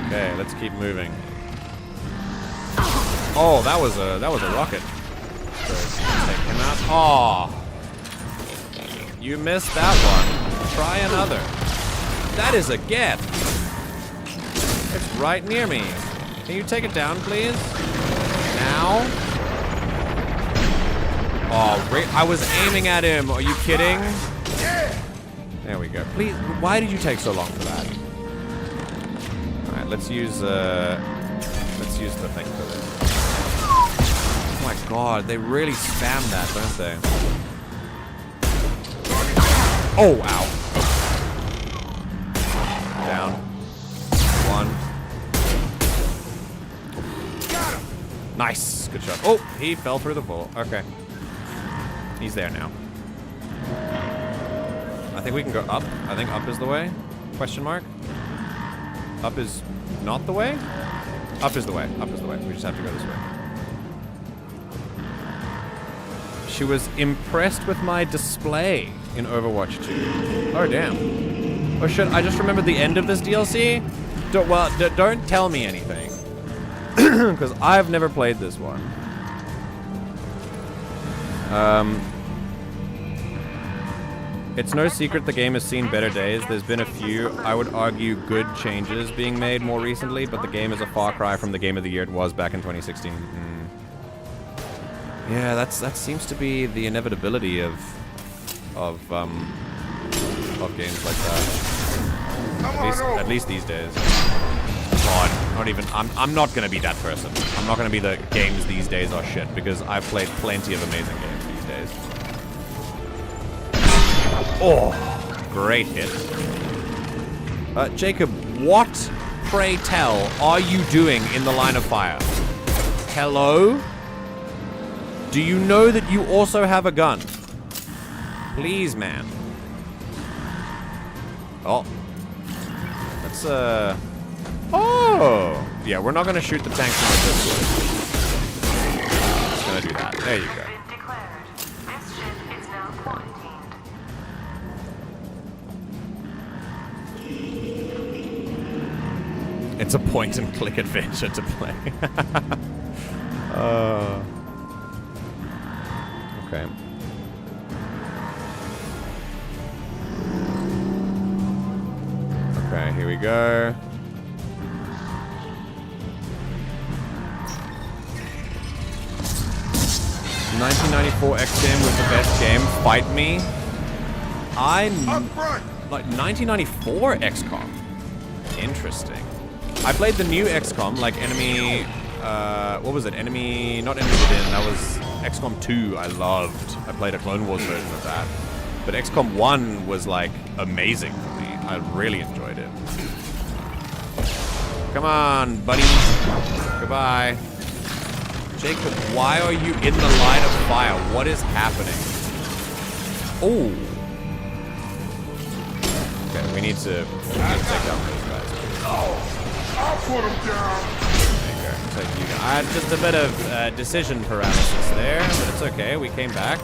Okay, let's keep moving. Oh, that was a rocket. So, take him out. Oh, you missed that one. Try another. That is a Geth. It's right near me. Can you take it down, please? Now. Oh, I was aiming at him. Are you kidding? There we go. Please, why did you take so long for that? All right, let's use the thing for this. Oh my God, they really spam that, don't they? Oh, ow. Down. One. Nice. Good shot. Oh, he fell through the ball. Okay. He's there now. I think we can go up. I think up is the way. Question mark. Up is not the way? Up is the way. Up is the way. We just have to go this way. She was impressed with my display in Overwatch 2. Oh, damn. Oh, shit. I just remembered the end of this DLC. Don't tell me anything. Because I've never played this one. It's no secret the game has seen better days. There's been a few, I would argue, good changes being made more recently, but the game is a far cry from the game of the year it was back in 2016. Yeah, that seems to be the inevitability of games like that. At least these days. God, not even. I'm not gonna be that person. I'm not gonna be the games these days are shit, because I've played plenty of amazing games these days. Oh, great hit. Jacob, what, pray tell, are you doing in the line of fire? Hello? Do you know that you also have a gun? Please, man. Oh. Let's, Oh! Yeah, we're not gonna shoot the tanks from this way. Just gonna do that. There you go. It's a point-and-click adventure to play. Okay. Okay, here we go. ...1994 XCOM was the best game. Fight me. Like 1994 XCOM. Interesting. I played the new XCOM, like Enemy, what was it? Not Enemy Within, that was XCOM 2 I loved. I played a Clone Wars version of that. But XCOM 1 was like amazing for me. I really enjoyed it. Come on, buddy. Goodbye. Jacob, why are you in the line of fire? What is happening? Oh. Okay, we need to take down those guys. I'll put him down. There you go. Take you down. I had just a bit of decision paralysis there, but it's okay. We came back.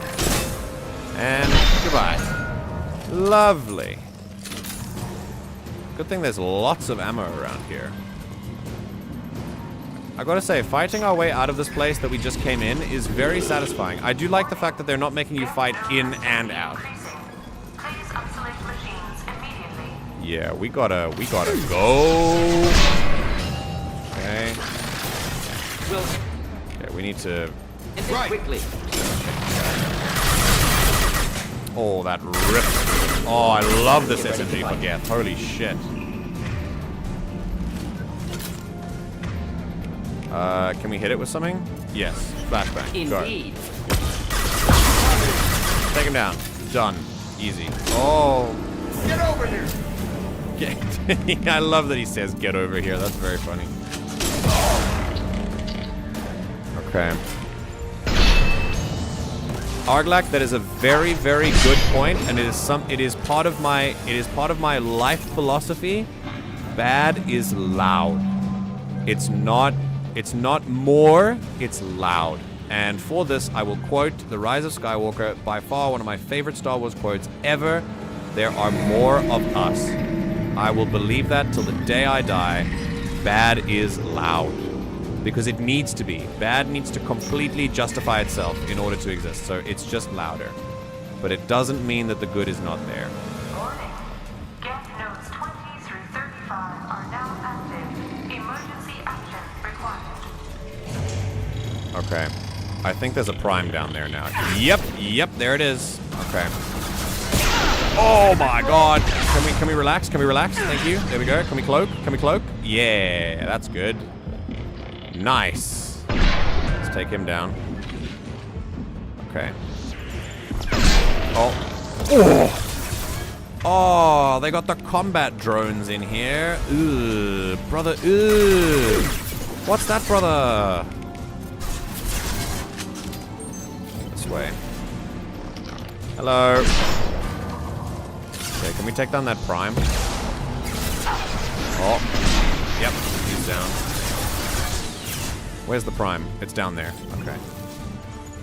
And goodbye. Lovely. Good thing there's lots of ammo around here. I gotta say, fighting our way out of this place that we just came in is very satisfying. I do like the fact that they're not making you fight in and out. Yeah, we gotta go. Okay. Okay, we need to... Quickly. Oh, that rips. Oh, I love this SMG for Geth. Holy shit. Can we hit it with something? Yes. Flashbang. Indeed. Go. Take him down. Done. Easy. Oh. Get over here! I love that he says get over here. That's very funny. Okay. Arglak, that is a very, very good point, and it is part of my life philosophy. Bad is loud. It's not more, it's loud. And for this, I will quote The Rise of Skywalker, by far one of my favorite Star Wars quotes ever. There are more of us. I will believe that till the day I die. Bad is loud. Because it needs to be. Bad needs to completely justify itself in order to exist. So it's just louder. But it doesn't mean that the good is not there. Warning. Geth nodes 20 through 35 are now active. Emergency action required. Okay. I think there's a prime down there now. Yep, there it is. Okay. Oh my god. Can we relax? Can we relax? Thank you. There we go. Can we cloak? Can we cloak? Yeah, that's good. Nice. Let's take him down. Okay. Oh, they got the combat drones in here. Ooh, brother. Ooh. What's that, brother? This way. Hello. Okay, can we take down that prime? Oh. Yep, he's down. Where's the prime? It's down there. Okay.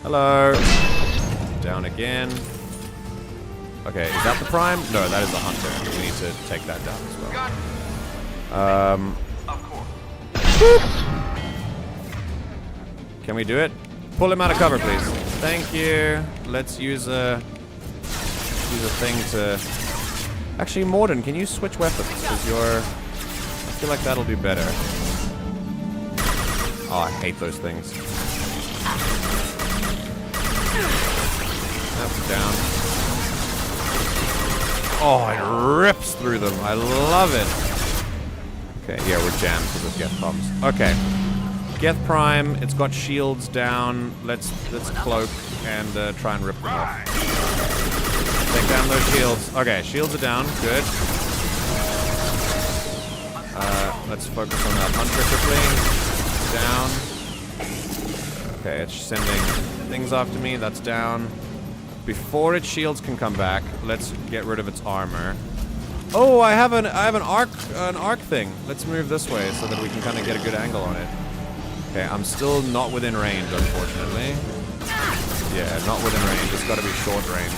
Hello. Down again. Okay, is that the prime? No, that is the hunter. We need to take that down as well. Boop. Can we do it? Pull him out of cover, please. Thank you. Let's use a thing to... Actually, Mordin, can you switch weapons? Because I feel like that'll do better. Oh, I hate those things. That's down. Oh, it rips through them. I love it. Okay, yeah, we're jammed with this Geth bombs. Okay. Geth Prime, it's got shields down. Let's cloak and try and rip them off. Take down those shields. Okay, shields are down. Good. Let's focus on that hunter quickly. Down. Okay, it's sending things after me. That's down. Before its shields can come back, let's get rid of its armor. Oh, I have an arc thing. Let's move this way so that we can kind of get a good angle on it. Okay, I'm still not within range, unfortunately. Yeah, not within range. It's got to be short range.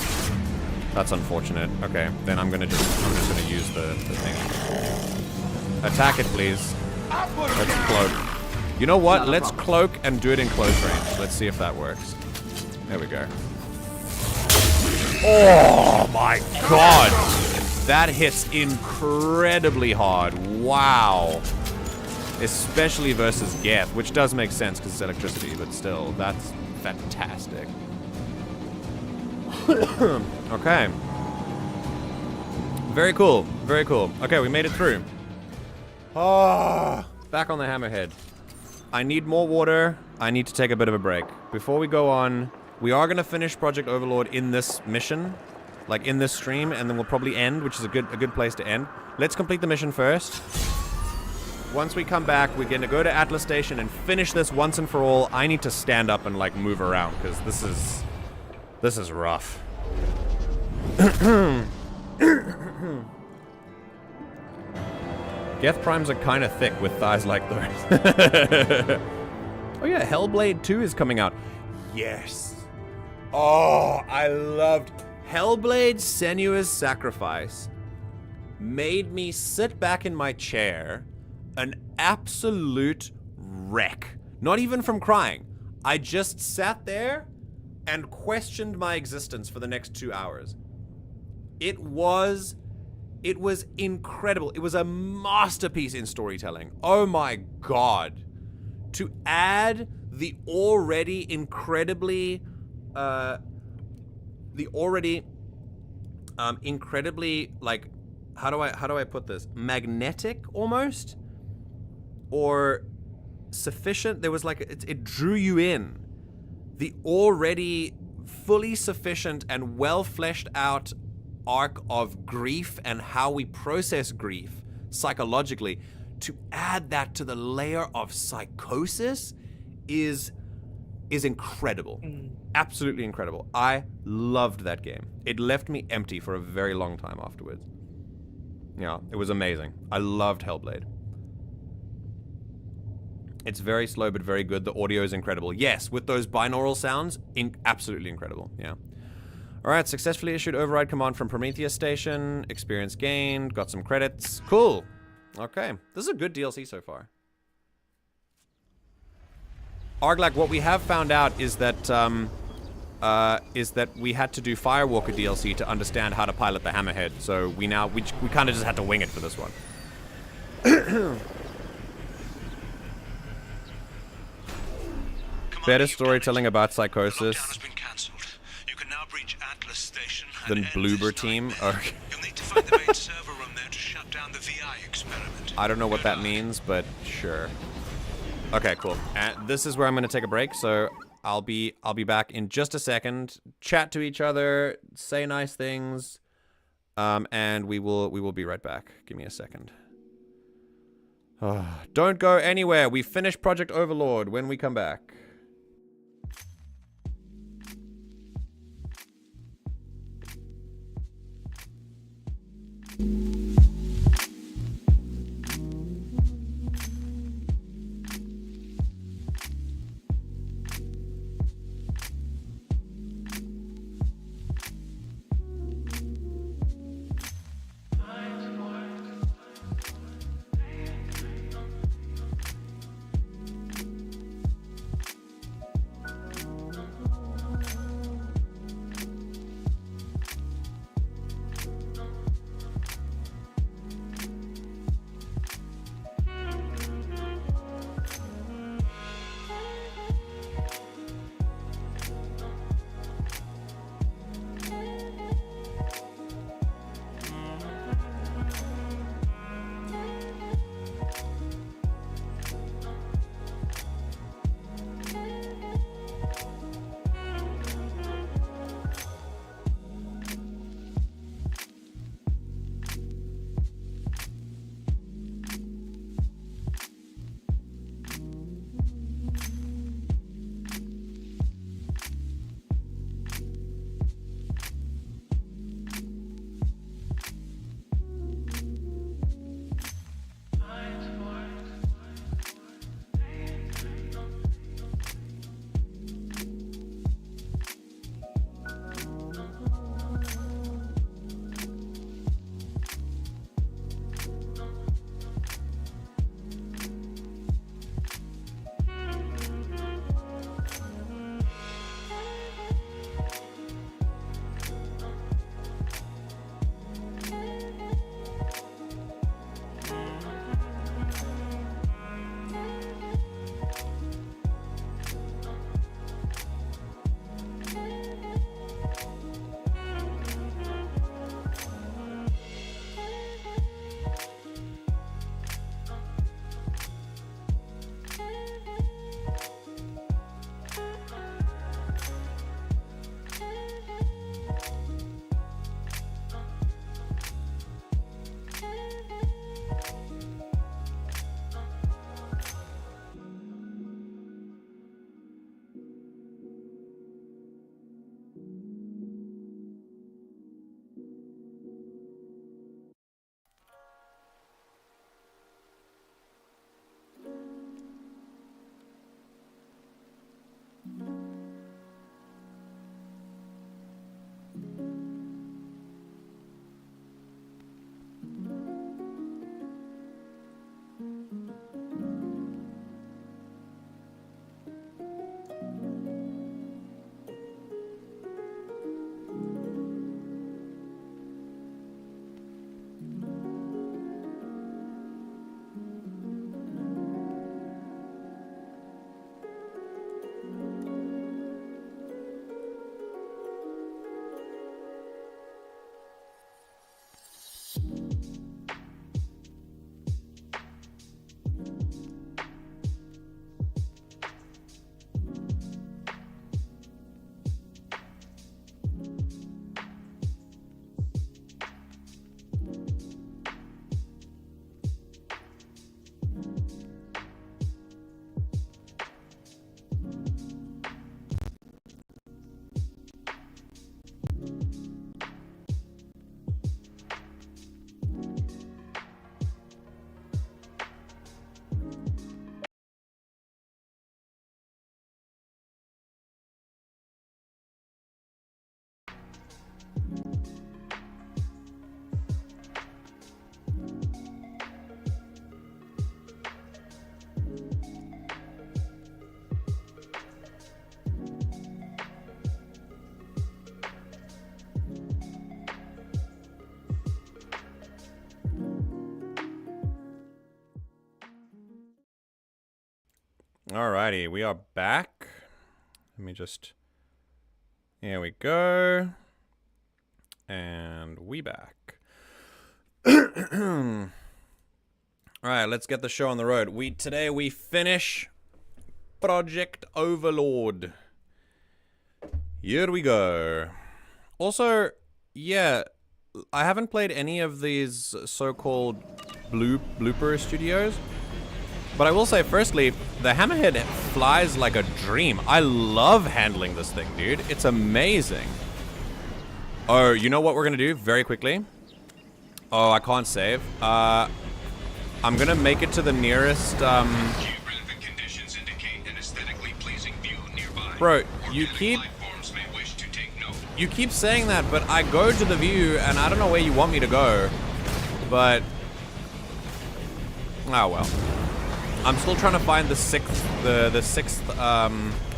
That's unfortunate. Okay, then I'm just gonna use the thing. Attack it, please. Let's cloak. You know what? Let's cloak and do it in close range. Let's see if that works. There we go. Oh my god! That hits incredibly hard. Wow. Especially versus Geth, which does make sense because it's electricity, but still, that's fantastic. Okay. Very cool. Very cool. Okay, we made it through. Oh, back on the hammerhead. I need more water. I need to take a bit of a break. Before we go on, we are going to finish Project Overlord in this mission, like in this stream, and then we'll probably end, which is a good place to end. Let's complete the mission first. Once we come back, we're going to go to Atlas Station and finish this once and for all. I need to stand up and like move around because this is rough. Geth primes are kind of thick with thighs like those. Oh yeah, Hellblade 2 is coming out. Yes. Oh, I loved Hellblade Senua's Sacrifice. Made me sit back in my chair, an absolute wreck. Not even from crying. I just sat there and questioned my existence for the next 2 hours. It was incredible. It was a masterpiece in storytelling. Oh my god. To add the already incredibly incredibly, like, how do I put this? Magnetic almost? Or sufficient? There was like, it drew you in. The already fully sufficient and well fleshed out arc of grief and how we process grief psychologically, to add that to the layer of psychosis is incredible. Absolutely incredible. I loved that game. It left me empty for a very long time afterwards. Yeah, it was amazing. I loved Hellblade. It's very slow but very good. The audio is incredible. Yes, with those binaural sounds, absolutely incredible. Yeah. Alright, successfully issued override command from Prometheus Station. Experience gained. Got some credits. Cool. Okay. This is a good DLC so far. Arglak, what we have found out is that we had to do Firewalker DLC to understand how to pilot the Hammerhead. So we kind of just had to wing it for this one. Better storytelling about psychosis than Bloober Team. Okay. You'll need to find the main server room there to shut down the VI experiment. I don't know what that means, but sure. Okay, cool. And this is where I'm going to take a break, so I'll be back in just a second. Chat to each other, say nice things, and we will be right back. Give me a second. Oh, don't go anywhere. We finished Project Overlord when we come back. Alrighty, we are back. Let me just... Here we go. And we back. Alright, let's get the show on the road. Today we finish Project Overlord. Here we go. Also, yeah, I haven't played any of these so-called blooper studios. But I will say, firstly, the Hammerhead flies like a dream. I love handling this thing, dude. It's amazing. Oh, you know what we're gonna do very quickly? Oh, I can't save. I'm gonna make it to the nearest, Geographic conditions indicate an aesthetically pleasing view nearby. Bro, you keep saying that, but I go to the view, and I don't know where you want me to go. But... oh, well. I'm still trying to find the sixth,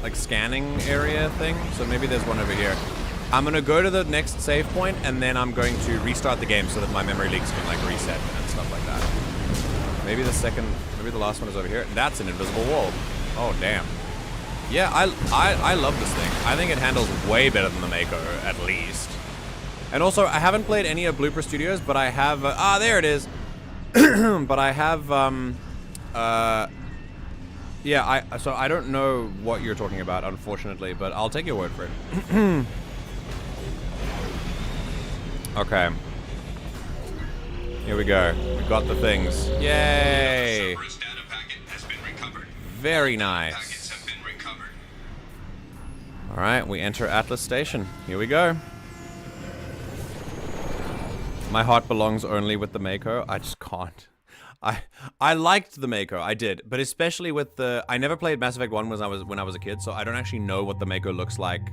like, scanning area thing. So maybe there's one over here. I'm gonna go to the next save point, and then I'm going to restart the game so that my memory leaks can, like, reset and stuff like that. Maybe the last one is over here. That's an invisible wall. Oh, damn. Yeah, I love this thing. I think it handles way better than the Mako, at least. And also, I haven't played any of Blooper Studios, but I have... there it is. But I have... yeah, so I don't know what you're talking about, unfortunately, but I'll take your word for it. Okay. Here we go. We got the things. Yay! Very nice. Alright, we enter Atlas Station. Here we go. My heart belongs only with the Mako. I just can't. I liked the Mako, I did, but especially with the... I never played Mass Effect 1 when I was a kid, so I don't actually know what the Mako looks like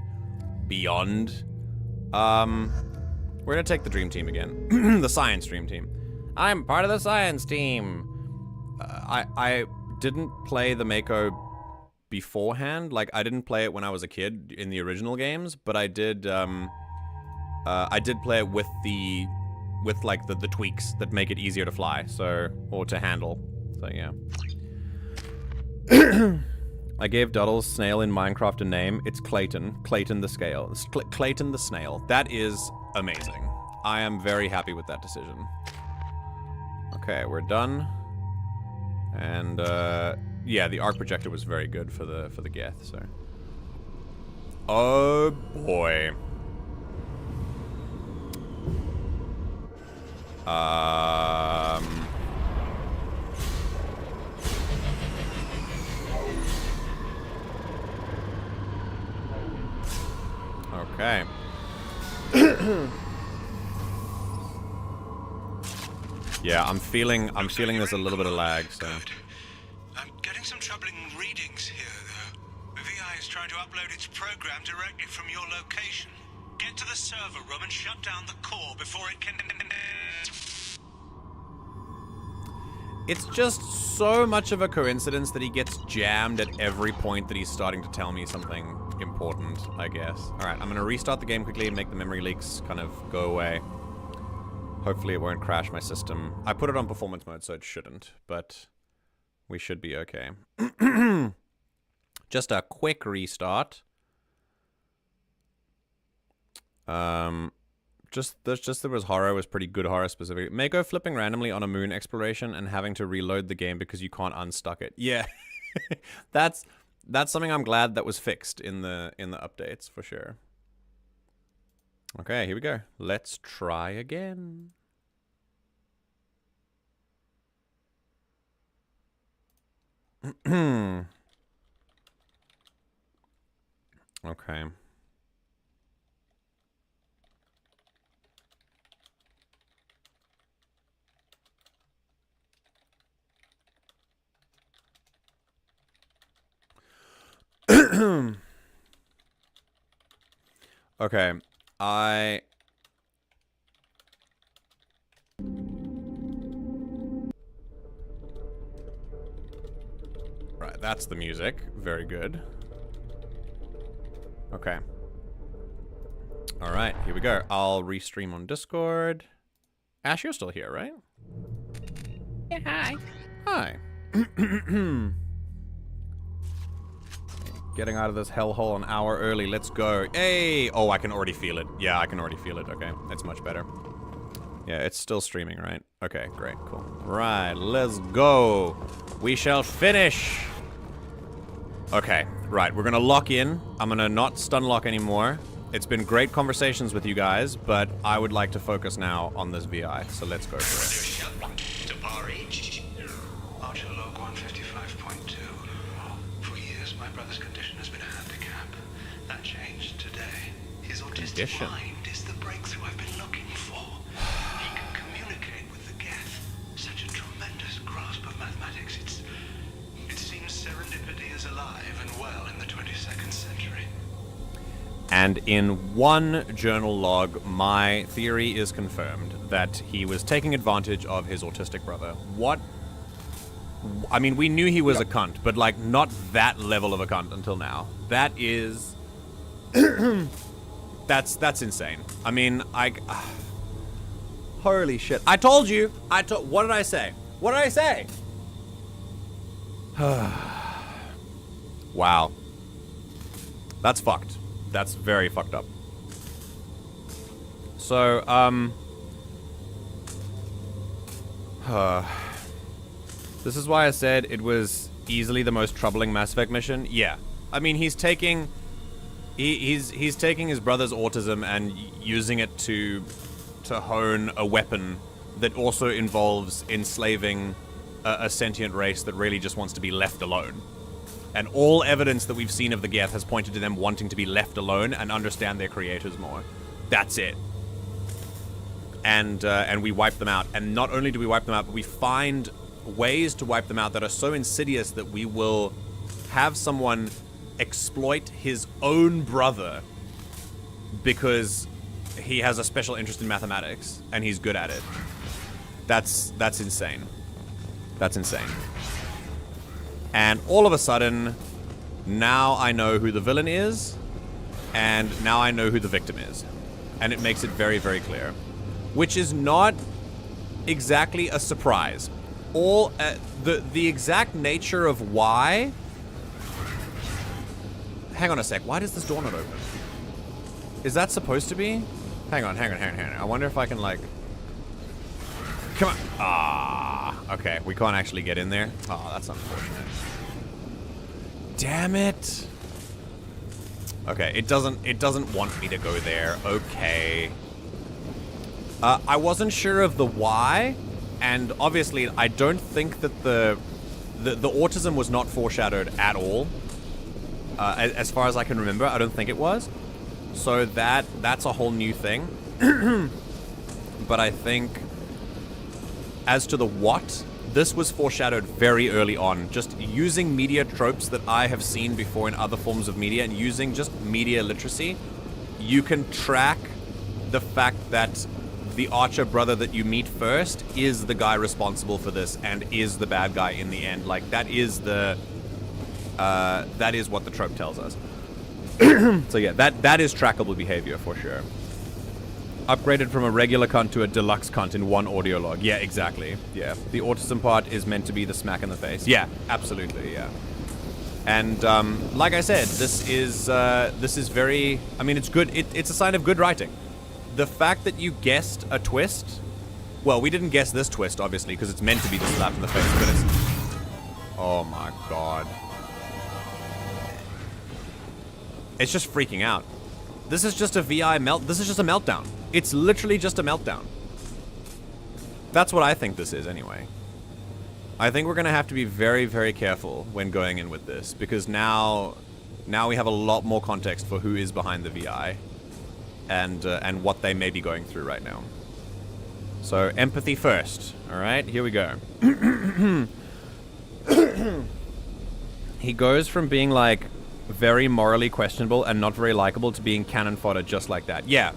beyond. We're gonna take the Dream Team again. The Science Dream Team. I'm part of the Science Team! I didn't play the Mako beforehand. Like, I didn't play it when I was a kid in the original games, but I did play it with the... like the tweaks that make it easier to fly, so, or to handle. So yeah. I gave Duddle's snail in Minecraft a name. It's Clayton. Clayton the scale. It's Clayton the snail. That is amazing. I am very happy with that decision. Okay, we're done. And yeah, the arc projector was very good for the Geth. So. Oh boy. Okay. Yeah, I'm feeling there's a little bit of lag, so. I'm getting some troubling readings here, though. The VI is trying to upload its program directly from your location. Get to the server room and shut down the core before it can... It's just so much of a coincidence that he gets jammed at every point that he's starting to tell me something important, I guess. Alright, I'm gonna restart the game quickly and make the memory leaks kind of go away. Hopefully it won't crash my system. I put it on performance mode, so it shouldn't, but we should be okay. Just a quick restart. There was horror, was pretty good horror specific. Mako flipping randomly on a moon exploration and having to reload the game because you can't unstuck it. Yeah. That's something I'm glad that was fixed in the updates for sure. Okay, here we go. Let's try again. Okay. Okay, right, that's the music. Very good. Okay. Alright, here we go. I'll restream on Discord. Ash, you're still here, right? Yeah, hi. Hi. Getting out of this hellhole an hour early. Let's go. Hey! Oh, I can already feel it. Yeah, I can already feel it. Okay, that's much better. Yeah, it's still streaming, right? Okay, great, cool. Right, let's go. We shall finish. Okay, right, we're gonna lock in. I'm gonna not Stunlock anymore. It's been great conversations with you guys, but I would like to focus now on this VI, so let's go for it. Archer log 155.2. For years, my brother's condition has been a handicap. That changed today. His autistic mind is the breakthrough I've been looking for. He can communicate with the Geth. Such a tremendous grasp of mathematics. It seems serendipity is alive and well in the 22nd century. And in one journal log, my theory is confirmed that he was taking advantage of his autistic brother. What? I mean, we knew he was a cunt, but like not that level of a cunt until now. That is... that's insane. I mean, holy shit. I told you! What did I say? What did I say? Wow. That's fucked. That's very fucked up. So, this is why I said it was easily the most troubling Mass Effect mission. Yeah. I mean, he's taking his brother's autism and using it to hone a weapon that also involves enslaving a sentient race that really just wants to be left alone. And all evidence that we've seen of the Geth has pointed to them wanting to be left alone and understand their creators more. That's it. And we wipe them out. And not only do we wipe them out, but we find ways to wipe them out that are so insidious that we will have someone exploit his own brother because he has a special interest in mathematics and he's good at it. That's insane. That's insane. And all of a sudden, now I know who the villain is, and now I know who the victim is. And it makes it very, very clear. Which is not exactly a surprise. The exact nature of why... Hang on a sec, why does this door not open? Is that supposed to be? Hang on. I wonder if I can, like... Come on. Ah, okay. We can't actually get in there. Oh, that's unfortunate. Damn it. Okay, it doesn't want me to go there. Okay. I wasn't sure of the why, and obviously I don't think that the autism was not foreshadowed at all. As far as I can remember, I don't think it was. So that's a whole new thing. But I think as to the what, this was foreshadowed very early on. Just using media tropes that I have seen before in other forms of media and using just media literacy, you can track the fact that the Archer brother that you meet first is the guy responsible for this and is the bad guy in the end. Like, that is what the trope tells us. So yeah, that is trackable behavior for sure. Upgraded from a regular cunt to a deluxe cunt in one audio log. Yeah, exactly. Yeah. The autism part is meant to be the smack in the face. Yeah, absolutely, yeah. And, like I said, this is very... I mean, it's good. It's a sign of good writing. The fact that you guessed a twist... Well, we didn't guess this twist, obviously, because it's meant to be the slap in the face, but it's... Oh my god. It's just freaking out. This is just a VI This is just a meltdown. It's literally just a meltdown. That's what I think this is, anyway. I think we're gonna have to be very, very careful when going in with this, because now we have a lot more context for who is behind the VI, and what they may be going through right now. So, empathy first. Alright, here we go. He goes from being, like, very morally questionable and not very likable to being cannon fodder just like that. Yeah.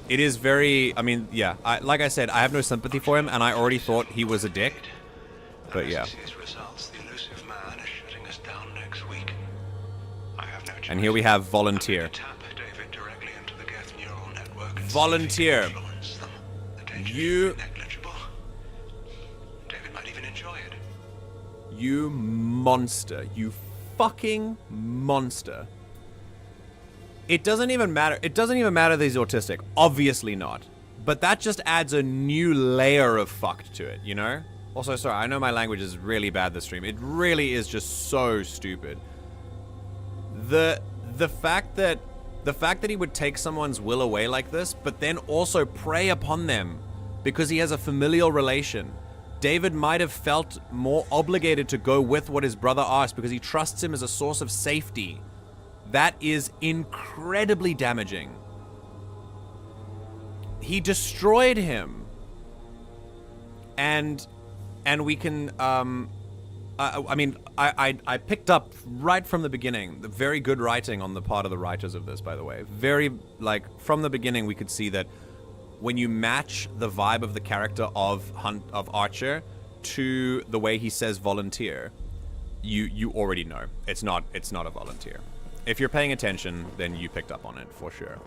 It is very... I mean, yeah. Like I said, I have no sympathy for him, and I already thought he was a dick. But yeah. And here we have Volunteer. Volunteer. You... You monster. You fucking monster. It doesn't even matter. It doesn't even matter that he's autistic. Obviously not. But that just adds a new layer of fucked to it, you know? Also, sorry, I know my language is really bad this stream. It really is just so stupid. The fact that he would take someone's will away like this, but then also prey upon them because he has a familial relation. David might have felt more obligated to go with what his brother asked because he trusts him as a source of safety. That is incredibly damaging. He destroyed him. And we can, I picked up right from the beginning, the very good writing on the part of the writers of this, by the way. Very, from the beginning we could see that when you match the vibe of the character of Archer to the way he says volunteer, you already know. It's not a volunteer. If you're paying attention, then you picked up on it, for sure.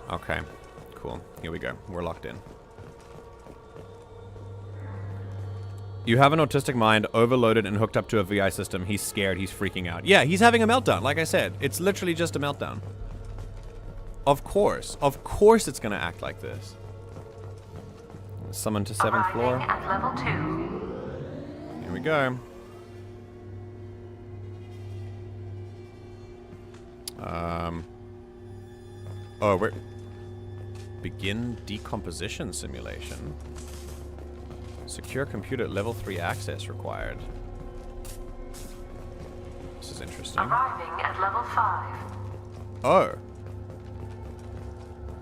Okay, cool. Here we go. We're locked in. You have an autistic mind, overloaded and hooked up to a VI system. He's scared. He's freaking out. Yeah, he's having a meltdown, like I said. It's literally just a meltdown. Of course. Of course it's going to act like this. Summon to 7th floor. At level 2. Here we go. Oh, we're... Begin decomposition simulation. Secure computer level 3 access required. This is interesting. Arriving at level 5. Oh.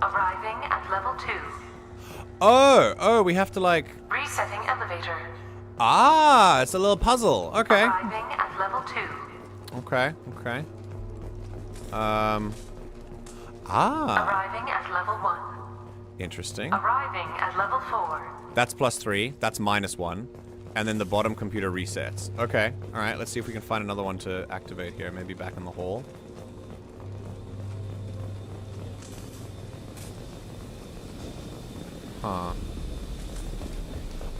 Arriving at level 2. Oh, we have to like... Resetting elevator. Ah, it's a little puzzle. Okay. Arriving at level 2. Okay. Arriving at level 1. Interesting. Arriving at level 4. That's +3. That's -1. And then the bottom computer resets. Okay. All right. Let's see if we can find another one to activate here. Maybe back in the hall. Huh.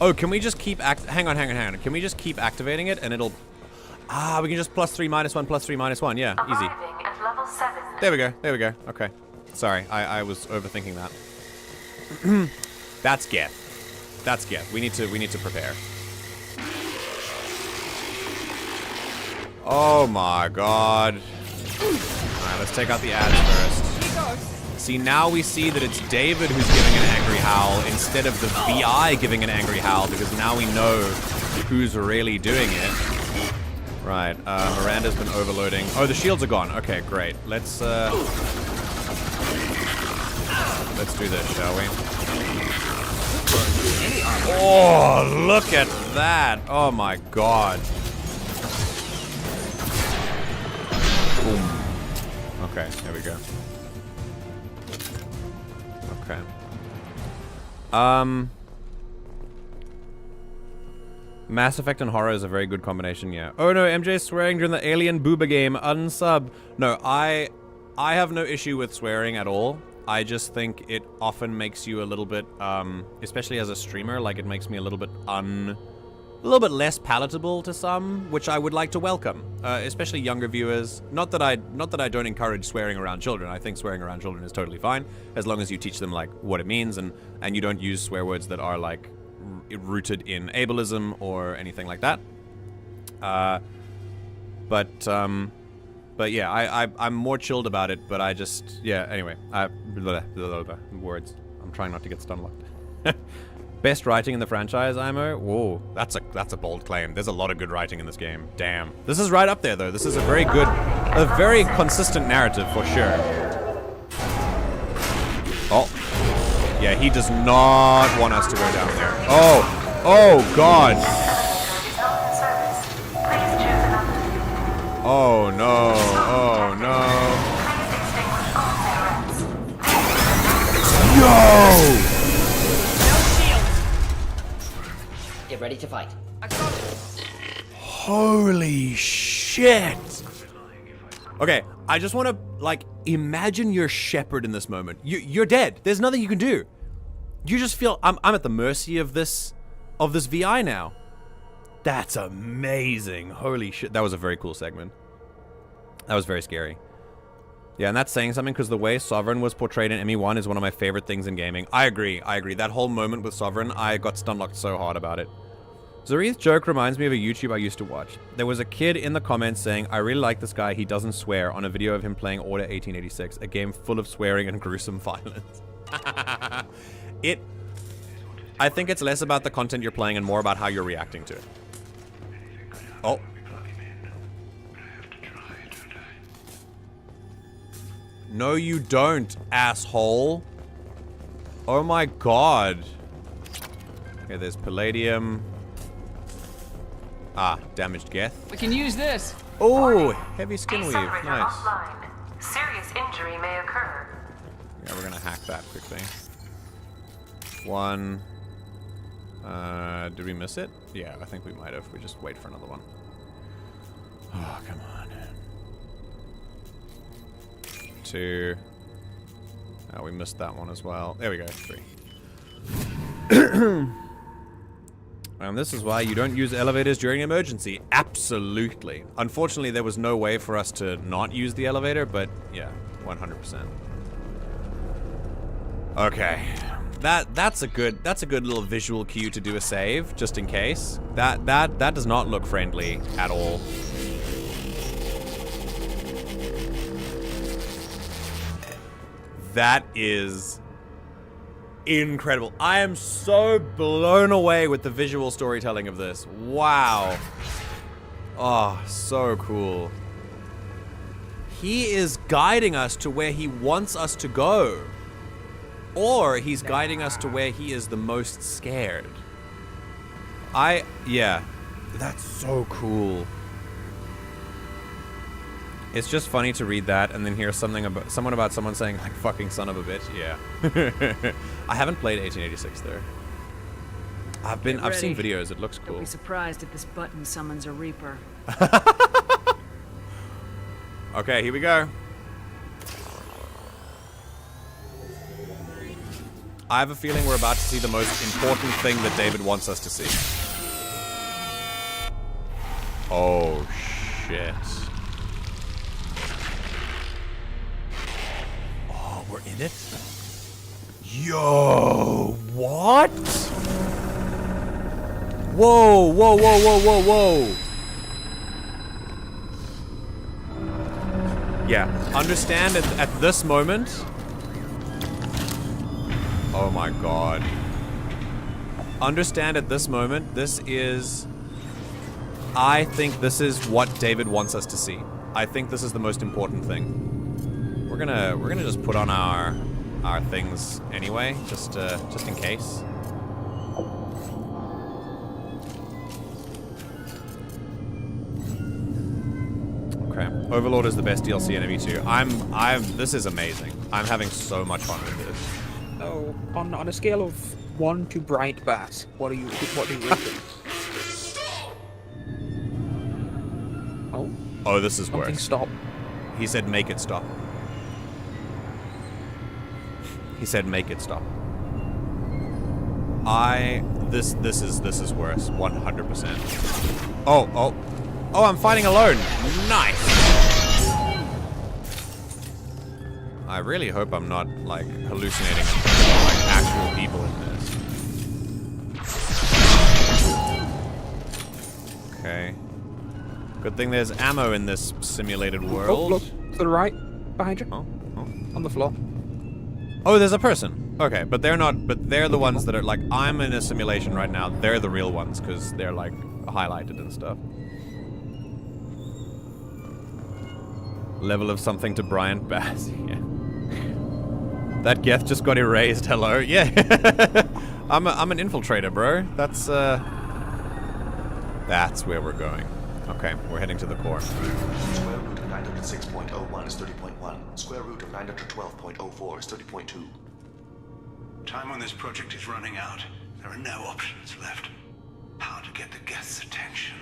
Oh, can we just keep hang on. Can we just keep activating it and it'll... Ah, we can just +3, -1, +3, -1. Yeah, easy. Arriving at level 7. There we go. Okay. Sorry, I was overthinking that. That's Geth. We need to prepare. Oh my god. Alright, let's take out the ads first. See, now we see that it's David who's giving an angry howl instead of the VI giving an angry howl, because now we know who's really doing it. Right, Miranda's been overloading. Oh, the shields are gone. Okay, great. Let's do this, shall we? Oh, look at that! Oh my god. Boom. Okay, there we go. Okay. Mass Effect and horror is a very good combination, yeah. Oh no, MJ swearing during the Alien Booba game, unsub. No, I have no issue with swearing at all. I just think it often makes you a little bit, especially as a streamer, like it makes me a little bit less palatable to some, which I would like to welcome, especially younger viewers. Not that I don't encourage swearing around children. I think swearing around children is totally fine, as long as you teach them like what it means and you don't use swear words that are like rooted in ableism or anything like that. But yeah, I'm more chilled about it, but I just, yeah, anyway. Words. I'm trying not to get Stunlocked. Best writing in the franchise, IMO? Whoa, that's a bold claim. There's a lot of good writing in this game. Damn. This is right up there, though. This is a very consistent narrative, for sure. Oh. Yeah, he does not want us to go down there. Oh, God. Oh, no. Oh, no. Yo! Get ready to fight. Holy shit! Okay, I just want to, like, imagine you're Shepard in this moment. You're dead. There's nothing you can do. You just feel, I'm at the mercy of this of this VI now. That's amazing. Holy shit. That was a very cool segment. That was very scary. Yeah, and that's saying something because the way Sovereign was portrayed in ME1 is one of my favorite things in gaming. I agree. That whole moment with Sovereign, I got Stunlocked so hard about it. Zaeed's joke reminds me of a YouTube I used to watch. There was a kid in the comments saying, I really like this guy, he doesn't swear, on a video of him playing Order 1886, a game full of swearing and gruesome violence. I think it's less about the content you're playing and more about how you're reacting to it. Oh. No, you don't, asshole. Oh my god. Okay, there's palladium. Ah, damaged Geth. We can use this. Oh, heavy skin weave. Decelerator Nice. offline. Serious injury may occur. Yeah, we're gonna hack that quickly. One. Did we miss it? Yeah, I think we might have. We just wait for another one. Oh, come on. 2. Oh, we missed that one as well. There we go. 3. And this is why you don't use elevators during emergency. Absolutely. Unfortunately, there was no way for us to not use the elevator, but yeah, 100%. Okay. That's a good little visual cue to do a save, just in case. That does not look friendly at all. That is incredible. I am so blown away with the visual storytelling of this. Wow. Oh, so cool. He is guiding us to where he wants us to go. Or he's guiding us to where he is the most scared. Yeah. That's so cool. It's just funny to read that and then hear someone about someone saying, like, fucking son of a bitch. Yeah. I haven't played 1886 though. I've seen videos. It looks cool. Don't be surprised if this button summons a Reaper. Okay, here we go. I have a feeling we're about to see the most important thing that David wants us to see. Oh, shit. Oh, we're in it? Yo, what? Whoa, whoa, whoa, whoa, whoa, whoa. Yeah, understand at this moment. Oh my god. Understand at this moment, I think this is what David wants us to see. I think this is the most important thing. We're gonna just put on our things anyway, just in case. Okay. Overlord is the best DLC in ME2. This is amazing. I'm having so much fun with this. So, on a scale of 1 to bright bass, what do you rate it? Oh, this is Something worse. Stop. He said make it stop. He said make it stop. This is worse, 100%. Oh, I'm fighting alone. Nice. I really hope I'm not, like, hallucinating and like actual people in this. Okay. Good thing there's ammo in this simulated world. Oh, look, to the right, behind you. Oh. On the floor. Oh, there's a person. Okay, but they're not, but they're the ones that are, like, I'm in a simulation right now. They're the real ones, because they're, like, highlighted and stuff. Level of something to Bryant Bass. Yeah. That Geth just got erased. Hello. Yeah. I'm an infiltrator, bro. That's where we're going. Okay, we're heading to the core. Square root of 906.01 is 30.1. Square root of 912.04 is 30.2. Time on this project is running out. There are no options left. How to get the Geth's attention?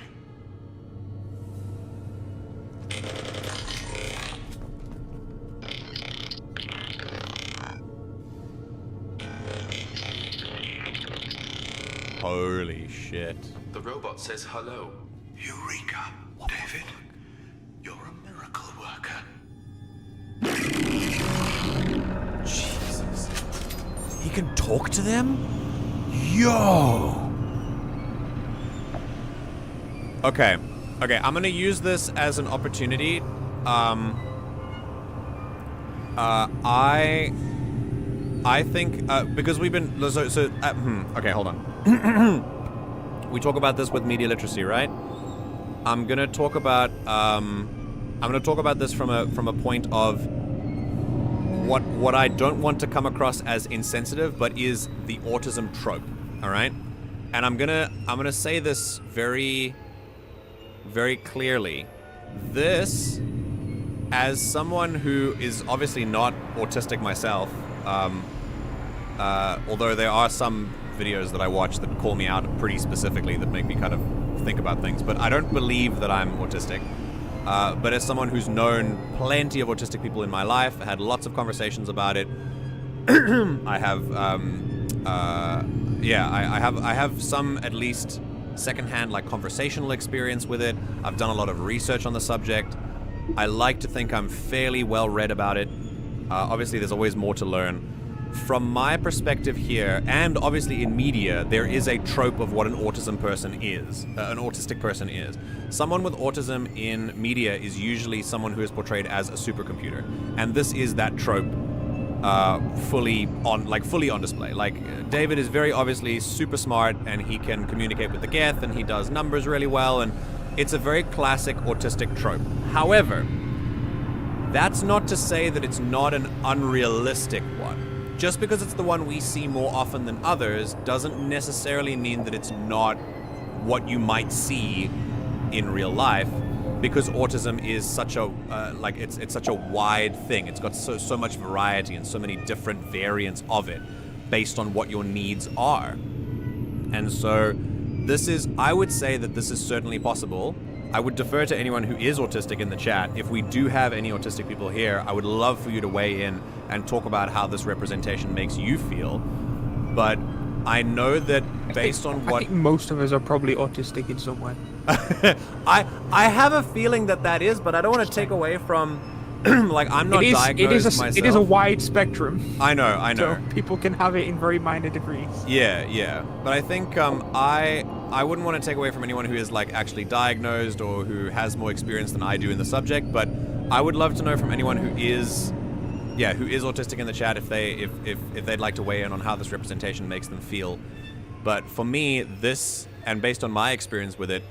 Holy shit. The robot says hello. Eureka, David. You're a miracle worker. Jesus. He can talk to them? Yo! Okay, I'm gonna use this as an opportunity. I think, because we've been, okay, hold on. We talk about this with media literacy, right? I'm gonna talk about this from a point of what I don't want to come across as insensitive, but is the autism trope, all right? And I'm gonna say this very, very clearly. This, as someone who is obviously not autistic myself, although there are some videos that I watch that call me out pretty specifically that make me kind of think about things, but I don't believe that I'm autistic. But as someone who's known plenty of autistic people in my life, I had lots of conversations about it. I have, I have some at least secondhand like conversational experience with it. I've done a lot of research on the subject. I like to think I'm fairly well read about it. Obviously, there's always more to learn. From my perspective here, and obviously in media, there is a trope of what an autistic person is. Someone with autism in media is usually someone who is portrayed as a supercomputer, and this is that trope, fully on display. Like, David is very obviously super smart, and he can communicate with the Geth, and he does numbers really well, and it's a very classic autistic trope. However, that's not to say that it's not an unrealistic one. Just because it's the one we see more often than others doesn't necessarily mean that it's not what you might see in real life, because autism is such a it's such a wide thing. It's got so much variety and so many different variants of it based on what your needs are. And so I would say that this is certainly possible. I would defer to anyone who is autistic in the chat. If we do have any autistic people here, I would love for you to weigh in and talk about how this representation makes you feel. But I know that based on what... I think most of us are probably autistic in some way. I have a feeling that is, but I don't want to take away from... like, I'm not diagnosed myself. It is a wide spectrum. I know. So people can have it in very minor degrees. Yeah. But I think I wouldn't want to take away from anyone who is like actually diagnosed or who has more experience than I do in the subject, but I would love to know from anyone who is autistic in the chat if they'd like to weigh in on how this representation makes them feel. But for me, this, and based on my experience with it,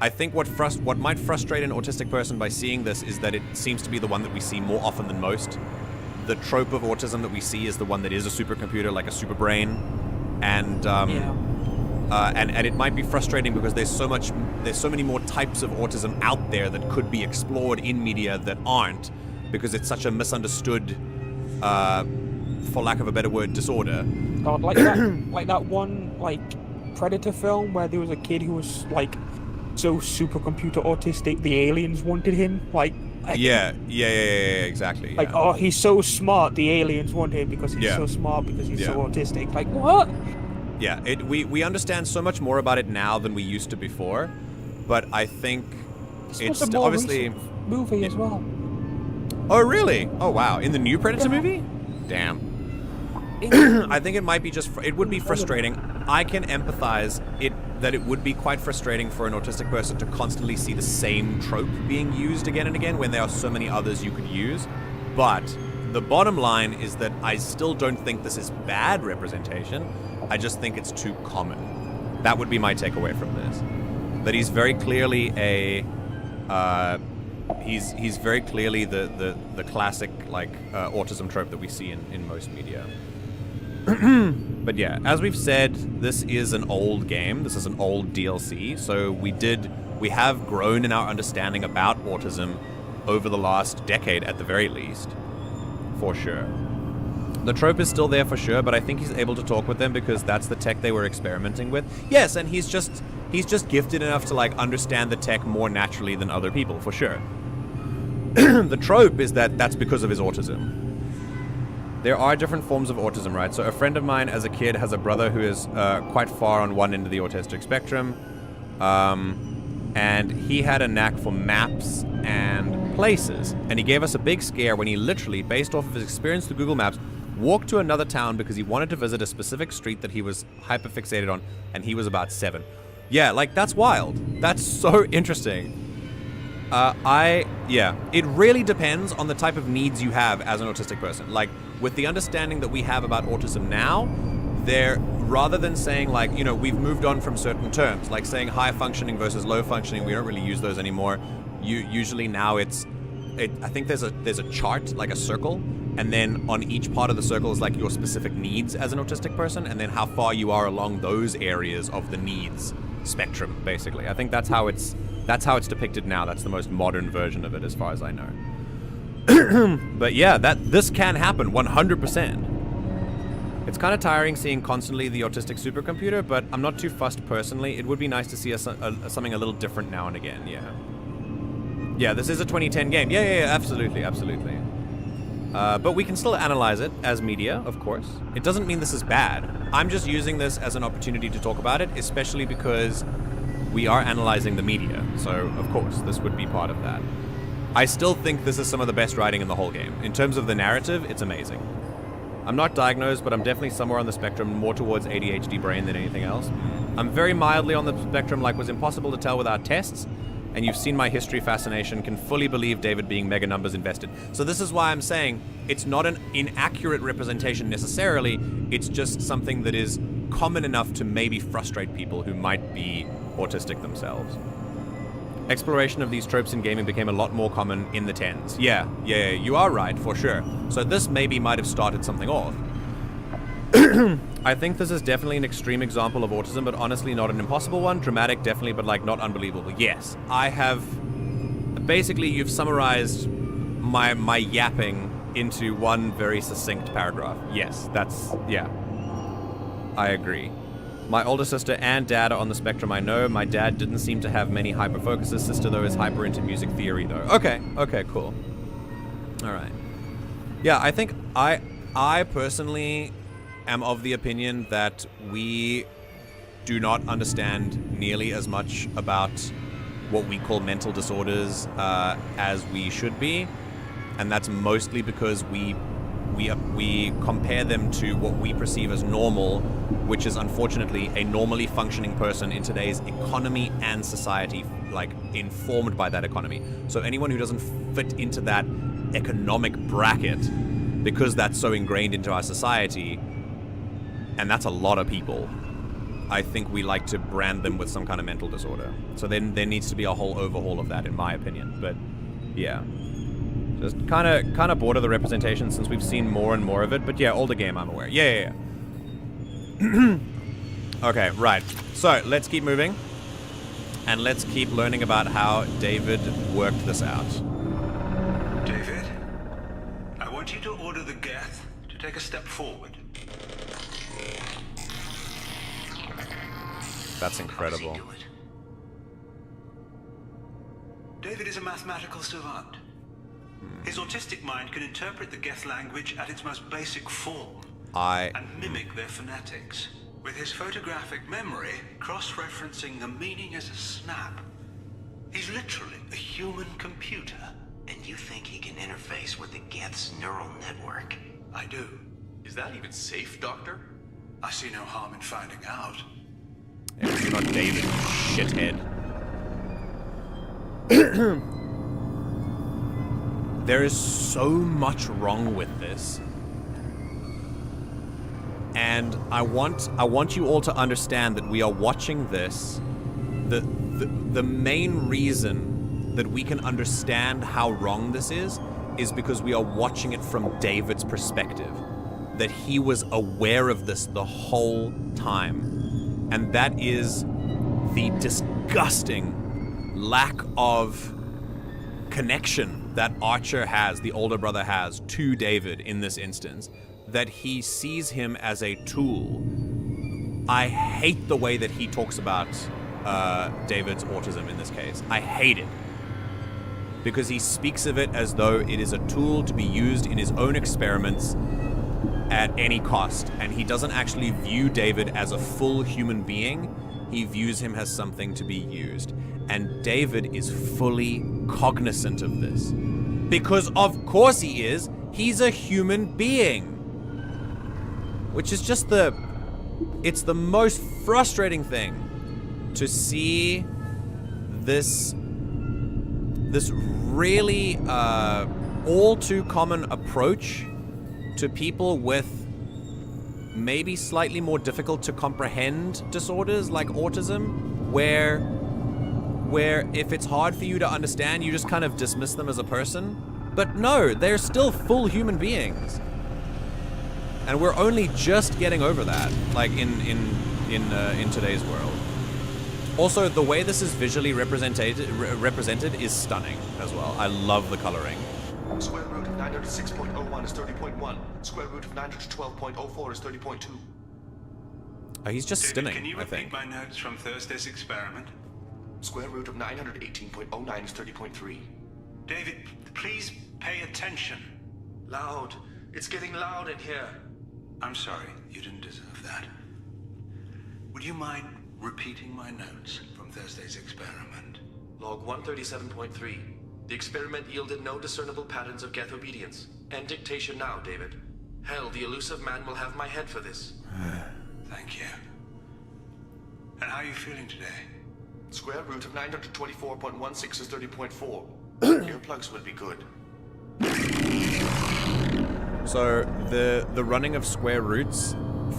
I think what might frustrate an autistic person by seeing this is that it seems to be the one that we see more often than most. The trope of autism that we see is the one that is a supercomputer, like a super brain, and it might be frustrating because there's so many more types of autism out there that could be explored in media that aren't, because it's such a misunderstood, for lack of a better word, disorder. God, like that one Predator film where there was a kid who was like so supercomputer autistic the aliens wanted him. Exactly. Like, oh, he's so smart, the aliens want him because he's so smart because he's so autistic. Like, what? Yeah, we understand so much more about it now than we used to before, but I think it's obviously movie as well. Oh really? Oh wow! In the new Predator movie? Damn. I think it might be it would be frustrating. I can empathize that it would be quite frustrating for an autistic person to constantly see the same trope being used again and again when there are so many others you could use. But the bottom line is that I still don't think this is bad representation. I just think it's too common. That would be my takeaway from this. That he's very clearly he's very clearly the classic autism trope that we see in most media. But yeah, as we've said, this is an old game. This is an old DLC. So we have grown in our understanding about autism over the last decade at the very least, for sure. The trope is still there for sure, but I think he's able to talk with them because that's the tech they were experimenting with. Yes, and he's just gifted enough to understand the tech more naturally than other people, for sure. The trope is that's because of his autism. there are different forms of autism, right? So a friend of mine as a kid has a brother who is quite far on one end of the autistic spectrum. And he had a knack for maps and places. And he gave us a big scare when he literally, based off of his experience through Google Maps, walked to another town because he wanted to visit a specific street that he was hyper-fixated on, and he was about 7. Yeah, like, that's wild. That's so interesting. It really depends on the type of needs you have as an autistic person. Like, with the understanding that we have about autism now, rather than saying, like, you know, we've moved on from certain terms, like saying high functioning versus low functioning, we don't really use those anymore. Usually now I think there's a chart, like a circle, and then on each part of the circle is like your specific needs as an autistic person, and then how far you are along those areas of the needs spectrum, basically. I think that's how it's depicted now. That's the most modern version of it, as far as I know. But yeah, this can happen 100%. It's kind of tiring seeing constantly the autistic supercomputer, but I'm not too fussed personally. It would be nice to see something a little different now and again, yeah. Yeah, this is a 2010 game. Yeah, absolutely. But we can still analyze it as media, of course. It doesn't mean this is bad. I'm just using this as an opportunity to talk about it, especially because we are analyzing the media. So, of course, this would be part of that. I still think this is some of the best writing in the whole game. In terms of the narrative, it's amazing. I'm not diagnosed, but I'm definitely somewhere on the spectrum, more towards ADHD brain than anything else. I'm very mildly on the spectrum, like was impossible to tell without tests, and you've seen my history fascination, can fully believe David being mega numbers invested. So this is why I'm saying it's not an inaccurate representation necessarily, it's just something that is common enough to maybe frustrate people who might be autistic themselves. Exploration of these tropes in gaming became a lot more common in the 10s. Yeah, you are right, for sure. So this maybe might have started something off. I think this is definitely an extreme example of autism, but honestly not an impossible one. Dramatic, definitely, but like not unbelievable. Yes, I have... Basically, you've summarized my yapping into one very succinct paragraph. Yes, yeah. I agree. My older sister and dad are on the spectrum, I know. My dad didn't seem to have many hyper-focuses. Sister, though, is hyper into music theory, though. Okay, cool. All right. Yeah, I think I personally am of the opinion that we do not understand nearly as much about what we call mental disorders as we should be. And that's mostly because we compare them to what we perceive as normal, which is unfortunately a normally functioning person in today's economy and society, like informed by that economy. So anyone who doesn't fit into that economic bracket, because that's so ingrained into our society, and that's a lot of people, I think we like to brand them with some kind of mental disorder. So then there needs to be a whole overhaul of that, in my opinion. But yeah. Just kind of bored of the representation since we've seen more and more of it. But yeah, older game, I'm aware. Yeah. Okay, right. So let's keep moving, and let's keep learning about how David worked this out. David, I want you to order the Geth to take a step forward. That's incredible. David is a mathematical savant. His autistic mind can interpret the Geth language at its most basic form and mimic their phonetics. With his photographic memory, cross-referencing the meaning as a snap. He's literally a human computer. And you think he can interface with the Geth's neural network? I do. Is that even safe, Doctor? I see no harm in finding out. It's not David, shithead. There is so much wrong with this. And I want you all to understand that we are watching this. The main reason that we can understand how wrong this is because we are watching it from David's perspective. That he was aware of this the whole time. And that is the disgusting lack of connection that Archer has, the older brother has, to David in this instance. That he sees him as a tool. I hate the way that he talks about David's autism in this case. I hate it. Because he speaks of it as though it is a tool to be used in his own experiments at any cost, and he doesn't actually view David as a full human being. He views him as something to be used. And David is fully cognizant of this. Because of course he is. He's a human being. Which is just it's the most frustrating thing to see this really all too common approach to people with maybe slightly more difficult to comprehend disorders like autism, where if it's hard for you to understand, you just kind of dismiss them as a person. But no, they're still full human beings. And we're only just getting over that, like in today's world. Also, the way this is visually represented is stunning as well. I love the coloring. Square root of 906.01 is 30.1. Square root of 912.04 is 30.2. He's just stunning, Can you I think. repeat my notes from Thursday's experiment? Square root of 918.09 is 30.3. David, please pay attention. Loud. It's getting loud in here. I'm sorry, you didn't deserve that. Would you mind repeating my notes from Thursday's experiment? Log 137.3. The experiment yielded no discernible patterns of geth obedience. End dictation now, David. Hell, the Illusive man will have my head for this. Thank you. And how are you feeling today? Square root of 924.16 is 30.4. Earplugs would be good. So the running of square roots,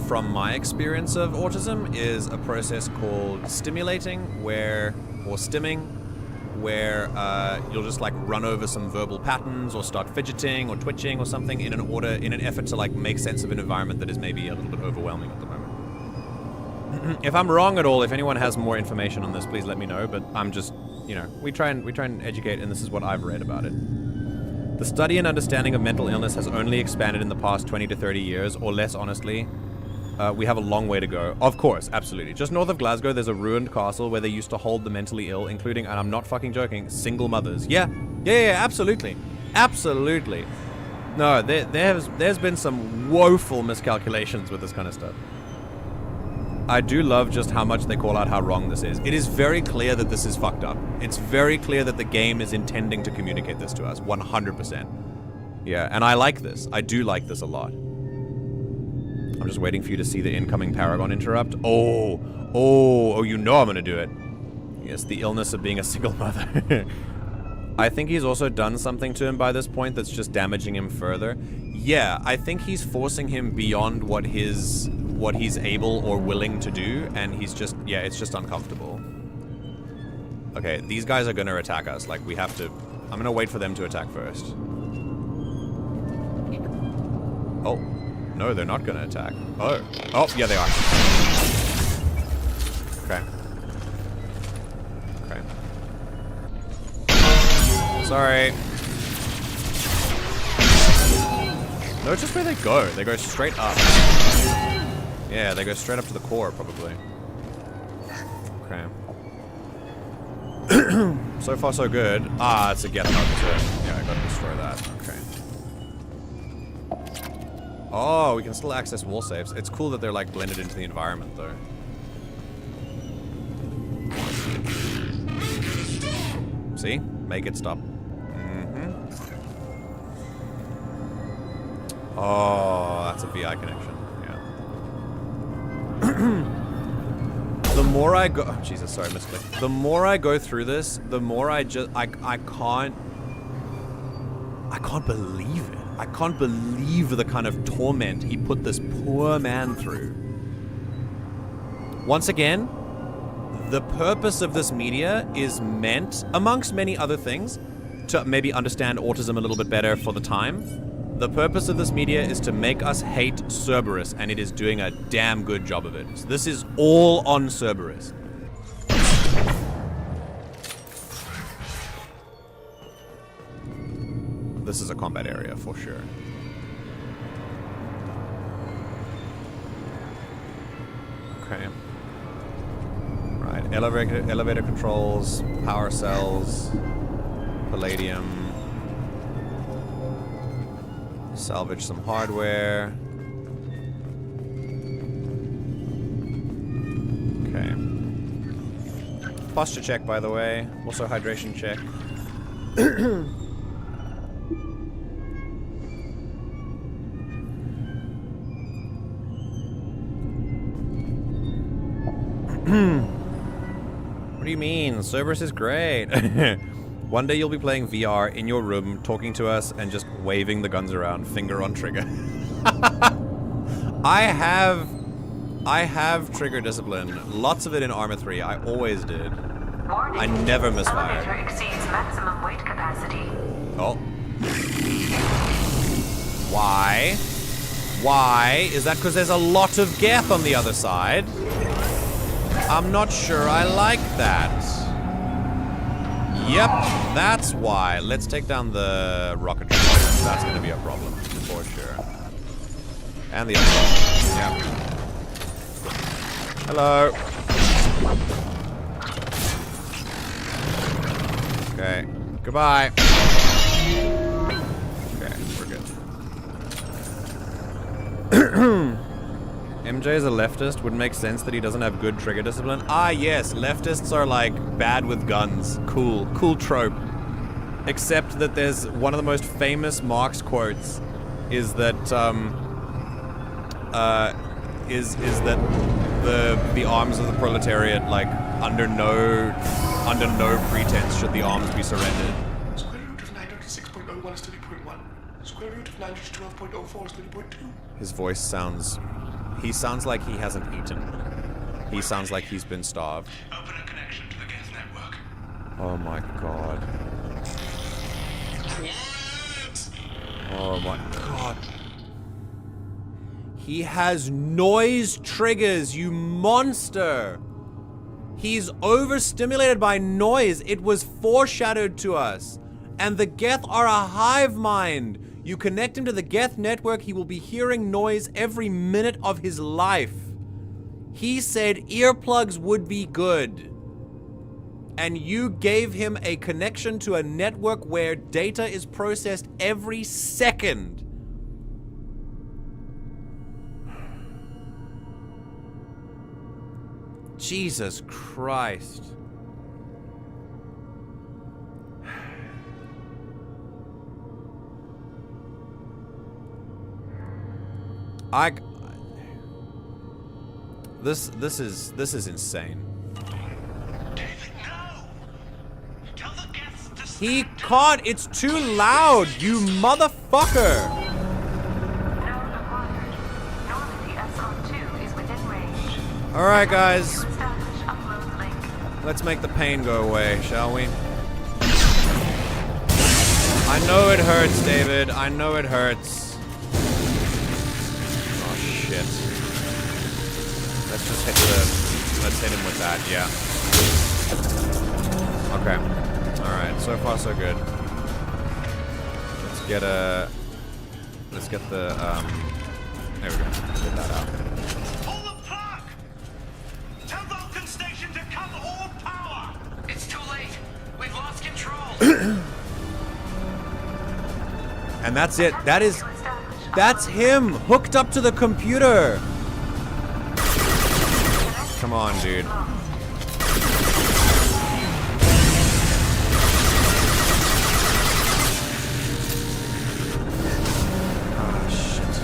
from my experience of autism, is a process called stimulating, or stimming, where you'll just like run over some verbal patterns or start fidgeting or twitching or something in an effort to like make sense of an environment that is maybe a little bit overwhelming at the moment. If I'm wrong at all, if anyone has more information on this, please let me know, but I'm just, we try and educate, and this is what I've read about it. The study and understanding of mental illness has only expanded in the past 20 to 30 years, or less honestly. We have a long way to go. Of course, absolutely. Just north of Glasgow, there's a ruined castle where they used to hold the mentally ill, including, and I'm not fucking joking, single mothers. Yeah, absolutely. Absolutely. No, there's been some woeful miscalculations with this kind of stuff. I do love just how much they call out how wrong this is. It is very clear that this is fucked up. It's very clear that the game is intending to communicate this to us, 100%. Yeah, and I like this. I do like this a lot. I'm just waiting for you to see the incoming Paragon interrupt. Oh, you know I'm gonna do it. Yes, the illness of being a single mother. I think he's also done something to him by this point that's just damaging him further. Yeah, I think he's forcing him beyond what he's able or willing to do, and he's just, it's just uncomfortable. Okay, these guys are gonna attack us. Like, we have to... I'm gonna wait for them to attack first. Oh. No, they're not gonna attack. Oh, yeah, they are. Okay. Sorry. No, it's just where they go. They go straight up. Yeah, they go straight up to the core, probably. Okay. So far, so good. Ah, it's a get up too. Yeah, I gotta destroy that. Okay. Oh, we can still access wall safes. It's cool that they're like blended into the environment, though. See? Make it stop. Oh, that's a VI connection. Yeah. The more I go... Oh, Jesus, sorry, misclick. The more I go through this, the more I can't believe it. I can't believe the kind of torment he put this poor man through. Once again, the purpose of this media is meant, amongst many other things, to maybe understand autism a little bit better for the time. The purpose of this media is to make us hate Cerberus, and it is doing a damn good job of it. So this is all on Cerberus. This is a combat area for sure. Okay. Right, elevator controls, power cells, palladium. Salvage some hardware. posture check, by the way. Also hydration check. What do you mean? Cerberus is great. One day you'll be playing VR in your room, talking to us, and just waving the guns around, finger on trigger. I have trigger discipline. Lots of it in Arma 3. I always did. I never misfired. Elevator exceeds maximum weight capacity. Oh. Why? Why? Is that because there's a lot of geth on the other side? I'm not sure I like that. Yep, that's why. Let's take down the rocket truck. That's going to be a problem, for sure. And the other one. Yep. Hello. Okay. Goodbye. Okay, we're good. MJ is a leftist. Would make sense that he doesn't have good trigger discipline. Ah, yes. Leftists are like bad with guns. Cool. Cool trope. Except that there's one of the most famous Marx quotes is that, is that the arms of the proletariat, like, under no pretense should the arms be surrendered. Square root of 906.01 is 30.1. Square root of 912.04 is 30.2. His voice sounds... He sounds like he hasn't eaten. He sounds like he's been starved. Open a connection to the Geth network. Oh my god. Oh my god. He has noise triggers, you monster! He's overstimulated by noise. It was foreshadowed to us. And the Geth are a hive mind. You connect him to the Geth network, he will be hearing noise every minute of his life. He said earplugs would be good. And you gave him a connection to a network where data is processed every second. Jesus Christ. This is insane. David, no! Tell the Geths to stop. He can't, it's too loud, you motherfucker! Node acquired. Normandy SR2 is within range. Alright guys, Establish upload link. let's make the pain go away, shall we? I know it hurts, David, I know it hurts. Shit. Let's just let's hit him with that, yeah. Okay. Alright, so far so good. Let's get the, there we go. Let's get that out. Pull the plug! Tell Vulcan Station to come all power! It's too late. We've lost control. And that's it. That's him, hooked up to the computer. Come on, dude. Ah, shit.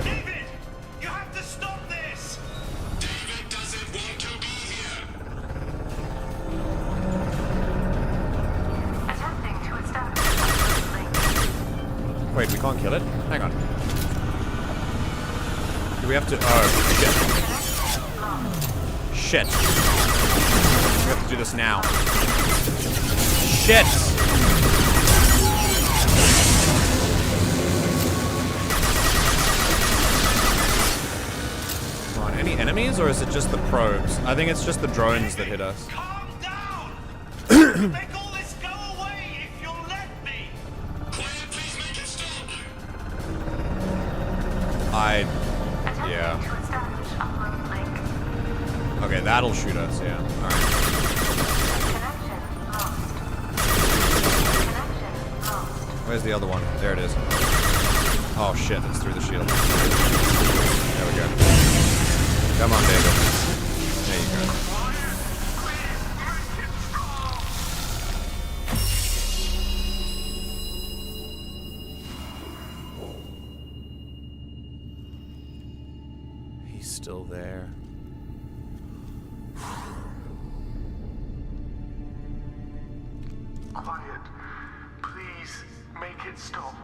David! You have to stop this! David doesn't want to be here. Attempting to establish upload link. Wait, we can't kill it? Hang on. Do we have to... Oh, shit. Shit. We have to do this now. Shit! Come on, any enemies, or is it just the probes? I think it's just the drones that hit us. Calm down! Make all this go away if you'll let me! Quiet, please make it stop. Yeah. To establish upload link. Okay, that'll shoot us, yeah. Alright. Connection lost. Connection lost. Where's the other one? There it is. Oh shit, it's through the shield. There we go. Come on, David. He's still there. Quiet. Please, make it stop.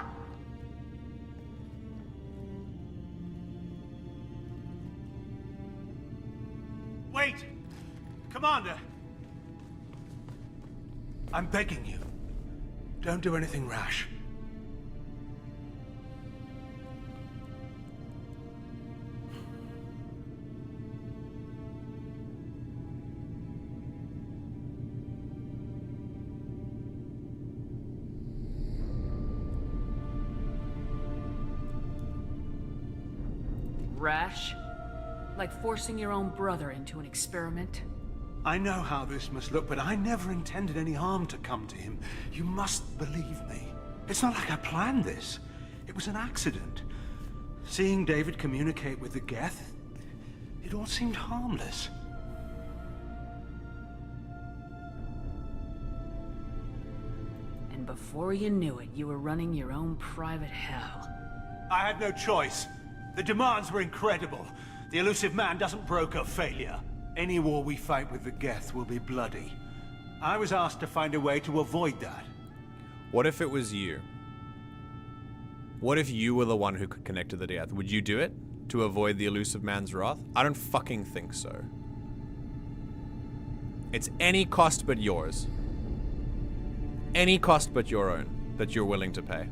Wait! Commander! I'm begging you. Don't do anything rash. Rash? Like forcing your own brother into an experiment? I know how this must look, but I never intended any harm to come to him. You must believe me. It's not like I planned this. It was an accident. Seeing David communicate with the Geth, it all seemed harmless. And before you knew it, you were running your own private hell. I had no choice. The demands were incredible. The Illusive man doesn't broker failure. Any war we fight with the Geth will be bloody. I was asked to find a way to avoid that. What if it was you? What if you were the one who could connect to the Geth? Would you do it to avoid the Illusive man's wrath? I don't fucking think so. It's any cost but yours. Any cost but your own that you're willing to pay.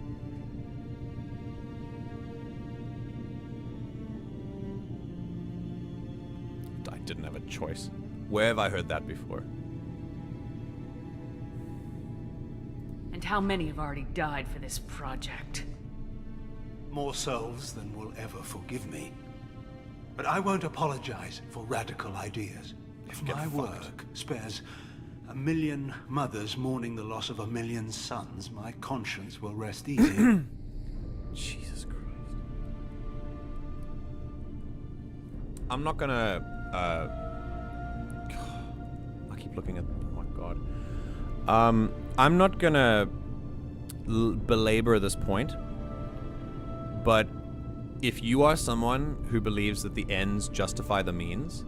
I didn't have a choice. Where have I heard that before? And how many have already died for this project? More souls than will ever forgive me. But I won't apologize for radical ideas. If my work spares 1 million mothers mourning the loss of 1 million sons, my conscience will rest easy. Jesus Christ. I'm not gonna, I keep looking at, oh my god. I'm not gonna belabor this point, but if you are someone who believes that the ends justify the means,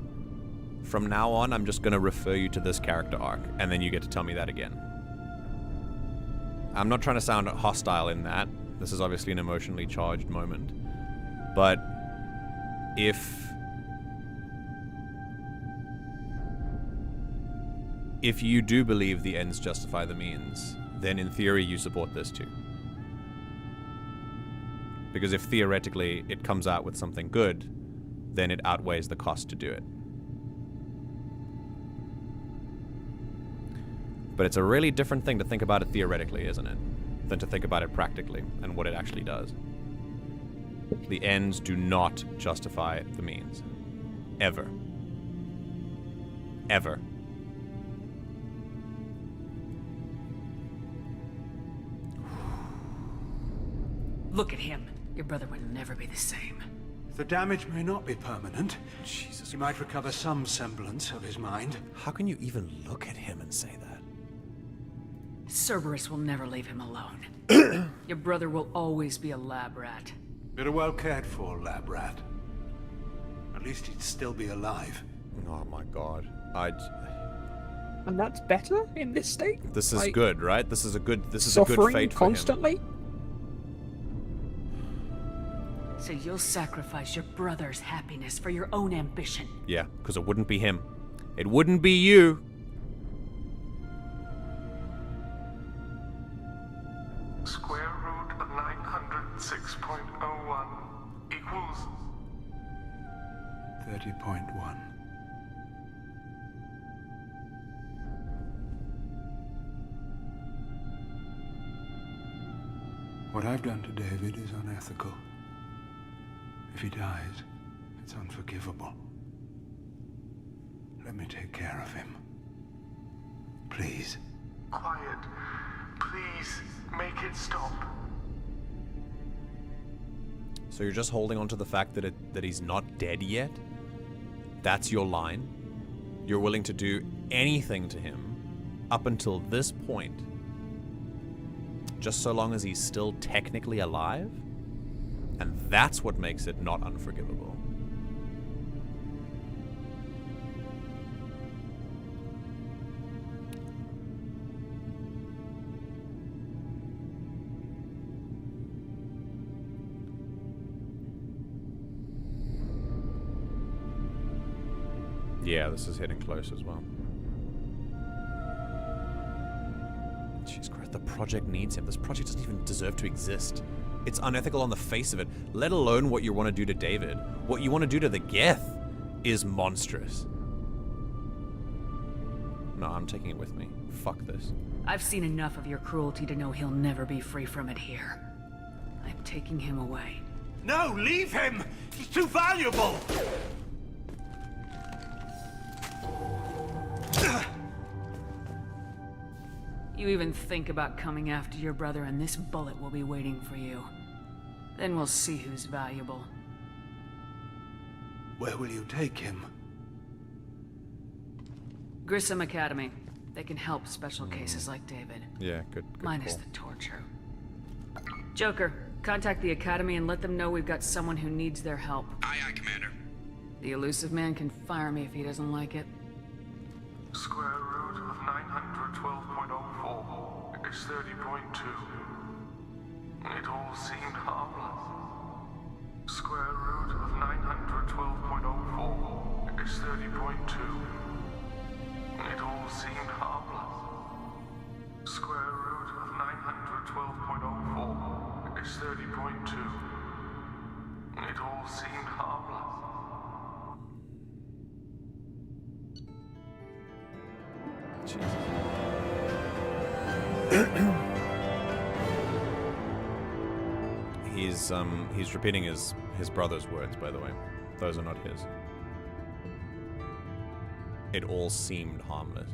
from now on, I'm just gonna refer you to this character arc, and then you get to tell me that again. I'm not trying to sound hostile in that. This is obviously an emotionally charged moment. But if you do believe the ends justify the means, then in theory you support this too. Because if theoretically it comes out with something good, then it outweighs the cost to do it. But it's a really different thing to think about it theoretically, isn't it? Than to think about it practically and what it actually does. The ends do not justify the means. Ever. Ever. Look at him. Your brother would never be the same. The damage may not be permanent. Jesus. He might recover some semblance of his mind. How can you even look at him and say that? Cerberus will never leave him alone. Your brother will always be a lab rat. But a well cared for lab rat. At least he'd still be alive. Oh my god. And that's better in this state? This is like, good, right? This is a good fate suffering for constantly? him. So you'll sacrifice your brother's happiness for your own ambition. Yeah, because it wouldn't be him. It wouldn't be you. Square root of 906.01 equals 30.1. What I've done to David is unethical. If he dies, it's unforgivable. Let me take care of him. Please. Quiet. Please, make it stop. So you're just holding on to the fact that he's not dead yet? That's your line? You're willing to do anything to him up until this point, just so long as he's still technically alive? And that's what makes it not unforgivable. Yeah, this is hitting close as well. Jesus Christ, the project needs him. This project doesn't even deserve to exist. It's unethical on the face of it, let alone what you want to do to David. What you want to do to the Geth is monstrous. No, I'm taking it with me. Fuck this. I've seen enough of your cruelty to know he'll never be free from it here. I'm taking him away. No, leave him! He's too valuable! You even think about coming after your brother and this bullet will be waiting for you. Then we'll see who's valuable. Where will you take him? Grissom Academy. They can help special cases like David. Yeah, good Minus call. the torture. Joker, contact the Academy and let them know we've got someone who needs their help. Aye, aye, Commander. The Illusive man can fire me if he doesn't like it. Square root of 912.04 is 30.2. It all seemed harmless. Square root of 912.04 is 30.2. It all seemed harmless. Square root of 912.04 is 30.2. It all seemed harmless. He's repeating his brother's words, by the way. Those are not his. It all seemed harmless.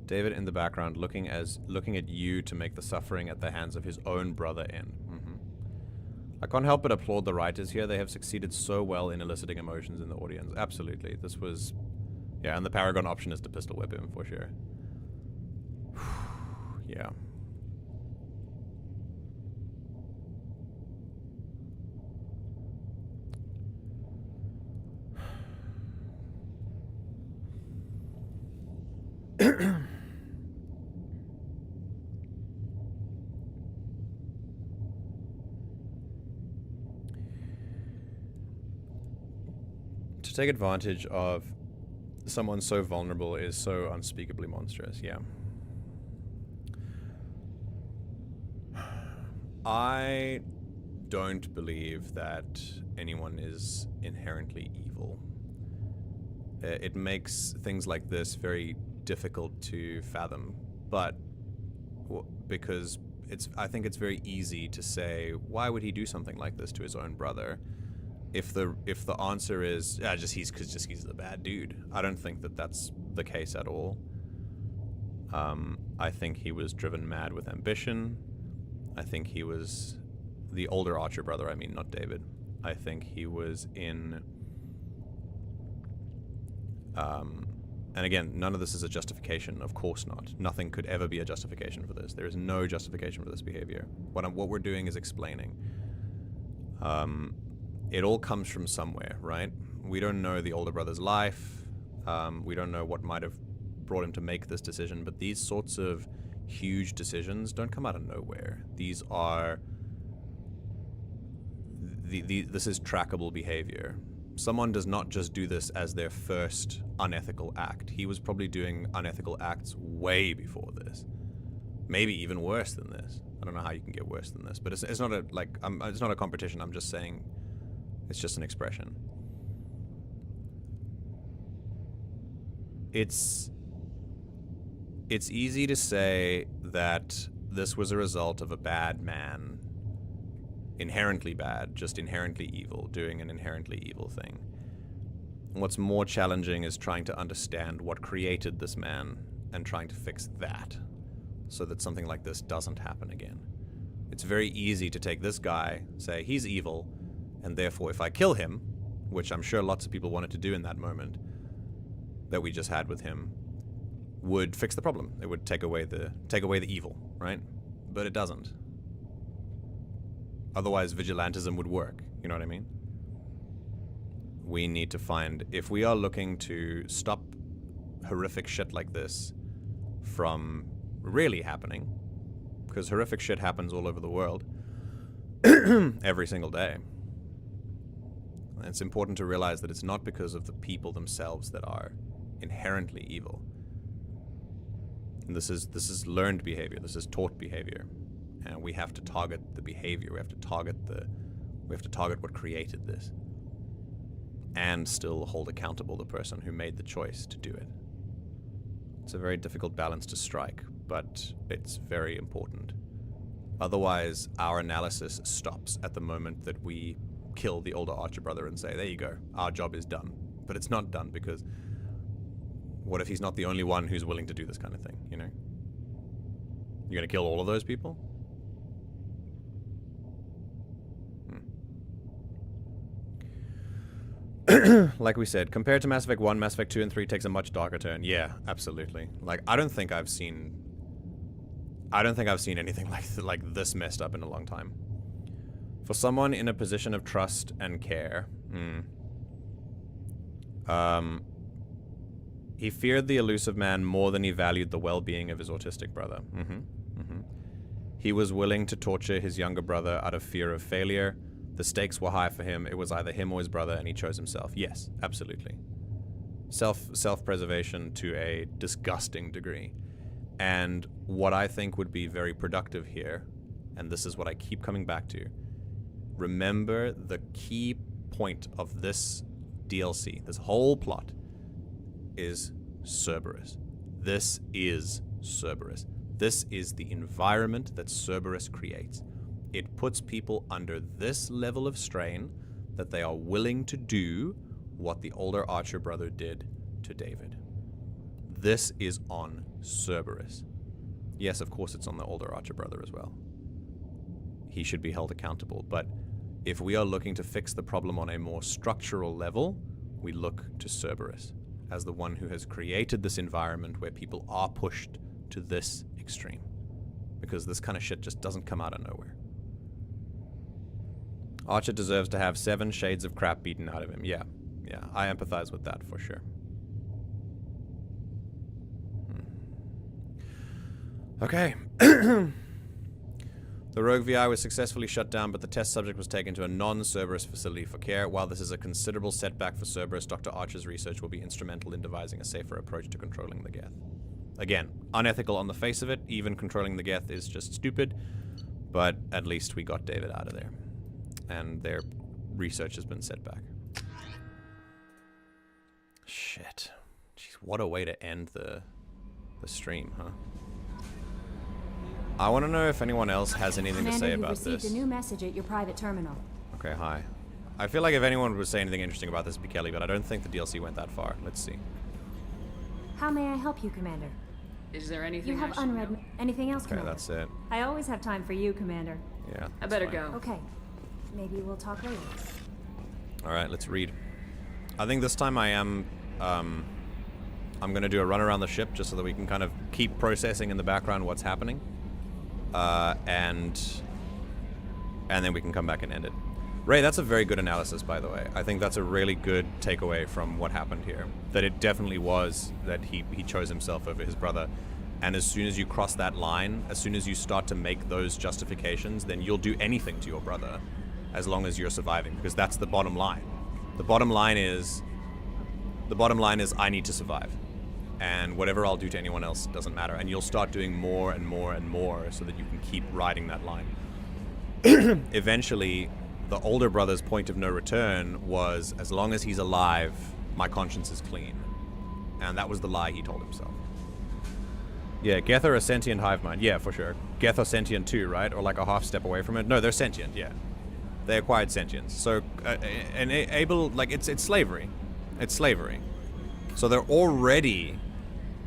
David in the background looking at you to make the suffering at the hands of his own brother end. I can't help but applaud the writers here. They have succeeded so well in eliciting emotions in the audience. Absolutely. This was... Yeah, and the Paragon option is to pistol whip him, for sure. Yeah. To take advantage of someone so vulnerable is so unspeakably monstrous, yeah. I don't believe that anyone is inherently evil. It makes things like this very difficult to fathom, but because I think it's very easy to say, why would he do something like this to his own brother? If the answer is he's a bad dude, I don't think that that's the case at all. I think he was driven mad with ambition. I think he was the older Archer brother. I mean, not David. I think he was in. And again, none of this is a justification. Of course not. Nothing could ever be a justification for this. There is no justification for this behavior. What we're doing is explaining. It all comes from somewhere, right? We don't know the older brother's life. We don't know what might have brought him to make this decision, but these sorts of huge decisions don't come out of nowhere. These are... this is trackable behavior. Someone does not just do this as their first unethical act. He was probably doing unethical acts way before this. Maybe even worse than this. I don't know how you can get worse than this, but it's not it's not a competition. I'm just saying... It's just an expression. It's easy to say that this was a result of a bad man, inherently bad, just inherently evil, doing an inherently evil thing. What's more challenging is trying to understand what created this man and trying to fix that so that something like this doesn't happen again. It's very easy to take this guy, say he's evil, and therefore if I kill him, which I'm sure lots of people wanted to do in that moment that we just had with him, would fix the problem. It would take away the evil, right? But it doesn't. Otherwise vigilantism would work, you know what I mean? We need to find, if we are looking to stop horrific shit like this from really happening, because horrific shit happens all over the world, every single day. And it's important to realize that it's not because of the people themselves that are inherently evil. And this is learned behavior. This is taught behavior, and we have to target the behavior. We have to target what created this, and still hold accountable the person who made the choice to do it. It's a very difficult balance to strike, but it's very important. Otherwise, our analysis stops at the moment that we kill the older Archer brother and say, there you go, our job is done. But it's not done, because what if he's not the only one who's willing to do this kind of thing, you know? You're gonna kill all of those people? Like we said, compared to Mass Effect 1, Mass Effect 2 and 3 takes a much darker turn. Yeah, absolutely. Like, I don't think I've seen anything like this messed up in a long time. For someone in a position of trust and care, he feared the Illusive Man more than he valued the well-being of his autistic brother. He was willing to torture his younger brother out of fear of failure. The stakes were high for him. It was either him or his brother, and he chose himself. Yes, absolutely. Self-preservation to a disgusting degree. And what I think would be very productive here, and this is what I keep coming back to, remember the key point of this DLC, this whole plot, is Cerberus. This is Cerberus. This is the environment that Cerberus creates. It puts people under this level of strain that they are willing to do what the older Archer brother did to David. This is on Cerberus. Yes, of course it's on the older Archer brother as well. He should be held accountable, but if we are looking to fix the problem on a more structural level, we look to Cerberus as the one who has created this environment where people are pushed to this extreme. Because this kind of shit just doesn't come out of nowhere. Archer deserves to have 7 shades of crap beaten out of him. Yeah, I empathize with that for sure. Okay. The rogue VI was successfully shut down, but the test subject was taken to a non-Cerberus facility for care. While this is a considerable setback for Cerberus, Dr. Archer's research will be instrumental in devising a safer approach to controlling the Geth. Again, unethical on the face of it. Even controlling the Geth is just stupid, but at least we got David out of there. And their research has been set back. Shit. Jeez, what a way to end the stream, huh? I want to know if anyone else has anything to say about this. Commander, you received a new message at your private terminal. Okay, hi. I feel like if anyone would say anything interesting about this, it'd be Kelly, but I don't think the DLC went that far. Let's see. How may I help you, Commander? Is there anything you have unread? Anything else, Commander? Okay, that's it. I always have time for you, Commander. Yeah. I better go. Okay. Maybe we'll talk later. All right, let's read. I think this time I'm gonna do a run around the ship just so that we can kind of keep processing in the background what's happening. And then we can come back and end it. Ray, that's a very good analysis, by the way. I think that's a really good takeaway from what happened here. That it definitely was that he chose himself over his brother. And as soon as you cross that line, as soon as you start to make those justifications, then you'll do anything to your brother as long as you're surviving, because that's the bottom line. The bottom line is I need to survive. And whatever I'll do to anyone else doesn't matter. And you'll start doing more and more and more so that you can keep riding that line. Eventually, the older brother's point of no return was, as long as he's alive, my conscience is clean. And that was the lie he told himself. Yeah, Geth are a sentient hive mind. Yeah, for sure. Geth are sentient too, right? Or like a half step away from it. No, they're sentient, yeah. They acquired sentience. So, and able, like, it's slavery. It's slavery. So they're already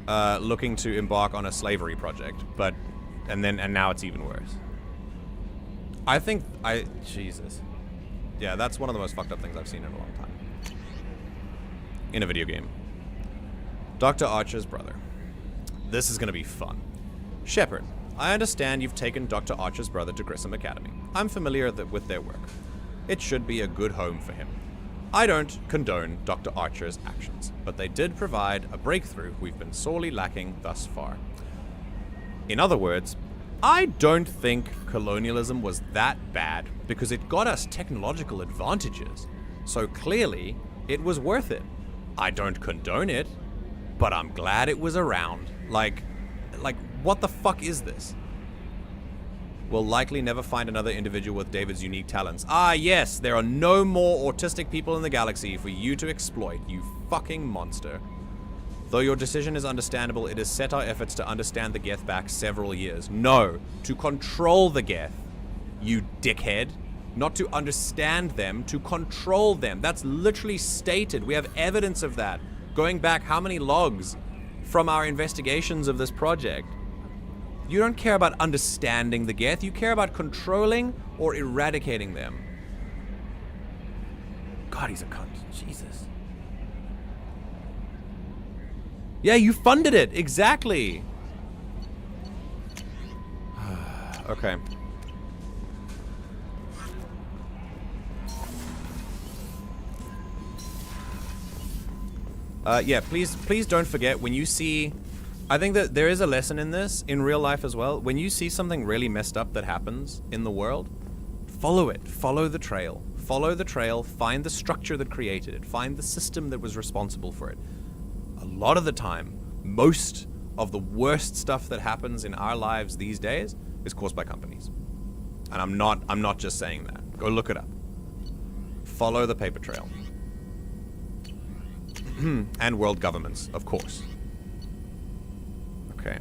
looking to embark on a slavery project, but, and now it's even worse. Jesus. Yeah, that's one of the most fucked up things I've seen in a long time. In a video game. Dr. Archer's brother. This is gonna be fun. Shepard, I understand you've taken Dr. Archer's brother to Grissom Academy. I'm familiar with their work. It should be a good home for him. I don't condone Dr. Archer's actions, but they did provide a breakthrough we've been sorely lacking thus far. In other words, I don't think colonialism was that bad because it got us technological advantages. So clearly, it was worth it. I don't condone it, but I'm glad it was around. Like, what the fuck is this? We'll likely never find another individual with David's unique talents. Ah, yes, there are no more autistic people in the galaxy for you to exploit, you fucking monster. Though your decision is understandable, it has set our efforts to understand the Geth back several years. No, to control the Geth, you dickhead. Not to understand them, to control them. That's literally stated. We have evidence of that. Going back how many logs from our investigations of this project. You don't care about understanding the Geth, you care about controlling or eradicating them. God, he's a cunt. Jesus. Yeah, you funded it. Exactly. Okay. Yeah, please don't forget when you see... I think that there is a lesson in this, in real life as well. When you see something really messed up that happens in the world, follow it. Follow the trail. Follow the trail. Find the structure that created it. Find the system that was responsible for it. A lot of the time, most of the worst stuff that happens in our lives these days is caused by companies. And I'm not just saying that. Go look it up. Follow the paper trail. And world governments, of course. Okay.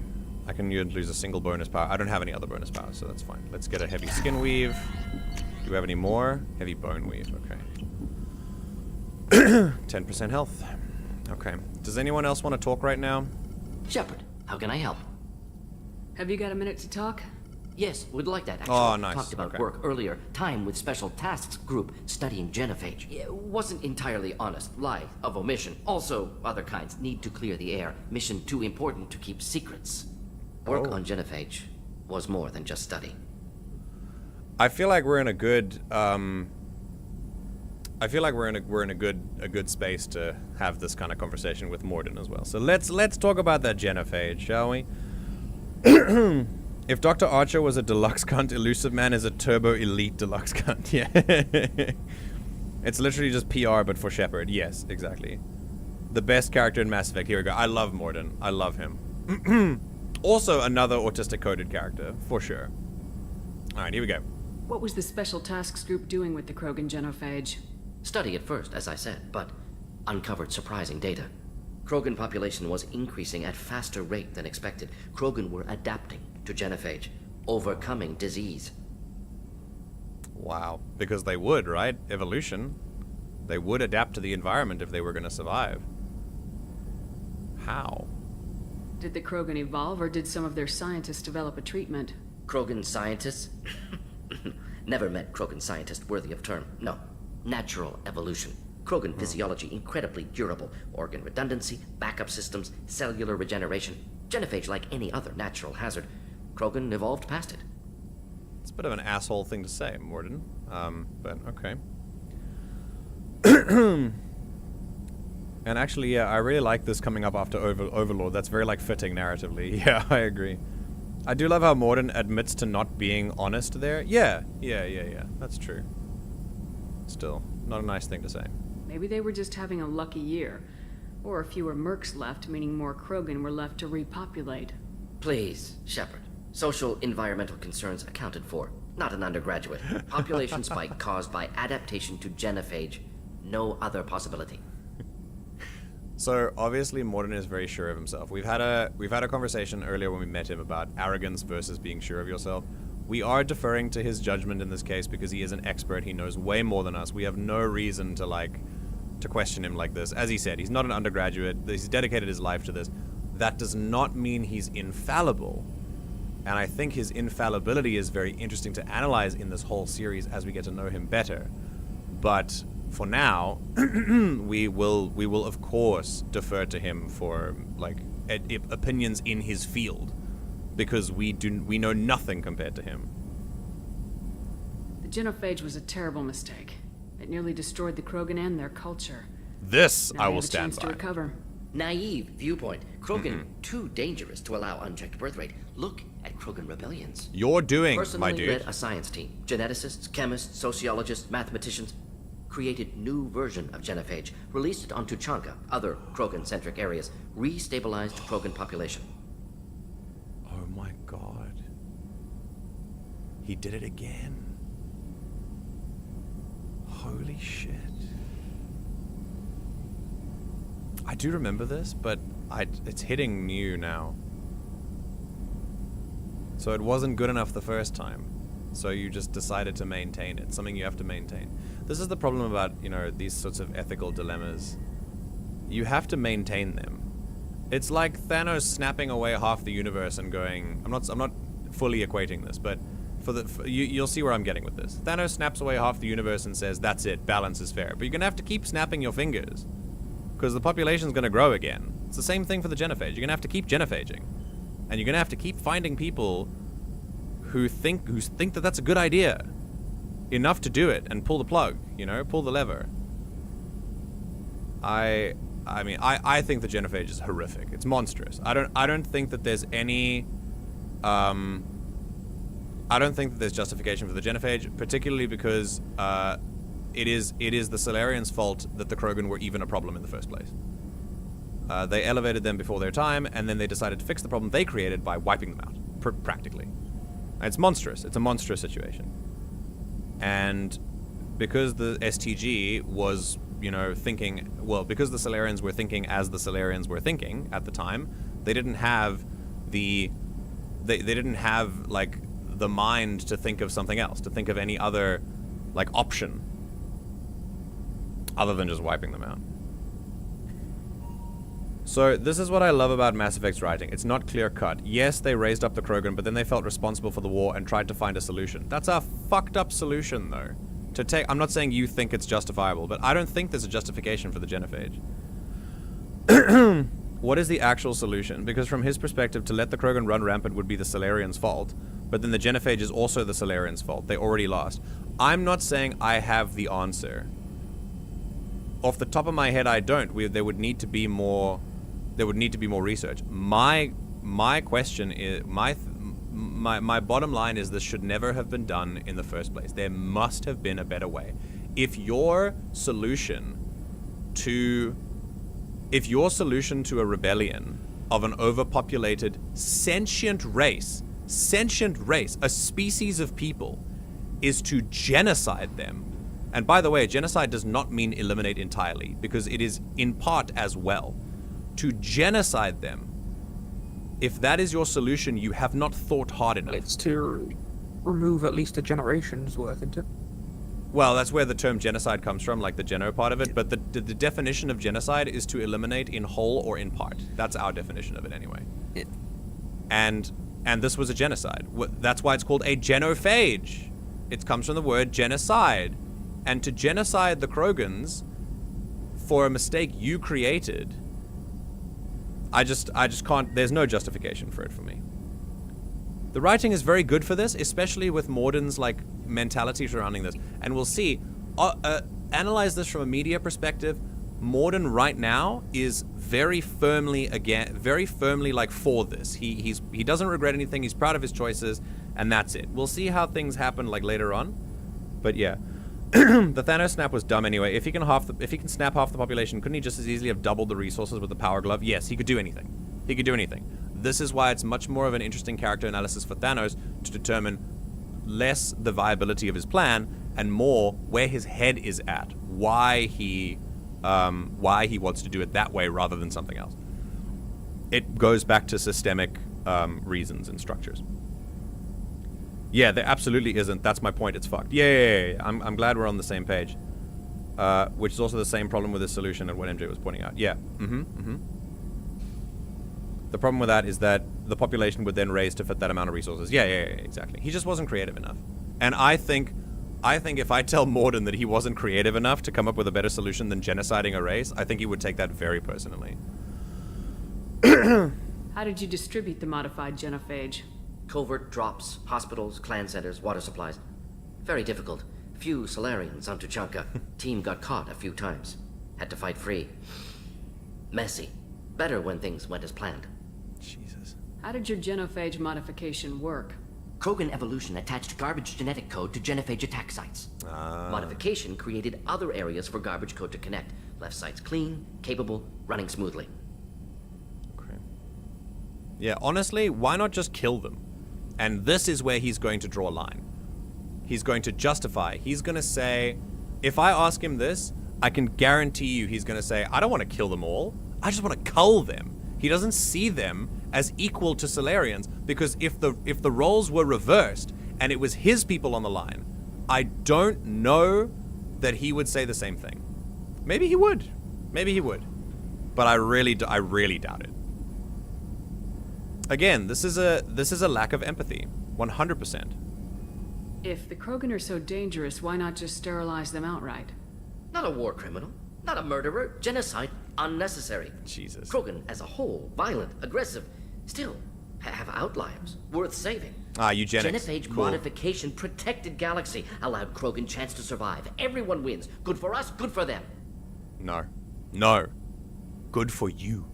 I can lose a single bonus power. I don't have any other bonus powers, so that's fine. Let's get a heavy skin weave. Do we have any more? Heavy bone weave, okay. 10% health. Okay. Does anyone else want to talk right now? Shepard, how can I help? Have you got a minute to talk? Yes, would like that, actually. Oh, nice. Talked about Okay. work earlier. Time with Special Tasks Group studying Genophage. It wasn't entirely honest. Lie of omission. Also, other kinds. Need to clear the air. Mission too important to keep secrets. Work on Genophage was more than just study. I feel like we're in a good I feel like we're in a good space to have this kind of conversation with Mordin as well. So let's talk about that Genophage, shall we? If Dr. Archer was a deluxe cunt, Illusive Man is a turbo elite deluxe cunt. Yeah. It's literally just PR, but for Shepard. Yes, exactly. The best character in Mass Effect. Here we go. I love Mordin. I love him. Also another autistic coded character, for sure. Alright, here we go. What was the Special Tasks Group doing with the Krogan Genophage? Study at first, as I said, but uncovered surprising data. Krogan population was increasing at faster rate than expected. Krogan were adapting to Genophage, overcoming disease. Wow. Because they would, right? Evolution. They would adapt to the environment if they were going to survive. How? Did the Krogan evolve, or did some of their scientists develop a treatment? Krogan scientists? Never met Krogan scientist worthy of term. No. Natural evolution. Krogan physiology incredibly durable. Organ redundancy, backup systems, cellular regeneration. Genophage like any other natural hazard. Krogan evolved past it. It's a bit of an asshole thing to say, Mordin. But okay. And actually, yeah, I really like this coming up after Overlord. That's very, like, fitting narratively. Yeah, I agree. I do love how Mordin admits to not being honest there. Yeah. That's true. Still, not a nice thing to say. Maybe they were just having a lucky year. Or fewer mercs left, meaning more Krogan were left to repopulate. Please, Shepard. Social environmental concerns accounted for. Not an undergraduate. Population spike caused by adaptation to Genophage. No other possibility. So obviously Mordin is very sure of himself. We've had a conversation earlier when we met him about arrogance versus being sure of yourself. We are deferring to his judgment in this case because he is an expert. He knows way more than us. We have no reason to question him like this. As he said, he's not an undergraduate. He's dedicated his life to this. That does not mean he's infallible. And I think his infallibility is very interesting to analyze in this whole series as we get to know him better. But for now, we will of course defer to him for opinions in his field, because we know nothing compared to him. The Genophage was a terrible mistake. It nearly destroyed the Krogan and their culture. This now I we will have a stand chance by. to recover. Naive viewpoint. Krogan too dangerous to allow unchecked birth rate. Look at Krogan rebellions. You're doing, Personally my dude. led a science team. Geneticists, chemists, sociologists, mathematicians created new version of Genophage, released it on Tuchanka, other Krogan-centric areas, restabilized Krogan population. Oh my god. He did it again. Holy shit. I do remember this, but it's hitting new now. So it wasn't good enough the first time. So you just decided to maintain it. Something you have to maintain. This is the problem about, you know, these sorts of ethical dilemmas. You have to maintain them. It's like Thanos snapping away half the universe and going... I'm not fully equating this, but you'll see where I'm getting with this. Thanos snaps away half the universe and says, that's it, balance is fair. But you're gonna have to keep snapping your fingers. Because the population's gonna grow again. It's the same thing for the genophage. You're gonna have to keep genophaging. And you're gonna have to keep finding people who think that that's a good idea. Enough to do it and pull the plug, you know, pull the lever. I mean, I think the genophage is horrific. It's monstrous. I don't think that there's any I don't think that there's justification for the genophage, particularly because it is the Solarians' fault that the Krogan were even a problem in the first place. They elevated them before their time, and then they decided to fix the problem they created by wiping them out, practically. And it's monstrous. It's a monstrous situation. And because the STG was, you know, thinking, well, because the Solarians were thinking as the Solarians were thinking at the time, they didn't have they didn't have, like, the mind to think of something else, to think of any other, like, option other than just wiping them out. So this is what I love about Mass Effect's writing. It's not clear-cut. Yes, they raised up the Krogan, but then they felt responsible for the war and tried to find a solution. That's a fucked up solution, though. I'm not saying you think it's justifiable, but I don't think there's a justification for the genophage. What is the actual solution? Because from his perspective, to let the Krogan run rampant would be the Solarians' fault, but then the genophage is also the Solarians' fault. They already lost. I'm not saying I have the answer. Off the top of my head, I don't. There would need to be more research. My question is, my bottom line is this should never have been done in the first place. There must have been a better way. If your solution to a rebellion of an overpopulated sentient race, a species of people, is to genocide them. And by the way, genocide does not mean eliminate entirely, because it is in part as well. To genocide them, if that is your solution, you have not thought hard enough. It's to remove at least a generation's worth, isn't it? Well, that's where the term genocide comes from, like the geno part of it, but the definition of genocide is to eliminate in whole or in part. That's our definition of it anyway. Yeah. And this was a genocide. That's why it's called a genophage. It comes from the word genocide. And to genocide the Krogans for a mistake you created, I just can't, there's no justification for it for me. The writing is very good for this, especially with Mordin's, like, mentality surrounding this. And we'll see, analyze this from a media perspective, Mordin right now is very firmly like for this. He doesn't regret anything, he's proud of his choices, and that's it. We'll see how things happen, like, later on. But yeah. The Thanos snap was dumb anyway. If he can snap half the population, couldn't he just as easily have doubled the resources with the power glove? Yes, he could do anything. He could do anything. This is why it's much more of an interesting character analysis for Thanos to determine less the viability of his plan and more where his head is at, why he wants to do it that way rather than something else. It goes back to systemic reasons and structures. Yeah, there absolutely isn't. That's my point. It's fucked. Yeah. I'm glad we're on the same page. Which is also the same problem with this solution and what MJ was pointing out. Yeah. The problem with that is that the population would then raise to fit that amount of resources. Yeah, exactly. He just wasn't creative enough. And I think if I tell Mordin that he wasn't creative enough to come up with a better solution than genociding a race, I think he would take that very personally. How did you distribute the modified genophage? Covert drops, hospitals, clan centers, water supplies. Very difficult. Few Solarians on Tuchanka. Team got caught a few times. Had to fight free. Messy. Better when things went as planned. Jesus. How did your genophage modification work? Krogan evolution attached garbage genetic code to genophage attack sites. Modification created other areas for garbage code to connect. Left sites clean, capable, running smoothly. Okay. Yeah, honestly, why not just kill them? And this is where he's going to draw a line. He's going to justify. He's going to say, if I ask him this, I can guarantee you he's going to say, I don't want to kill them all. I just want to cull them. He doesn't see them as equal to Solarians, because if the roles were reversed and it was his people on the line, I don't know that he would say the same thing. Maybe he would. Maybe he would. But I really doubt it. Again, this is a lack of empathy. 100%. If the Krogan are so dangerous, why not just sterilize them outright? Not a war criminal, not a murderer. Genocide, unnecessary. Jesus. Krogan as a whole, violent, aggressive, still have outliers worth saving. Eugenics. Genophage Cool. modification protected galaxy, allowed Krogan chance to survive. Everyone wins. Good for us, good for them. No. No. Good for you.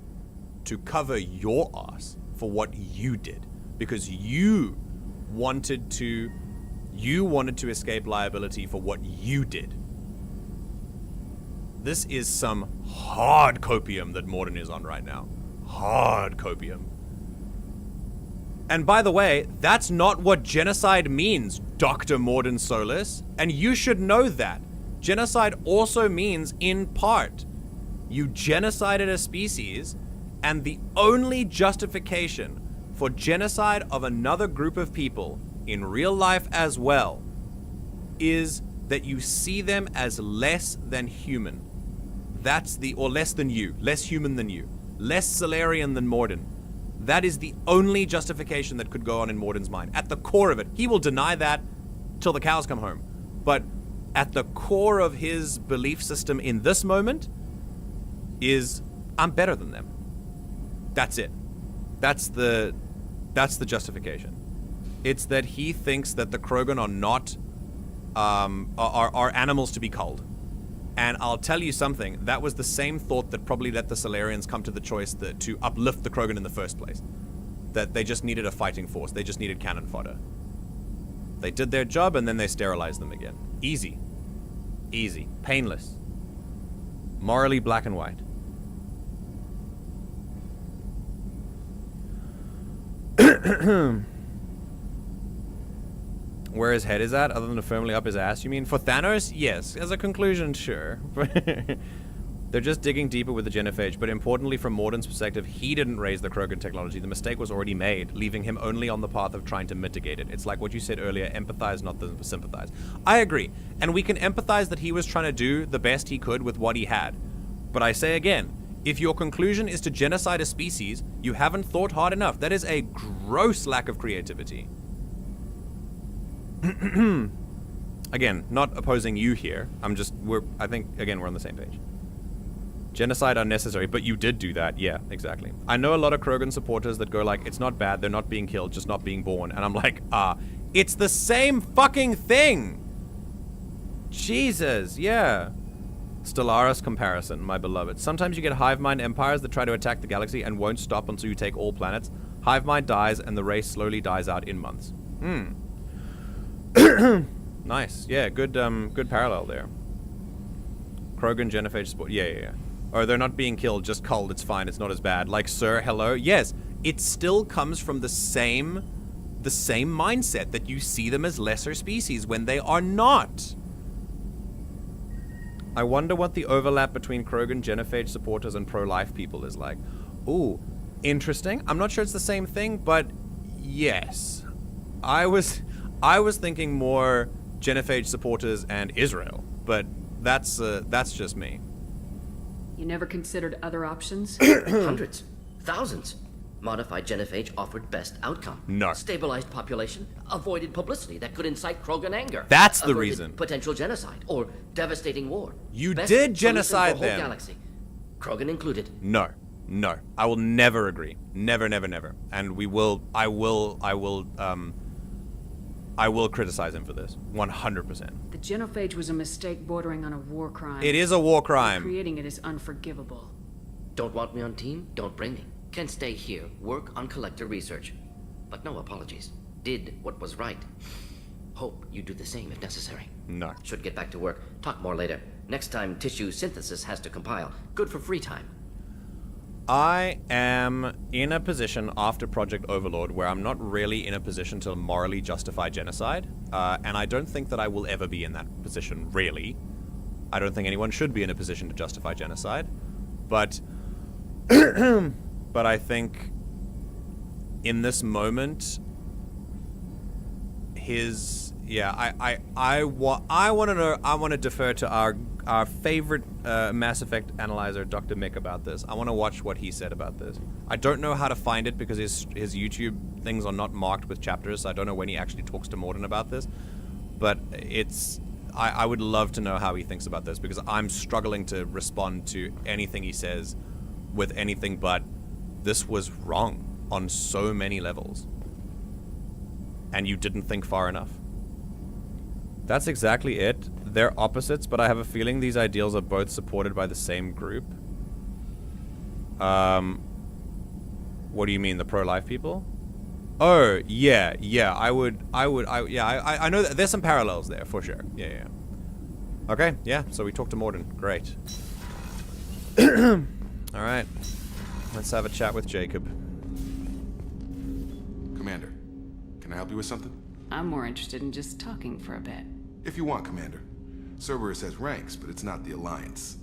To cover your ass for what you did. Because you wanted to escape liability for what you did. This is some hard copium that Mordin is on right now. Hard copium. And by the way, that's not what genocide means, Dr. Mordin Solis. And you should know that. Genocide also means, in part, you genocided a species, and the only justification for genocide of another group of people, in real life as well, is that you see them as less than human. Or less than you, less human than you, less Solarian than Mordin. That is the only justification that could go on in Mordin's mind. At the core of it, he will deny that till the cows come home. But at the core of his belief system in this moment is, I'm better than them. That's it. That's the justification. It's that he thinks that the Krogan are not, are animals to be culled. And I'll tell you something, that was the same thought that probably let the Solarians come to the choice to uplift the Krogan in the first place. That they just needed a fighting force, they just needed cannon fodder. They did their job and then they sterilized them again. Easy. Easy. Painless. Morally black and white. Where his head is at, other than firmly up his ass, you mean? For Thanos? Yes. As a conclusion, sure. They're just digging deeper with the genophage, but importantly from Mordin's perspective, he didn't raise the Krogan technology. The mistake was already made, leaving him only on the path of trying to mitigate it. It's like what you said earlier, empathize, not sympathize. I agree, and we can empathize that he was trying to do the best he could with what he had. But I say again, if your conclusion is to genocide a species, you haven't thought hard enough. That is a gross lack of creativity. Again, not opposing you here. I think, again, we're on the same page. Genocide unnecessary, but you did do that. Yeah, exactly. I know a lot of Krogan supporters that go like, it's not bad, they're not being killed, just not being born. And I'm like, it's the same fucking thing. Jesus, yeah. Stellaris comparison, my beloved. Sometimes you get hive mind empires that try to attack the galaxy and won't stop until you take all planets. Hive mind dies and the race slowly dies out in months. Nice. Yeah, good parallel there. Krogan genophage support. Yeah. Or they're not being killed, just culled. It's fine. It's not as bad. Like, sir, hello. Yes, it still comes from the same mindset that you see them as lesser species when they are not. I wonder what the overlap between Krogan genophage supporters and pro-life people is like. Ooh, interesting. I'm not sure it's the same thing, but yes. I was thinking more genophage supporters and Israel, but that's just me. You never considered other options? Hundreds. Thousands. Modified genophage offered best outcome. No. Stabilized population, avoided publicity that could incite Krogan anger. That's the averted reason. Potential genocide or devastating war. You Best did solution genocide for whole them. Galaxy. Krogan included. No. I will never agree. Never. And I will criticize him for this. 100%. The genophage was a mistake bordering on a war crime. It is a war crime. Creating it is unforgivable. Don't want me on team? Don't bring me. Can stay here, work on collector research. But no apologies. Did what was right. Hope you do the same if necessary. No. Should get back to work. Talk more later. Next time tissue synthesis has to compile. Good for free time. I am in a position after Project Overlord where I'm not really in a position to morally justify genocide. And I don't think that I will ever be in that position, really. I don't think anyone should be in a position to justify genocide. But but I think in this moment, I want to defer to our favorite Mass Effect analyzer, Dr. Mick, about this. I want to watch what he said about this. I don't know how to find it because his YouTube things are not marked with chapters, so I don't know when he actually talks to Mordin about this. But I would love to know how he thinks about this, because I'm struggling to respond to anything he says with anything but this was wrong on so many levels. And you didn't think far enough. That's exactly it. They're opposites, but I have a feeling these ideals are both supported by the same group. What do you mean, the pro-life people? Oh, yeah, I know that there's some parallels there, for sure. Yeah. Okay, yeah, so we talked to Mordin. Great. Alright. Let's have a chat with Jacob. Commander, can I help you with something? I'm more interested in just talking for a bit. If you want, Commander. Cerberus has ranks, but it's not the Alliance.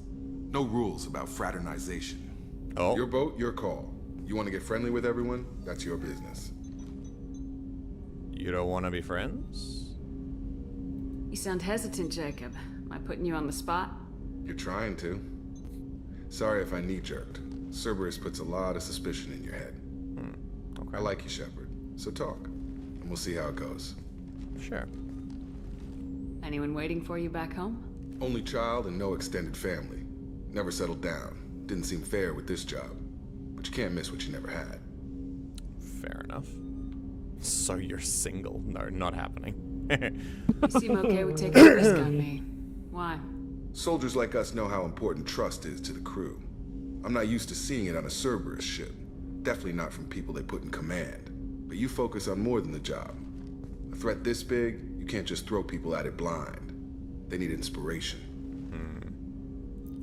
No rules about fraternization. Oh. Your boat, your call. You want to get friendly with everyone? That's your business. You don't want to be friends? You sound hesitant, Jacob. Am I putting you on the spot? You're trying to. Sorry if I knee-jerked. Cerberus puts a lot of suspicion in your head. Okay. I like you, Shepard. So talk, and we'll see how it goes. Sure. Anyone waiting for you back home? Only child and no extended family. Never settled down. Didn't seem fair with this job. But you can't miss what you never had. Fair enough. So you're single? No, not happening. You seem okay with taking a risk on me. Why? Soldiers like us know how important trust is to the crew. I'm not used to seeing it on a Cerberus ship. Definitely not from people they put in command. But you focus on more than the job. A threat this big, you can't just throw people at it blind. They need inspiration.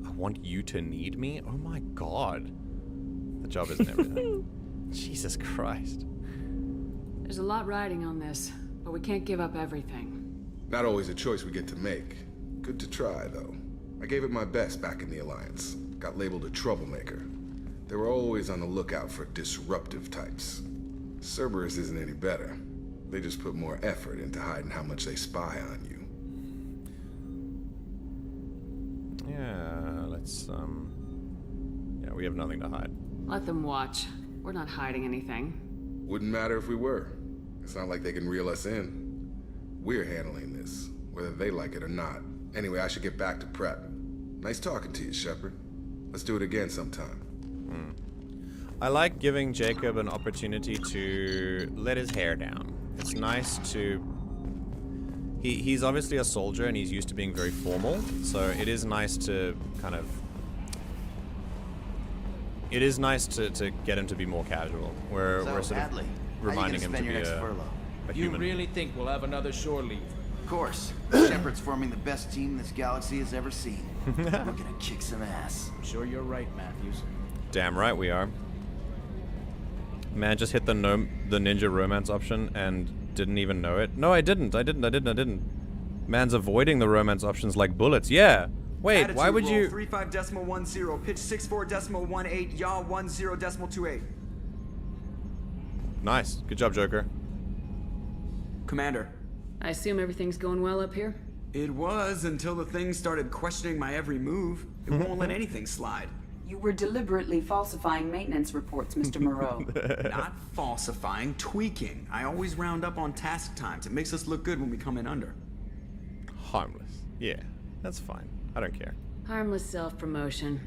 I want you to need me? Oh my god. The job isn't everything. Jesus Christ. There's a lot riding on this, but we can't give up everything. Not always a choice we get to make. Good to try, though. I gave it my best back in the Alliance. Got labeled a troublemaker. They were always on the lookout for disruptive types. Cerberus isn't any better. They just put more effort into hiding how much they spy on you. Yeah, let's, yeah, we have nothing to hide. Let them watch. We're not hiding anything. Wouldn't matter if we were. It's not like they can reel us in. We're handling this, whether they like it or not. Anyway, I should get back to prep. Nice talking to you, Shepard. Let's do it again sometime. I like giving Jacob an opportunity to let his hair down. It's nice to... He's obviously a soldier and he's used to being very formal, so it is nice to kind of... It is nice to get him to be more casual. We're sort of reminding him to be a human. You really think we'll have another shore leave? Of course. Shepard's forming the best team this galaxy has ever seen. We're gonna kick some ass. I'm sure you're right, Matthews. Damn right we are. Man just hit the ninja romance option and didn't even know it. No, I didn't. Man's avoiding the romance options like bullets. Yeah. Wait, Attitude why would roll you... 35.10, pitch 64.18, yaw 10.28. Nice. Good job, Joker. Commander. I assume everything's going well up here? It was until the thing started questioning my every move. It won't let anything slide. You were deliberately falsifying maintenance reports, Mr. Moreau. Not falsifying, tweaking. I always round up on task times. It makes us look good when we come in under. Harmless. Yeah, that's fine. I don't care. Harmless self-promotion.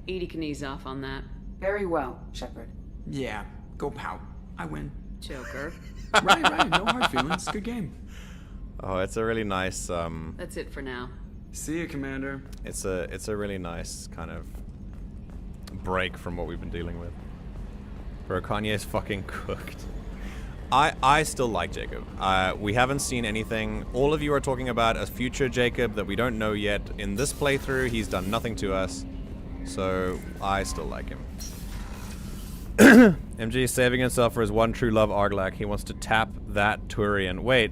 Edie can ease off on that. Very well, Shepard. Yeah, go pout. I win. Joker. Right, no hard feelings. Good game. Oh, it's a really nice, That's it for now. See you, Commander. It's a really nice kind of break from what we've been dealing with. Bro, Kanye's fucking cooked. I still like Jacob. We haven't seen anything. All of you are talking about a future Jacob that we don't know yet. In this playthrough, he's done nothing to us. So, I still like him. MG is saving himself for his one true love, Arglak. He wants to tap that Turian. Wait.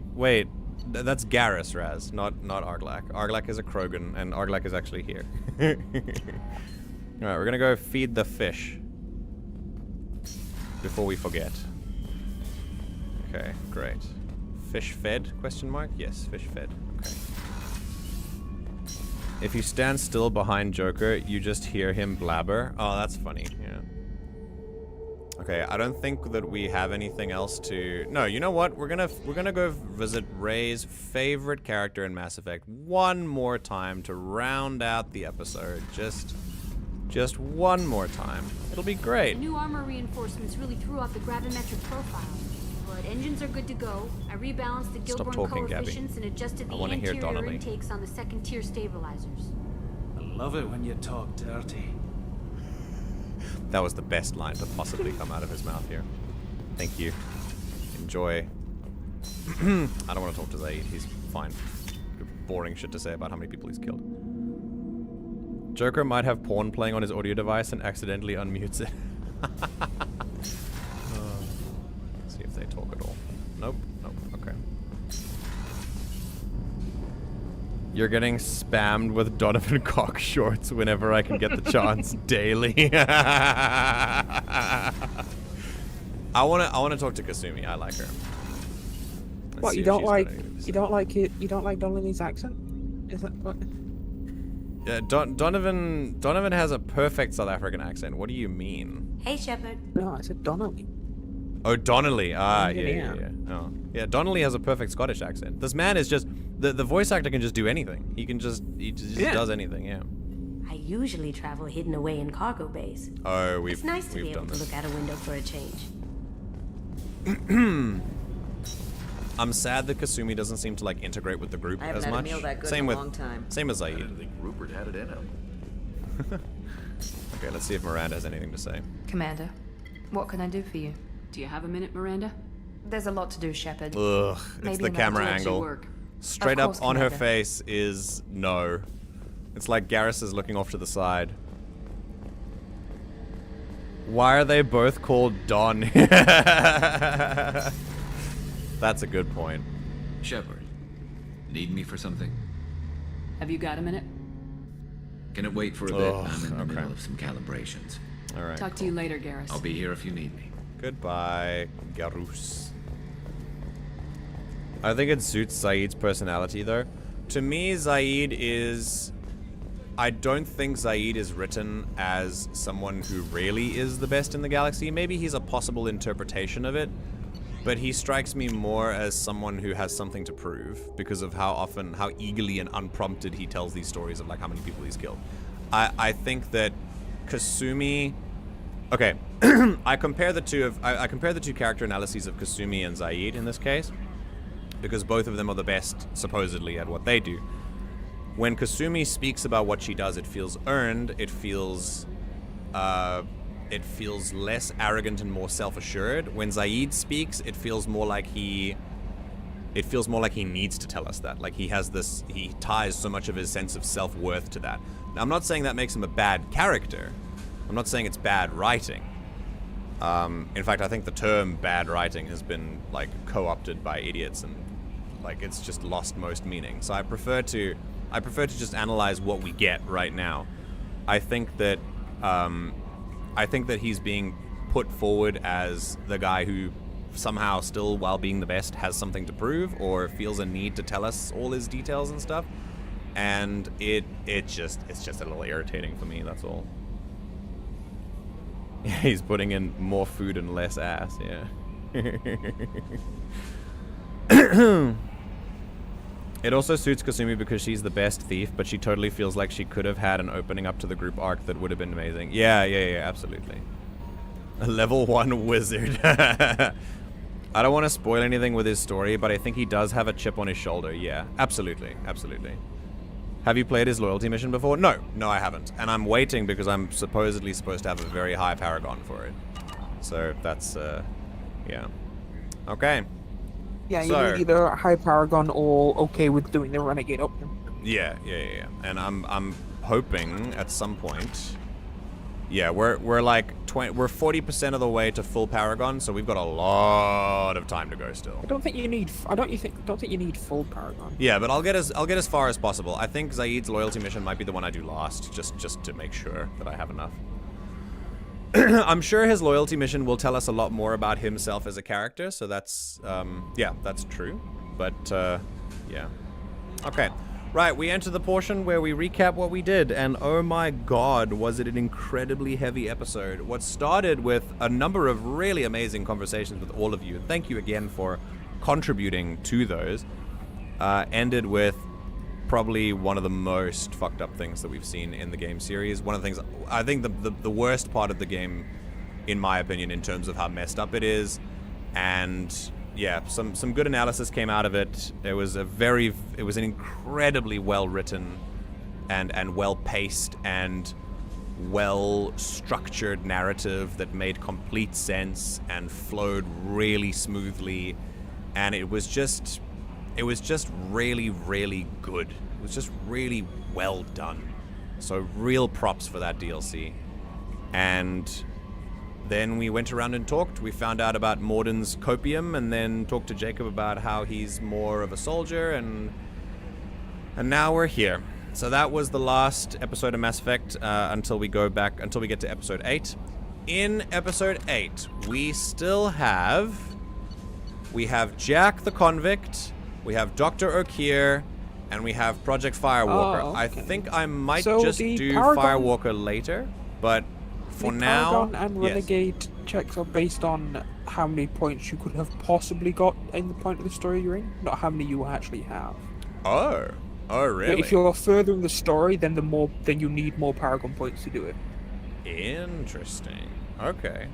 That's Garrus, Raz, not Arglak. Arglak is a Krogan, and Arglak is actually here. Alright, we're gonna go feed the fish. Before we forget. Okay, great. Fish fed? Question mark? Yes, fish fed. Okay. If you stand still behind Joker, you just hear him blabber. Oh, that's funny. Yeah. Okay, I don't think that we have anything else to... No, you know what? We're gonna go visit Ray's favorite character in Mass Effect one more time to round out the episode. Just one more time. It'll be great. The new armor reinforcements really threw off the gravimetric profile. But engines are good to go. I rebalanced the Gilborn coefficients and adjusted the anterior intakes on the second-tier stabilizers. I love it when you talk dirty. That was the best line to possibly come out of his mouth here. Thank you. Enjoy. I don't want to talk to Zaeed. He's fine. Boring shit to say about how many people he's killed. Joker might have porn playing on his audio device and accidentally unmutes it. See if they talk at all. Nope. Okay. You're getting spammed with Donovan cock shorts whenever I can get the chance daily. I wanna talk to Kasumi. I like her. What, you don't like Donnelly's accent? Is that what? Yeah, Donovan has a perfect South African accent. What do you mean? Hey, Shepard. No, I said Donnelly. Oh, Donnelly. Ah, yeah. Oh. Yeah, Donnelly has a perfect Scottish accent. This man is just... The voice actor can just do anything. He just does anything, yeah. I usually travel hidden away in cargo bays. Oh, It's nice to be able to look out a window for a change. I'm sad that Kasumi doesn't seem to, like, integrate with the group I haven't as had much. a meal that good Same in a with long time. Same as I Zaeed. didn't think Rupert had it in him. Okay, let's see if Miranda has anything to say. Commander, what can I do for you? Do you have a minute, Miranda? There's a lot to do, Shepard. Ugh, it's the camera angle. Work. Straight up on her face is no. It's like Garrus is looking off to the side. Why are they both called Don? That's a good point. Shepard, need me for something? Have you got a minute? Can it wait for a bit? I'm in the middle of some calibrations. All right. Talk to you later, Garrus. I'll be here if you need me. Goodbye, Garus. I think it suits Zaeed's personality, though. To me, Zaeed is... I don't think Zaeed is written as someone who really is the best in the galaxy. Maybe he's a possible interpretation of it, but he strikes me more as someone who has something to prove because of how eagerly and unprompted he tells these stories of, like, how many people he's killed. I think that Kasumi... Okay, I compare the two character analyses of Kasumi and Zaeed in this case, because both of them are the best, supposedly, at what they do. When Kasumi speaks about what she does, it feels earned, it feels less arrogant and more self-assured. When Zaeed speaks, it feels more like he needs to tell us that. Like he ties so much of his sense of self-worth to that. Now, I'm not saying that makes him a bad character. I'm not saying it's bad writing. In fact, I think the term bad writing has been, like, co-opted by idiots and, like, it's just lost most meaning. So I prefer to just analyze what we get right now. I think that he's being put forward as the guy who somehow still, while being the best, has something to prove or feels a need to tell us all his details and stuff. And it's just a little irritating for me, that's all. He's putting in more food and less ass, yeah. It also suits Kasumi because she's the best thief, but she totally feels like she could have had an opening up to the group arc that would have been amazing. Yeah, absolutely. A level 1 wizard. I don't want to spoil anything with his story, but I think he does have a chip on his shoulder. Yeah, absolutely. Have you played his loyalty mission before? No, I haven't. And I'm waiting because I'm supposedly supposed to have a very high paragon for it. So that's, yeah. Okay. Yeah, you need either high Paragon or okay with doing the Renegade option. Yeah. And I'm hoping at some point. Yeah, we're like we're 40% of the way to full Paragon, so we've got a lot of time to go still. I don't think you need full Paragon. Yeah, but I'll get as far as possible. I think Zaeed's loyalty mission might be the one I do last, just to make sure that I have enough. I'm sure his loyalty mission will tell us a lot more about himself as a character, so that's yeah, that's true. But yeah. Okay. Right, we enter the portion where we recap what we did, and oh my god, was it an incredibly heavy episode. What started with a number of really amazing conversations with all of you, and thank you again for contributing to those, ended with probably one of the most fucked up things that we've seen in the game series. One of the things, I think the worst part of the game, in my opinion, in terms of how messed up it is, and yeah, some good analysis came out of it. It was an incredibly well written and well paced and well structured narrative that made complete sense and flowed really smoothly, and it was just really, really good. It was just really well done. So real props for that DLC. And then we went around and talked. We found out about Mordin's copium, and then talked to Jacob about how he's more of a soldier, and now we're here. So that was the last episode of Mass Effect until we get to episode 8. In episode 8, we have Jack the Convict, we have Dr. Okier, and we have Project Firewalker. Oh, okay. I think I might So just the do Paragon- Firewalker later, but for now, Paragon and yes. Renegade checks are based on how many points you could have possibly got in the point of the story you're in, not how many you actually have. Oh, really? But if you're furthering the story, then you need more Paragon points to do it. Interesting. Okay.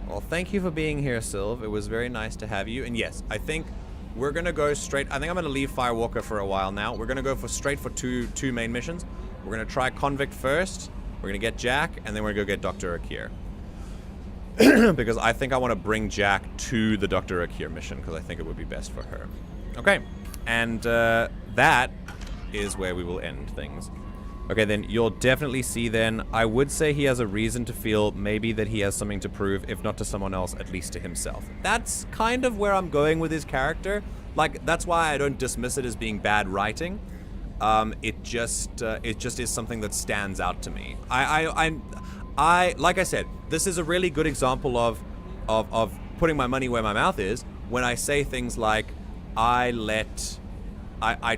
Well, thank you for being here, Sylv. It was very nice to have you. And yes, I think we're gonna go straight. I think I'm gonna leave Firewalker for a while now. We're gonna go straight for two main missions. We're gonna try Convict first. We're gonna get Jack, and then we're gonna go get Dr. Okier. Because I think I want to bring Jack to the Dr. Okier mission, because I think it would be best for her. Okay, and that is where we will end things. Okay, then you'll definitely see then, I would say he has a reason to feel maybe that he has something to prove, if not to someone else, at least to himself. That's kind of where I'm going with his character. Like, that's why I don't dismiss it as being bad writing. It just is something that stands out to me. I like I said, this is a really good example of putting my money where my mouth is when I say things like, I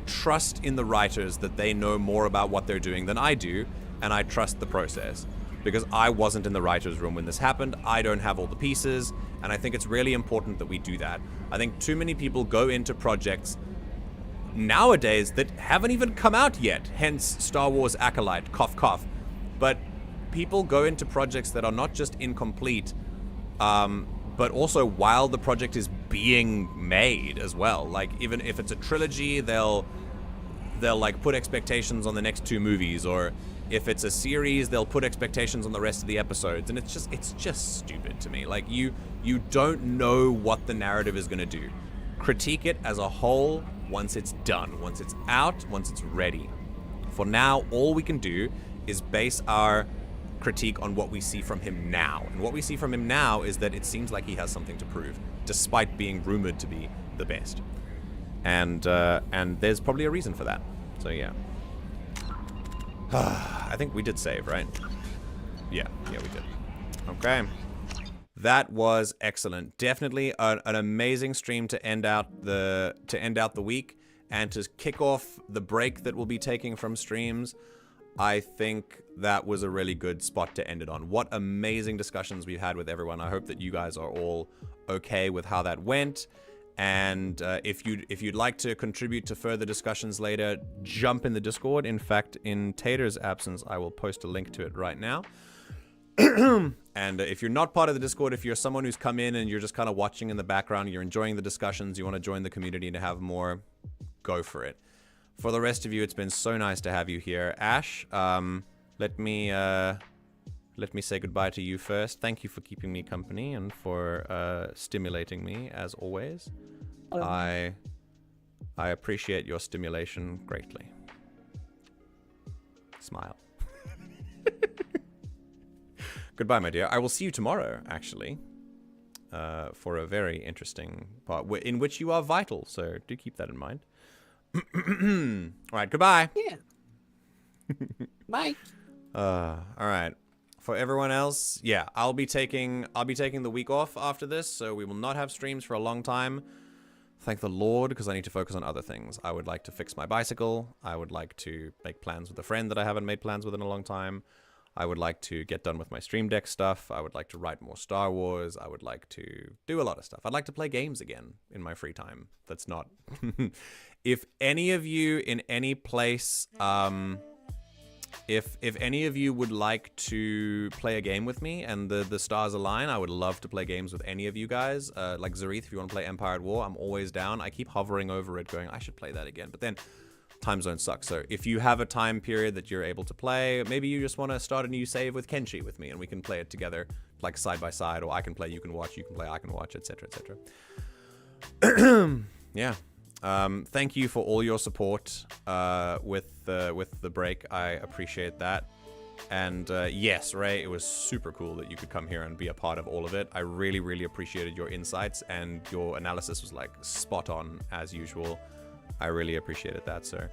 trust in the writers that they know more about what they're doing than I do, and I trust the process. Because I wasn't in the writer's room when this happened, I don't have all the pieces, and I think it's really important that we do that. I think too many people go into projects nowadays that haven't even come out yet, hence Star Wars Acolyte, cough cough. But people go into projects that are not just incomplete, but also while the project is being made as well. Like, even if it's a trilogy, they'll like put expectations on the next 2 movies, or if it's a series, they'll put expectations on the rest of the episodes, and it's just stupid to me. Like, you don't know what the narrative is going to do. Critique it as a whole once it's done, once it's out, once it's ready. For now, all we can do is base our critique on what we see from him now. And what we see from him now is that it seems like he has something to prove, despite being rumored to be the best. And there's probably a reason for that. So yeah. I think we did save, right? Yeah, we did. Okay. That was excellent. Definitely an amazing stream to end out the week, and to kick off the break that we'll be taking from streams. I think that was a really good spot to end it on. What amazing discussions we've had with everyone. I hope that you guys are all okay with how that went. And if you'd like to contribute to further discussions later, jump in the Discord. In fact, in Tater's absence, I will post a link to it right now. And if you're not part of the Discord, if you're someone who's come in and you're just kind of watching in the background, you're enjoying the discussions, you want to join the community to have more, go for it. For the rest of you, it's been so nice to have you here. Ash, let me let me say goodbye to you first. Thank you for keeping me company and for stimulating me, as always. I appreciate your stimulation greatly. Smile. Goodbye, my dear. I will see you tomorrow, actually, for a very interesting part in which you are vital, so do keep that in mind. All right, goodbye. Yeah. Bye. All right. For everyone else, yeah, I'll be taking the week off after this, so we will not have streams for a long time. Thank the Lord, because I need to focus on other things. I would like to fix my bicycle. I would like to make plans with a friend that I haven't made plans with in a long time. I would like to get done with my Stream Deck stuff. I would like to write more Star Wars. I would like to do a lot of stuff. I'd like to play games again in my free time. That's not... If any of you in any place... If any of you would like to play a game with me and the stars align, I would love to play games with any of you guys. Like Zaeed, if you want to play Empire at War, I'm always down. I keep hovering over it going, I should play that again. But then time zones suck. So if you have a time period that you're able to play, maybe you just want to start a new save with Kenshi with me and we can play it together like side by side, or I can play, you can watch, you can play, I can watch, etc., etc. Yeah. Thank you for all your support with the break. I appreciate that. And yes, Ray, it was super cool that you could come here and be a part of all of it. I really, really appreciated your insights, and your analysis was like spot on as usual. I really appreciated that, sir.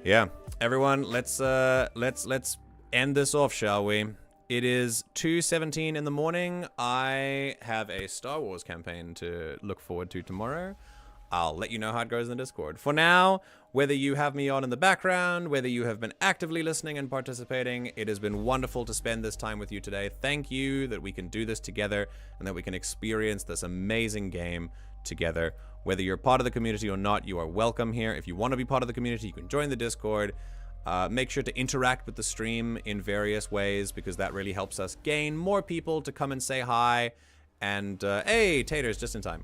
Yeah, everyone, let's end this off, shall we? It is 2:17 in the morning. I have a Star Wars campaign to look forward to tomorrow. I'll let you know how it goes in the Discord. For now, whether you have me on in the background, whether you have been actively listening and participating, it has been wonderful to spend this time with you today. Thank you that we can do this together and that we can experience this amazing game together. Whether you're part of the community or not, you are welcome here. If you want to be part of the community, you can join the Discord. Make sure to interact with the stream in various ways, because that really helps us gain more people to come and say hi. And, hey, Taters, just in time.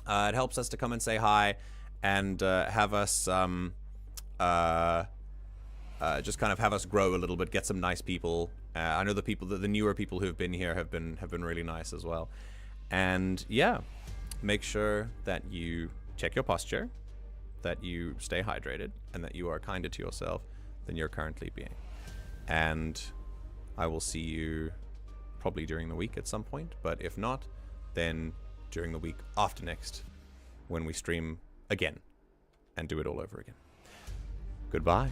It helps us to come and say hi and have us just kind of have us grow a little bit, get some nice people. I know the newer people who've been here have been really nice as well. And yeah, make sure that you check your posture, that you stay hydrated, and that you are kinder to yourself than you're currently being. And I will see you probably during the week at some point, but if not, then during the week after next, when we stream again and do it all over again. Goodbye.